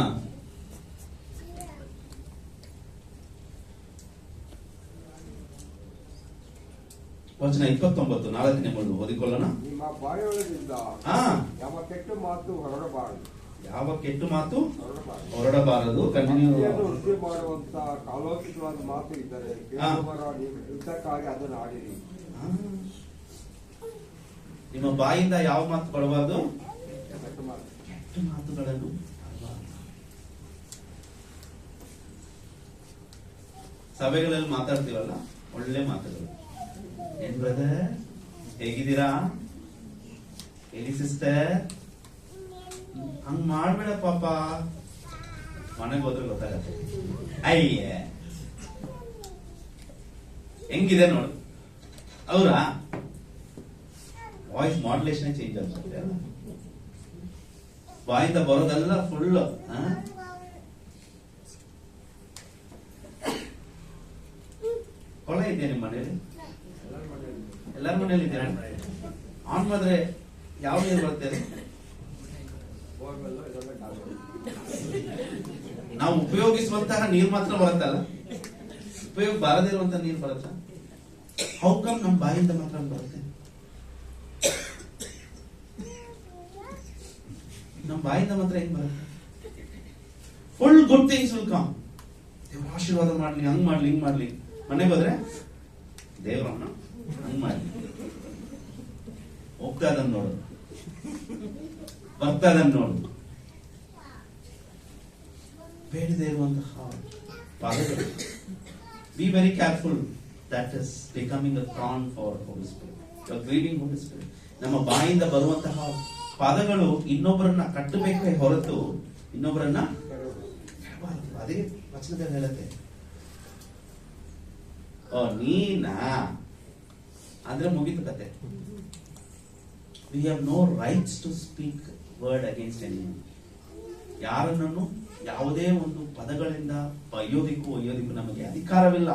ವಚನ 29, 4ನೇ ಮುಳ್ಳು ಓದಿಕೊಳ್ಳೋಣ. ನಿಮ್ಮ ಬಾಯೊಳಗಿಂದ ಹಾ, ಯಾವ ಕೆಟ್ಟ ಮಾತು ಹೊರಡಬಾರದು. ಯಾವ ಕೆಟ್ಟ ಮಾತು ಹೊರಡಬಾರದು. ಹೊರಡಬಾರದು. ಕಂಟಿನ್ಯೂ. ಭಕ್ತಿಯನ್ನು ವೃದ್ಧಿ ಮಾಡುವಂತ ಕಾಲೋಚಿತವಾದ ಮಾತು ಇದ್ದರೆ ಕೇಳುವವರ ಯುದ್ಧಕ್ಕಾಗಿ ಅದನ್ನು ಆಡಿರಿ. ನಿಮ್ಮ ಬಾಯಿಂದ ಯಾವ ಮಾತು ಬರಬಾರ್ದು? ಕೆಟ್ಟ ಮಾತು. ಕೆಟ್ಟ ಮಾತುಗಳನ್ನು ಆಡಬಾರದು. ಸಭೆಗಳಲ್ಲಿ ಮಾತಾಡ್ತೀವಲ್ಲ, ಒಳ್ಳೆ ಮಾತುಗಳು. ಏನ್ ಬ್ರದರ್, ಹೇಗಿದ್ದೀರಾ, ಎಲ್ಲಿ ಸಿಸ್ಟರ್, ಹಂಗ್ ಮಾಡ್ಬೇಡ ಪಾಪ, ಮನೆಗೆ ಹೋದ್ರೆ ಗೊತ್ತಾಗತ್ತೆ. ಅಯ್ಯ ಹೆಂಗಿದೆ ನೋಡು, ಅವರ ವಾಯ್ಸ್ ಮಾಡ್ಯುಲೇಷನ್ ಚೇಂಜ್ ಆಗ್ತದೆ. ಬಾಯಿಂದ ಬರೋದೆಲ್ಲ ಫುಲ್ ಕೊಳ ಇದೆಯಾ ನಿಮ್ಮ ಮನೇಲಿ? ಎಲ್ಲರ ಮನೇಲಿ ಇದೆಯಾ? ಆನ್ ಮಾಡಿದ್ರೆ ಯಾವ ನೀರು ಬರುತ್ತೆ? ನಾವು ಉಪಯೋಗಿಸುವಂತಹ ನೀರು ಮಾತ್ರ ಬರುತ್ತಲ್ಲ, ಉಪಯೋಗ ಬಾರದೇ ಇರುವಂತಹ ನೀರು ಬರುತ್ತ? ಹೌ ಕಮ್ ನಮ್ಮ ಬಾಯಿಂದ ಮಾತ್ರ ಬರುತ್ತೆ? ನಮ್ಮ ಬಾಯಿಂದ ಮಾತ್ರ ಹೆಂಗ್ ಬರುತ್ತೆ? Full good things will come. ದೇವ್ರ ಆಶೀರ್ವಾದ ಮಾಡ್ಲಿ, ಹಂಗ್ ಮಾಡ್ಲಿ, ಹಿಂಗ್ ಮಾಡ್ಲಿ. ಮನೆಗೆ ಹೋದ್ರೆ ದೇವ್ರನ್ನ ಹಂಗ್ ಮಾಡ್ಲಿ, ಹೋಗ್ತಾದನ್ ನೋಡು, ಬರ್ತಾದನ್ ನೋಡು. ಬೇಡದೇ ಇರುವಂತಹ ಪದಗಳು. Be very careful. That is becoming a thorn for Holy Spirit. You are grieving Holy Spirit. ನಮ್ಮ ಬಾಯಿಂದ ಬರುವಂತಹ ಪದಗಳು ಇನ್ನೊಬ್ಬರನ್ನ ಕಟ್ಟಬೇಕೇ ಹೊರತು ಇನ್ನೊಬ್ಬರನ್ನ ಕೆಡಬಾರದು. ಅದೇ ವಚನದಲ್ಲಿ ಹೇಳುತ್ತೆ. ನೀನಾ ಅಂದ್ರೆ ಮುಗಿತು ಕತೆ. We have no rights to speak word against anyone. ಯಾರನ್ನು ಯಾವುದೇ ಒಂದು ಪದಗಳಿಂದ ಒಯ್ಯೋದಿಕ್ಕೂ ನಮಗೆ ಅಧಿಕಾರವಿಲ್ಲ.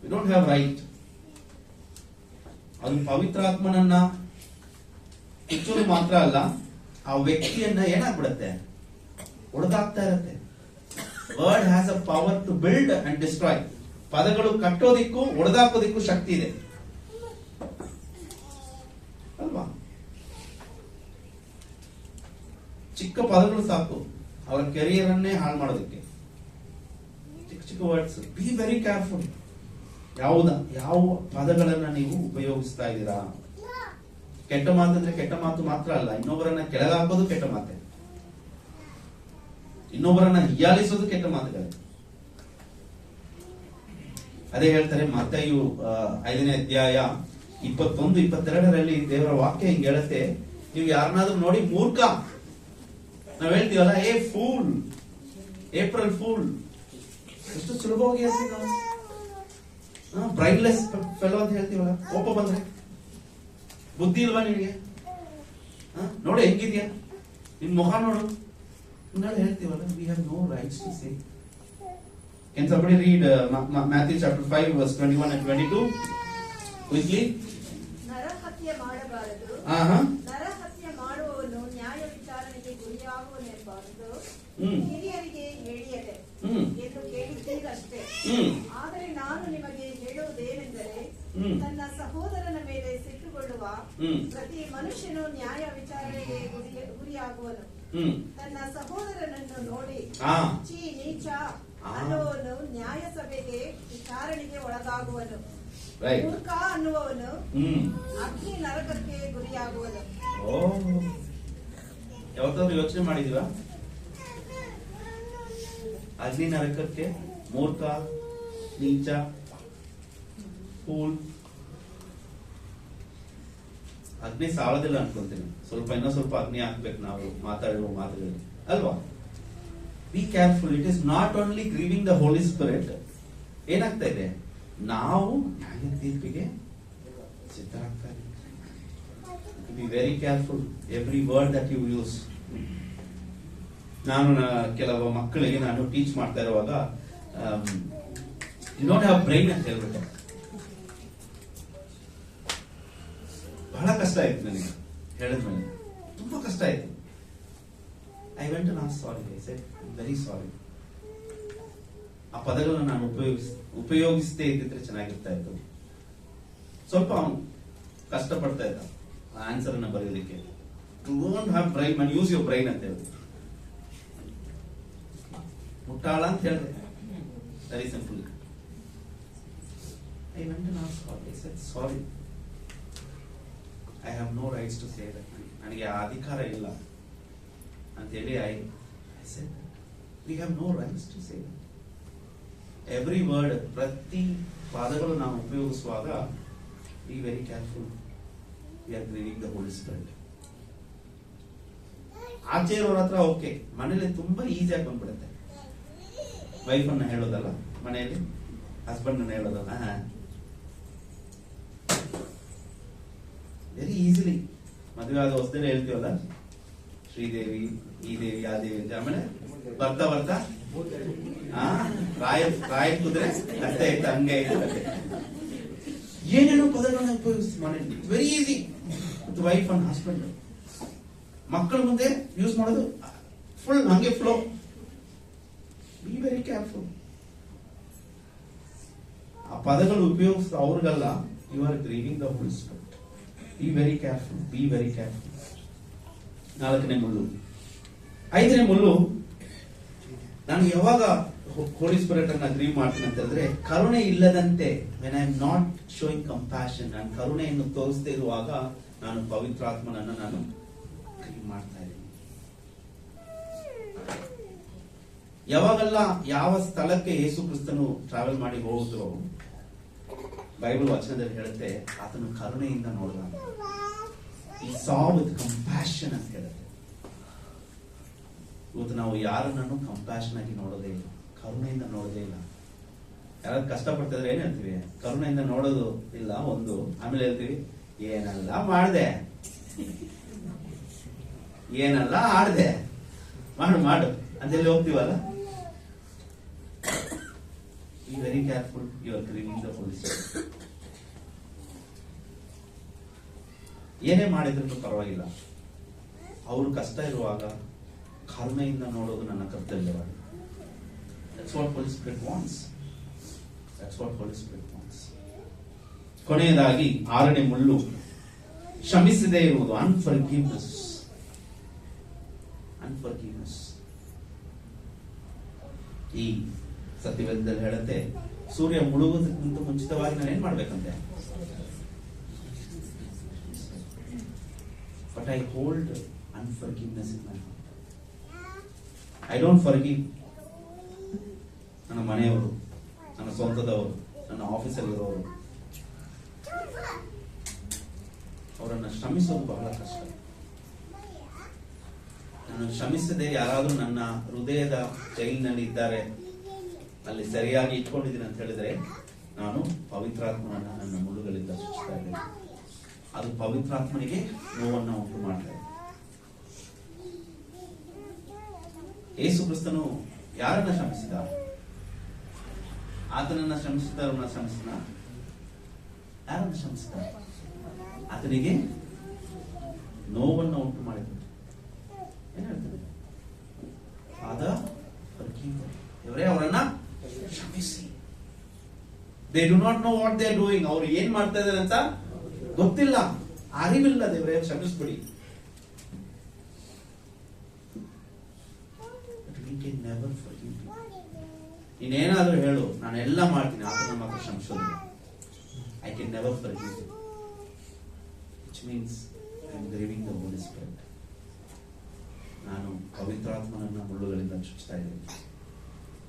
We don't have right. ಅದು ಪವಿತ್ರಾತ್ಮನನ್ನ ಹೆಚ್ಚೋದು ಮಾತ್ರ ಅಲ್ಲ, ಆ ವ್ಯಕ್ತಿಯನ್ನ ಏನಾಗ್ಬಿಡತ್ತೆ, ಹೊಡೆದಾಗ್ತಾ ಇರತ್ತೆ. Word has a power to build and destroy. ಪದಗಳು ಕಟ್ಟೋದಿಕ್ಕೂ ಹೊಡೆದಾಕೋದಿಕ್ಕೂ ಶಕ್ತಿ ಇದೆ ಅಲ್ವಾ? ಚಿಕ್ಕ ಪದಗಳು ಸಾಕು ಅವರ ಕೆರಿಯರ್ ಅನ್ನೇ ಹಾಳು ಮಾಡೋದಕ್ಕೆ. ಚಿಕ್ಕ ಚಿಕ್ಕ ವರ್ಡ್ಸ್. B very careful. ಯಾವ ಪದಗಳನ್ನ ನೀವು ಉಪಯೋಗಿಸ್ತಾ ಇದ್ದೀರಾ? ಕೆಟ್ಟ ಮಾತಂದ್ರೆ ಕೆಟ್ಟ ಮಾತು ಮಾತ್ರ ಅಲ್ಲ, ಇನ್ನೊಬ್ಬರನ್ನ ಕೆಳಗಾಕೋದು ಕೆಟ್ಟ ಮಾತೆ, ಇನ್ನೊಬ್ಬರನ್ನ ಹಿಯಾಲಿಸೋದು ಕೆಟ್ಟ ಮಾತುಗಳೇ. ಅದೇ ಹೇಳ್ತಾರೆ ಮತ್ತಾಯು 5ನೇ ಅಧ್ಯಾಯ 21-22 ದೇವರ ವಾಕ್ಯ ಹಿಂಗ್ ಹೇಳುತ್ತೆ. ನೀವು ಯಾರನ್ನಾದ್ರೂ ನೋಡಿ ಮೂರ್ಖ, ನಾವ್ ಹೇಳ್ತೀವಲ್ಲ, ಏ ಫೂಲ್, ಏಪ್ರಿಲ್ ಫೂಲ್, ಎಷ್ಟು ಸುಲಭವಾಗಿ ಹೇಳ್ತೀವಿ ನಾವು. ಬ್ರೈನ್ಲೆಸ್ ಫೆಲೋ ಅಂತ ಹೇಳ್ತೀವಲ್ಲ. ಕೋಪ ಬಂದ್ರೆ ಬುದ್ಧಿ ಇಲ್ವಾ ನಿನಗೆ? ನೋಡು ಹೆಂಗಿದ್ಯಾ, ನಿನ್ ಮುಖ ನೋಡು, ಹೇಳ್ತೀವಲ್ಲ. We have no rights to say. Can somebody read Matthew chapter 5 verse 21 and 22 quickly? ನರಹತ್ಯೆ ಮಾಡಬಾರದು. ನರಹತ್ಯೆ ಮಾಡುವವನು ನ್ಯಾಯ ವಿಚಾರಣೆಗೆ ಗುರಿಯಾಗುವನೆಂಬಾರದು. ಹಿರಿಯರಿಗೆ ಹೇಳಿಯದೆ ಎಂದು ಕೇಳಿದ್ದೀರಷ್ಟೇ. ಆದರೆ ನಾನು ನಿಮಗೆ ಹೇಳುವುದೇನೆಂದರೆ, ತನ್ನ ಸಹೋದರನ ಮೇಲೆ ಸಿಟ್ಟುಕೊಳ್ಳುವ ಪ್ರತಿ ಮನುಷ್ಯನು ನ್ಯಾಯ ವಿಚಾರಣೆಗೆ ಗುರಿಯಾಗುವನು. ತನ್ನ ಸಹೋದರನನ್ನು ನೋಡಿ ಚೀ ನೀಚ ಅನ್ನುವನು ನ್ಯಾಯ ಸಭೆಗೆ ವಿಚಾರಣೆಗೆ ಒಳಗಾಗುವನು. ಮೂರ್ಖ ಅನ್ನುವವನು ಅಗ್ನಿ ನರಕಕ್ಕೆ ಗುರಿಯಾಗುವನು. ಯಾವತ್ತಾದ್ರೂ ಯೋಚನೆ ಮಾಡಿದೀವಾ? ಅಗ್ನಿ ನರಕಕ್ಕೆ ಮೂರ್ಖ, ನೀಚ, ಫೂಲ್. ಅಗ್ನಿ ಸಾಳದಿಲ್ಲ ಅನ್ಕೊಂತೀನಿ. ಇನ್ನೂ ಸ್ವಲ್ಪ ಅಗ್ನಿ ಹಾಕ್ಬೇಕು ನಾವು ಮಾತಾಡುವ ಮಾತುಗಳು ಅಲ್ವಾ? Be careful. It is not only grieving the Holy Spirit, ಏನಾಗ್ತಾ ಇದೆ, ನಾವು ನ್ಯಾಯ ತೀರ್ಪಿಗೆ ಸಿದ್ಧರಾಗ್ತಾ ಇದ್ದೀವಿ. Be very careful every word that you use. ನಾನು ಕೆಲವು ಮಕ್ಕಳಿಗೆ ನಾನು ಟೀಚ್ ಮಾಡ್ತಾ ಇರುವಾಗ ಯು ಡೋಂಟ್ ಹ್ಯಾವ್ ಬ್ರೈನ್ ಅಂತ ಹೇಳ್ಬಿಟ್ಟೆ. ಬಹಳ ಕಷ್ಟ ಆಯ್ತು ನನಗೆ ಹೇಳಿದ್ಮೇಲೆ, ತುಂಬಾ ಕಷ್ಟ ಆಯ್ತು. I went to not sorry, I said very sorry. ಆ ಪದಗಳನ್ನು ನಾನು ಉಪಯೋಗಿಸದೇ ಇದ್ದಿದ್ರೆ ಚೆನ್ನಾಗಿರ್ತಾ ಇತ್ತು. ಸ್ವಲ್ಪ ಅವನು ಕಷ್ಟಪಡ್ತಾ ಇದ್ದ ಆನ್ಸರ್ ಅನ್ನ ಬರೆಯಲಿಕ್ಕೆ. You don't have brain and use your brain ಅಂತ ಹೇಳಿದೆ. ಮುಟ್ಟಾಳ ಅಂತ ಹೇಳಿದೆ, very simple. I went to not sorry, I said sorry, I have no rights to say that. ನನಗೆ ಆ ಅಧಿಕಾರ ಇಲ್ಲ ಅಂತೇಳಿ I said we have no rights to say that. Every word, ಪ್ರತಿ ಪದಗಳು ನಾವು ಉಪಯೋಗಿಸುವಾಗ be very careful. We are grieving the Holy Spirit. ಆಚೆ ಇರೋರ ಹತ್ರ ಓಕೆ, ಮನೇಲಿ ತುಂಬಾ ಈಸಿಯಾಗಿ ಬಂದ್ಬಿಡುತ್ತೆ. ವೈಫ್ ಅನ್ನ ಹೇಳೋದಲ್ಲ, ಮನೆಯಲ್ಲಿ ಹಸ್ಬೆಂಡ್ ಅನ್ನ ಹೇಳೋದಲ್ಲ, ವೆರಿ ಈಸಿಲಿ. ಮದುವೆ ಆದ ಹೊಸದಲ್ಲಿ ಹೇಳ್ತೀವಲ್ಲ, ಶ್ರೀದೇವಿ, ಈ ದೇವಿ, ಆ ದೇವಿ ಅಂತ. ಆಮೇಲೆ ಬರ್ತಾ ಬರ್ತಾ ರಾಯ ಕುದುರೆ ಅಷ್ಟೇ ಆಯ್ತು, ಹಂಗೆ ಆಯ್ತು. ಏನೇನೋ ಪದಗಳನ್ನ ಉಪಯೋಗಿಸ್ತೀವಿ ಮನೆಯಲ್ಲಿ. Very easy with wife and husband. ಮಕ್ಕಳ ಮುಂದೆ ಯೂಸ್ ಮಾಡೋದು ಫುಲ್ ಹಂಗೆ ಫ್ಲೋ. B very careful. ಆ ಪದಗಳು ಉಪಯೋಗಿಸ ಅವ್ರಿಗಲ್ಲ, you are grieving the Holy Spirit. Be very careful, be very careful. 4ನೇ ಮುಳ್ಳು. 5ನೇ ಮುಳ್ಳು, ನಾನು ಯಾವಾಗ ಹೋಲಿ ಸ್ಪಿರಿಟ್ ಅನ್ನ ಗ್ರೀವ್ ಮಾಡ್ತೀನಿ ಅಂತ ಹೇಳಿದ್ರೆ, ಕರುಣೆ ಇಲ್ಲದಂತೆ, when I am not showing compassion, ನಾನು ಕರುಣೆಯನ್ನು ತೋರಿಸದೇ ಇರುವಾಗ ನಾನು ಪವಿತ್ರಾತ್ಮನನ್ನ ನಾನು ಗ್ರೀವ್ ಮಾಡ್ತಾ ಇದ್ದೀನಿ. ಯಾವಾಗೆಲ್ಲ ಯಾವ ಸ್ಥಳಕ್ಕೆ ಯೇಸು ಕ್ರಿಸ್ತನು ಟ್ರಾವೆಲ್ ಮಾಡಿ ಹೋದ್ರು, ಬೈಬಲ್ ವಚನದಲ್ಲಿ ಹೇಳುತ್ತೆ, ಆತನು ಕರುಣೆಯಿಂದ ನೋಡಿದ. ಈ ಸಾ ವಿತ್ ಕಂಪ್ಯಾಷನ್ ಅಂತ ಹೇಳುತ್ತೆ. ಇವತ್ತು ನಾವು ಯಾರನ್ನೂ ಕಂಪ್ಯಾಷನ್ ಆಗಿ ನೋಡೋದೇ ಇಲ್ಲ, ಕರುಣೆಯಿಂದ ನೋಡೋದೇ ಇಲ್ಲ. ಯಾರಾದ್ರೂ ಕಷ್ಟಪಡ್ತಾ ಇದ್ರೆ ಏನ್ ಹೇಳ್ತೀವಿ? ಕರುಣೆಯಿಂದ ನೋಡೋದು ಇಲ್ಲ ಒಂದು. ಆಮೇಲೆ ಹೇಳ್ತೀವಿ, ಏನೆಲ್ಲ ಮಾಡ್ದೆ, ಏನೆಲ್ಲ ಆಡ್ದೆ, ಮಾಡು ಮಾಡು ಅಂತೇಳಿ ಹೋಗ್ತೀವಲ್ಲ. Be very careful, you are grieving the Holy Spirit. ಏನೇ ಮಾಡಿದ್ರು ಪರವಾಗಿಲ್ಲ, ಅವರು ಕಷ್ಟ ಇರುವಾಗ ಕರುಣೆಯಿಂದ ನೋಡೋದು ನನ್ನ ಕರ್ತವ್ಯವಾಗಿದೆ. That's what Holy Spirit wants. That's what Holy Spirit wants. ಕೊನೆಯದಾಗಿ 6ನೇ ಮುಳ್ಳು, ಕ್ಷಮಿಸದೇ ಇರುವುದು. ಅನ್ಫರ್ಗಿವ್ನೆಸ್. ಅನ್ಫರ್ಗಿವ್ನೆಸ್. ಈ ಸತ್ಯವೇದದಲ್ಲಿ ಹೇಳುತ್ತೆ, ಸೂರ್ಯ ಮುಳುಗುವುದಕ್ಕಿಂತ ಮುಂಚಿತವಾಗಿ ನಾನು ಏನ್ ಮಾಡ್ಬೇಕಂತೆ? But I hold unforgiveness in my heart. I don't forgive ನನ್ನ ಮನೆಯವರು, ನನ್ನ ಸ್ವಂತದವರು, ನನ್ನ ಆಫೀಸಲ್ಲಿರೋರು. ಅವರನ್ನು ಕ್ಷಮಿಸೋದು ಬಹಳ ಕಷ್ಟ. ನಾನು ಕ್ಷಮಿಸದೆ ಯಾರಾದ್ರೂ ನನ್ನ ಹೃದಯದ ಜೈಲಿನಲ್ಲಿ ಇದ್ದಾರೆ, ಅಲ್ಲಿ ಸರಿಯಾಗಿ ಇಟ್ಕೊಂಡಿದ್ದೀನಿ ಅಂತ ಹೇಳಿದ್ರೆ, ನಾನು ಪವಿತ್ರಾತ್ಮನನ್ನ ನನ್ನ ಮುಳ್ಳುಗಳಿಂದ ಚುಚ್ಚುತ್ತಾ ಇದ್ದೇನೆ. ಅದು ಪವಿತ್ರಾತ್ಮನಿಗೆ ನೋವನ್ನ ಉಂಟು ಮಾಡ್ತಾ ಇದೆ. ಯೇಸು ಕ್ರಿಸ್ತನು ಯಾರನ್ನ ಶ್ರಮಿಸಿದ? ಆತನನ್ನ ಶ್ರಮಿಸಿದವರನ್ನ ಶ್ರಮಿಸಿದ? ಯಾರನ್ನ ಶ್ರಮಿಸಿದ? ಆತನಿಗೆ ನೋವನ್ನ ಉಂಟು ಮಾಡಿದ. ಏನ್ ಹೇಳ್ತಾರೆ? ಇವರೇ ಅವರನ್ನ ಕ್ಷಮಿಸಿ. They do not know what they are doing. ಅವ್ರು ಏನ್ ಮಾಡ್ತಾ ಇದ್ದಾರೆ ಅಂತ ಗೊತ್ತಿಲ್ಲ, ಅರಿವಿಲ್ಲ. ದೇವರೇ ಕ್ಷಮಿಸ್ಬಿಡಿ. ನೀನೇನಾದ್ರೂ ಹೇಳು, ನಾನೆಲ್ಲ ಮಾಡ್ತೀನಿ, ಆತನ ಮಾತ್ರ ಕ್ಷಮಿಸೋದಿಲ್ಲ. I can never forgive. Which means I am grieving the Holy Spirit. ನಾನು ಪವಿತ್ರಾತ್ಮನನ್ನ ಮುಳ್ಳುಗಳಿಂದ ಚುಚ್ಚುತ್ತಾ ಇದ್ದೇನೆ.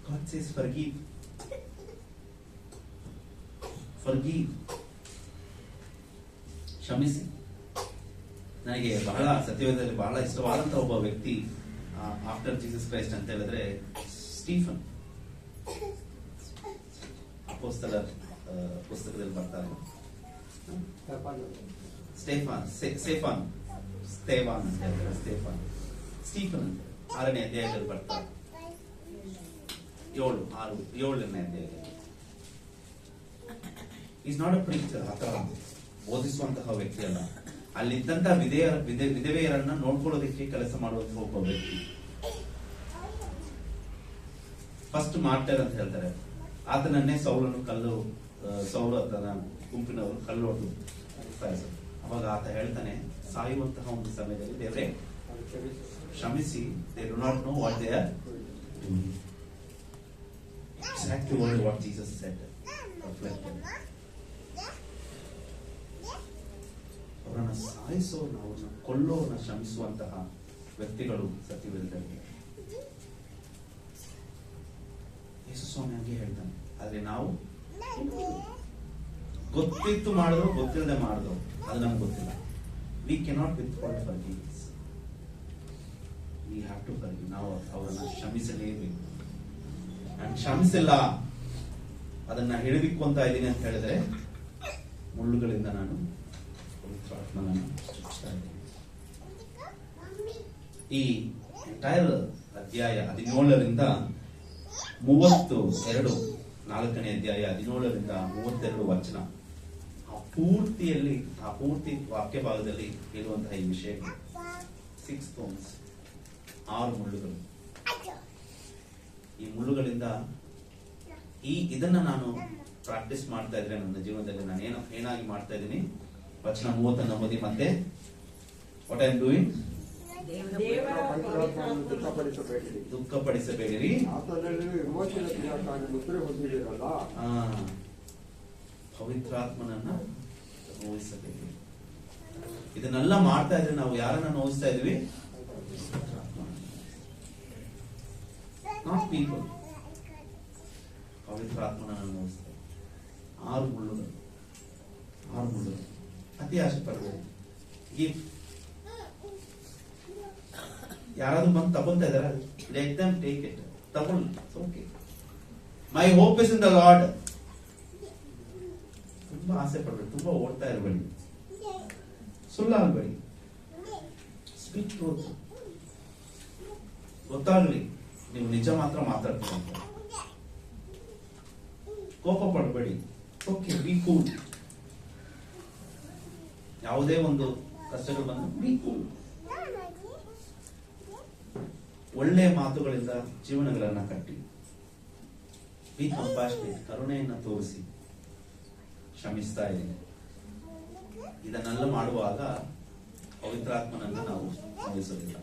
God says forgive. Forgive. ಕ್ಷಮಿಸಿ. ನನಗೆ ಬಹಳ ಸತ್ಯವೇದದಲ್ಲಿ ಬಹಳ ಇಷ್ಟವಾದಂತಹ ಒಬ್ಬ ವ್ಯಕ್ತಿ ಆಫ್ಟರ್ ಜೀಸಸ್ ಕ್ರೈಸ್ಟ್ ಅಂತ ಹೇಳಿದ್ರೆ ಸ್ಟೀಫನ್. ಅಪೊಸ್ತಲರ ಪುಸ್ತಕದಲ್ಲಿ ಬರ್ತಾರೆ. ಸ್ಟೀಫನ್ 6ನೇ ಅಧ್ಯಾಯದಲ್ಲಿ ಬರ್ತಾರೆ. 7ನೇ ಅಧ್ಯಾಯದಲ್ಲಿ ಈಸ್ ನಾಟ್ ಅ ಪ್ರೀಚರ್, ಆತರ ಬೋಧಿಸುವಂತಹ ವ್ಯಕ್ತಿ ಅಲ್ಲ. ಅಲ್ಲಿದ್ದಂತ ವಿಧವೆಯರನ್ನ ನೋಡ್ಕೊಳ್ಳೋದಕ್ಕೆ ಕೆಲಸ ಮಾಡುವಂತಹ ಒಬ್ಬ ವ್ಯಕ್ತಿ. ಫಸ್ಟ್ ಮಾರ್ಟರ್ ಅಂತ ಹೇಳ್ತಾರೆ. ಆತನನ್ನೇ ಸೌಲು ಆತನ ಗುಂಪಿನವರು ಕಲ್ಲು ಹೊಡೆದು ಸಾಯಿಸೋದು. ಅವಾಗ ಆತ ಹೇಳ್ತಾನೆ, ಸಾಯುವಂತಹ ಒಂದು ಸಮಯದಲ್ಲಿ ದೇವರೇ ಕ್ಷಮಿಸಿ, they do not know what they are doing. Exactly what Jesus said. Reflected. ಅವರನ್ನ ಸಾಯಿಸೋರ್ನ, ಅವ್ರನ್ನ ಕೊಲ್ಲೋರ್ನ ಶ್ರಮಿಸುವಂತಹ ವ್ಯಕ್ತಿಗಳು ಸತ್ಯವೇದದಲ್ಲಿ. ಯೇಸು ಸ್ವಾಮಿ ಹಂಗೆ ಹೇಳ್ತಾನೆ. ಆದ್ರೆ ನಾವು ಗೊತ್ತಿತ್ತು ಮಾಡಿದ್ರು ಗೊತ್ತಿಲ್ಲದೆ ಮಾಡಿದ್ರು ಅದು ನಮ್ಗೆ ಗೊತ್ತಿಲ್ಲ. We cannot withhold forgiveness. We have to forgive. ನಾವು ಅವರನ್ನ ಕ್ಷಮಿಸಲೇಬೇಕು. ನಾನು ಕ್ಷಮಿಸಿಲ್ಲ, ಅದನ್ನ ಹಿಡಿಬೇಕು ಅಂತ ಇದ್ದೀನಿ ಅಂತ ಹೇಳಿದ್ರೆ ಮುಳ್ಳುಗಳಿಂದ ನಾನು ಪವಿತ್ರಾತ್ಮನನ್ನು ಸೃಷ್ಟಿಸ್ತಾ ಇದ್ದೀನಿ. ಈ ಎಂಟೈರ್ ಅಧ್ಯಾಯ 17ರಿಂದ 32, 4ನೇ ಅಧ್ಯಾಯ 17ರಿಂದ 32 ವಚನ, ಆ ಪೂರ್ತಿ ವಾಕ್ಯ ಭಾಗದಲ್ಲಿ ಇರುವಂತಹ ಈ ವಿಷಯಗಳು. 6 thorns, 6 ಮುಳ್ಳುಗಳು. ಈ ಮುಳ್ಳುಗಳಿಂದ ಇದನ್ನ ನಾನು ಪ್ರಾಕ್ಟೀಸ್ ಮಾಡ್ತಾ ಇದ್ರೆ ನನ್ನ ಜೀವನದಲ್ಲಿ ನಾನು ಏನಾಗಿ ಮಾಡ್ತಾ ಇದ್ದೀನಿ. ವಚನ 30 ಓದಿ. ಮತ್ತೆ ವಾಟ್ ಐ ಆಮ್ ಡೂಯಿಂಗ್, ದುಃಖಪಡಿಸಬೇಡಿರಿ, ಆತನಲ್ಲಿ ವಿಮೋಚನೆ ದಿನಕ್ಕಾಗಿ ಮುದ್ರೆ ಹೊಂದಿದ್ದೀರಲ್ಲ, ಪವಿತ್ರಾತ್ಮನನ್ನ ನೋಯಿಸಬೇಡಿ. ಇದನ್ನೆಲ್ಲ ಮಾಡ್ತಾ ಇದ್ರೆ ನಾವು ಯಾರನ್ನ ನೋಯಿಸ್ತಾ ಇದೀವಿ? Not people. ಪವಿತ್ರಾತ್ಮನನ್ನ ನೋಯಿಸ್ತಾ ಇದ್ದೀವಿ. 6 ಮುಳ್ಳುಗಳು. ಅತಿ ಆಸೆ ಪಡಬೇಡಿ. ಯಾರಾದ್ರೂ ಬಂದು ತಗೊಂತಾ ಇದಾರೆ, ಲೆಟ್ ದೆಮ್ ಟೇಕ್ ಇಟ್. ತಗೊಳ್ಳಿ, okay. My hope is in the lord. ತುಂಬಾ ಆಸೆ ಪಡಬೇಡಿ, ತುಂಬಾ ಓಡ್ತಾ ಇರಬೇಡಿ, ಸುಳ್ಳಾಗಬೇಡಿ. Speak truth. ಗೊತ್ತಾಗ್ಲಿ ನೀವು ನಿಜ ಮಾತ್ರ ಮಾತಾಡ್ತೀರ. ಕೋಪ ಪಡಬೇಡಿ. Okay, B cool. ಯಾವುದೇ ಒಂದು ಕಷ್ಟಗಳು ಬಂದು ಬಿ ಕೂಲ್. ಒಳ್ಳೆ ಮಾತುಗಳಿಂದ ಜೀವನಗಳನ್ನ ಕಟ್ಟಿ, ಬಿ ಕಂಪ್ಯಾಷನೇಟ್. ಕರುಣೆಯನ್ನ ತೋರಿಸಿ ಕ್ಷಮಿಸ್ತಾ ಇದ್ದೀನಿ. ಇದನ್ನೆಲ್ಲ ಮಾಡುವಾಗ ಪವಿತ್ರಾತ್ಮನನ್ನ ನಾವು ನೋಯಿಸೋದಿಲ್ಲ.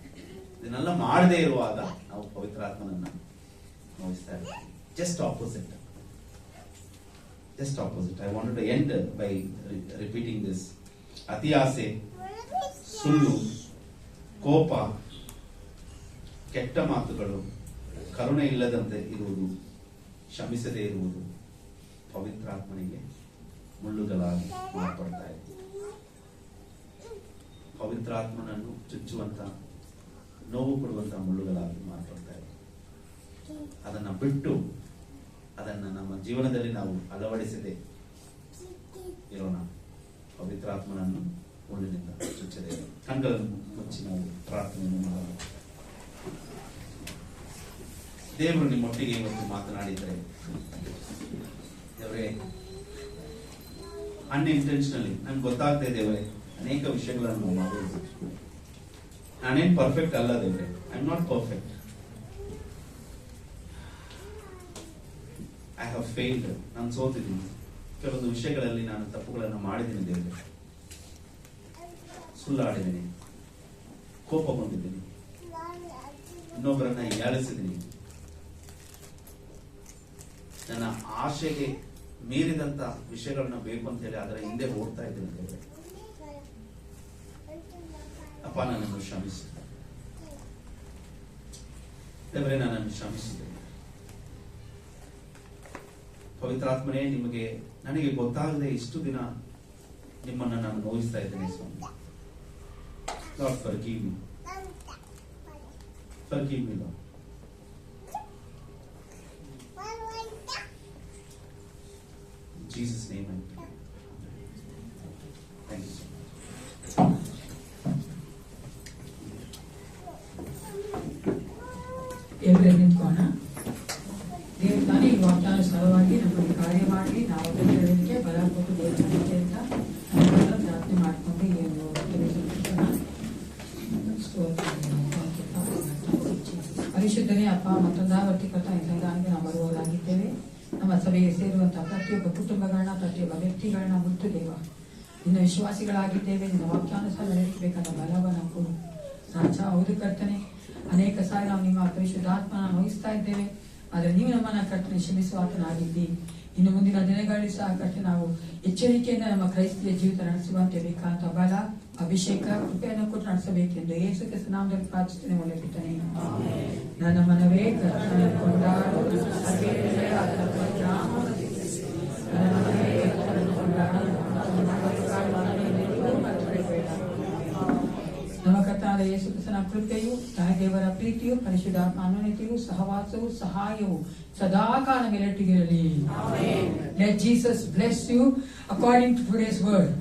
ಇದನ್ನೆಲ್ಲ ಮಾಡದೇ ಇರುವಾಗ ನಾವು ಪವಿತ್ರಾತ್ಮನನ್ನ ನೋಯಿಸ್ತಾ ಇದ್ದೀವಿ. Just opposite. I wanted to end by repeating this. ಅತಿ ಆಸೆ, ಸುಳ್ಳು, ಕೋಪ, ಕೆಟ್ಟ ಮಾತುಗಳು, ಕರುಣೆ ಇಲ್ಲದಂತೆ ಇರುವುದು, ಕ್ಷಮಿಸದೇ ಇರುವುದು ಪವಿತ್ರಾತ್ಮನಿಗೆ ಮುಳ್ಳುಗಳಾಗಿ ಮಾರ್ಪಡ್ತಾ ಇದೆ. ಪವಿತ್ರಾತ್ಮನನ್ನು ಚುಚ್ಚುವಂತ, ನೋವು ಕೊಡುವಂತ ಮುಳ್ಳುಗಳಾಗಿ ಮಾರ್ಪಡ್ತಾ ಇದೆ. ಅದನ್ನ ಬಿಟ್ಟು ಅದನ್ನ ನಮ್ಮ ಜೀವನದಲ್ಲಿ ನಾವು ಅಳವಡಿಸದೆ ಇರೋಣ. ಪವಿತ್ರಾತ್ಮನನ್ನು ಮುಳ್ಳಿನಿಂದ ಚುಚ್ಚದೆ. ಕಣ್ಗಳನ್ನು ಮುಚ್ಚಿ ನಾವು ಪ್ರಾರ್ಥನೆಯನ್ನು ಮಾಡೋಣ. ದೇವರು ನಿಮ್ಮೊಟ್ಟಿಗೆ ಇವತ್ತು ಮಾತನಾಡಿದರೆ, ದೇವರೇ, ಅನ್ಇಂಟೆನ್ಷನಲಿ ನನ್ಗೆ ಗೊತ್ತಾಗ್ತಾ ಇದೆ ದೇವರೇ, ಅನೇಕ ವಿಷಯಗಳನ್ನು ನಾವು ಮಾಡಬೇಕು. ನಾನೇನ್ ಪರ್ಫೆಕ್ಟ್ ಅಲ್ಲ ದೇವರೇ, I am not perfect. I have failed. ನಾನು ಸೋತಿದ್ದೀನಿ. ಕೆಲವೊಂದು ವಿಷಯಗಳಲ್ಲಿ ನಾನು ತಪ್ಪುಗಳನ್ನು ಮಾಡಿದ್ದೀನಿ ದೇವರೇ. ಸುಳ್ಳಾಡಿದ್ದೀನಿ, ಕೋಪಗೊಂಡಿದ್ದೀನಿ, ಇನ್ನೊಬ್ಬರನ್ನ ಹೀಯಾಳಿಸಿದ್ದೀನಿ, ನನ್ನ ಆಶೆಗೆ ಮೀರಿದಂತ ವಿಷಯಗಳನ್ನ ಬೇಕು ಅಂತ ಹೇಳಿ ಅದರ ಹಿಂದೆ ಓಡ್ತಾ ಇದ್ದೀನಿ ದೇವರೇ. ಅಪ್ಪ, ನನ್ನನ್ನು ಕ್ಷಮಿಸಿ ದೇವರೇ, ನನ್ನನ್ನು ಕ್ಷಮಿಸಿದೆ. ಪವಿತ್ರಾತ್ಮನೇ, ನನಗೆ ಗೊತ್ತಾಗದೆ ಇಷ್ಟು ದಿನ ನಿಮ್ಮನ್ನ ನಾನು ನೋಯಿಸ್ತಾ ಇದ್ದೇನೆ ಸ್ವಾಮಿ. Lord, forgive me. Forgive me, Lord. Jesus' name I pray. Thank you. ಎಲ್ಲರೂ ನಿಂತ್ಕೋಣ. ದೇವ್ರು ತಾನೇ ಈ ವಾಗ್ದಾನುಸಾರವಾಗಿ ನಮ್ಮಲ್ಲಿ ಕಾರ್ಯ ಮಾಡಿ ನಾವು ಅದಕ್ಕೆ ಬಲ ಕೊಟ್ಟು ದೇವರಿಗೆ ಅಂತ ಪ್ರಾರ್ಥನೆ ಮಾಡಿಕೊಂಡು ಏನು ಪರಿಶುದ್ಧನೇ ಅಪ್ಪ ಮತ್ತೊಂದಾವರ್ತಿ ಕರ್ತ ಸಂಧಾನಕ್ಕೆ ನಾವು ಬರುವವರಾಗಿದ್ದೇವೆ. ನಮ್ಮ ಸಭೆಗೆ ಸೇರುವಂತಹ ಪ್ರತಿಯೊಬ್ಬ ಕುಟುಂಬಗಳನ್ನ ಪ್ರತಿಯೊಬ್ಬ ವ್ಯಕ್ತಿಗಳನ್ನ ಮುಟ್ಟು ದೇವ ನಿನ್ನ ವಿಶ್ವಾಸಿಗಳಾಗಿದ್ದೇವೆ. ನಿನ್ನ ವಾಕ್ಯಾನುಸಾರ ನಡೆಸಬೇಕಾದ ಬಲವನ್ನು ಕೊಡು ರಾಜ. ಹೌದು ಕರ್ತನೆ, ಅನೇಕ ಸಾರಿ ನಾವು ನಿಮ್ಮ ಪರಿಶುದ್ಧಾತ್ಮನ ವಹಿಸ್ತಾ ಇದ್ದೇವೆ, ಆದ್ರೆ ನೀವು ನಮ್ಮನ್ನ ಕರ್ತನೆ ಶ್ರಮಿಸುವಾತನಾಗಿದ್ದಿ. ಇನ್ನು ಮುಂದಿನ ದಿನಗಳಲ್ಲಿ ಸಹ ಕರ್ತನೆ ನಾವು ಎಚ್ಚರಿಕೆಯಿಂದ ನಮ್ಮ ಕ್ರೈಸ್ತಿಯ ಜೀವಿತ ನಡೆಸುವಂತೆ ಬೇಕಾದ ಬಲ ಅಭಿಷೇಕ ಕೃಪೆಯನ್ನು ಕೊಟ್ಟು ನಡೆಸಬೇಕೆಂದು ಯೇಸು ಕ್ರಿಸ್ತನ ನಾಮದಲ್ಲಿ ಪ್ರಾರ್ಥಿಸುತ್ತೇನೆ. ಒಳ್ಳೆ ಬಿಟ್ಟನೆ ನನ್ನ ಮನವೇ ಕರ್ತನ ಕೊಂಡಾಡು ನಮ್ಮ ಕರ್ತನಾದ ಯೇಸು ಕ್ರಿಸ್ತನ ಕೃಪೆಯು ದೇವರ ಪ್ರೀತಿಯು ಪರಿಶುದ್ಧಾತ್ಮ ಅನ್ಯೋನ್ಯತೆಯು ಸಹವಾಸವು ಸಹಾಯವು ಸದಾಕಾಲ ಮೇಲೆಟ್ಟಿಗಿರಲಿ. Let Jesus bless you according to today's word.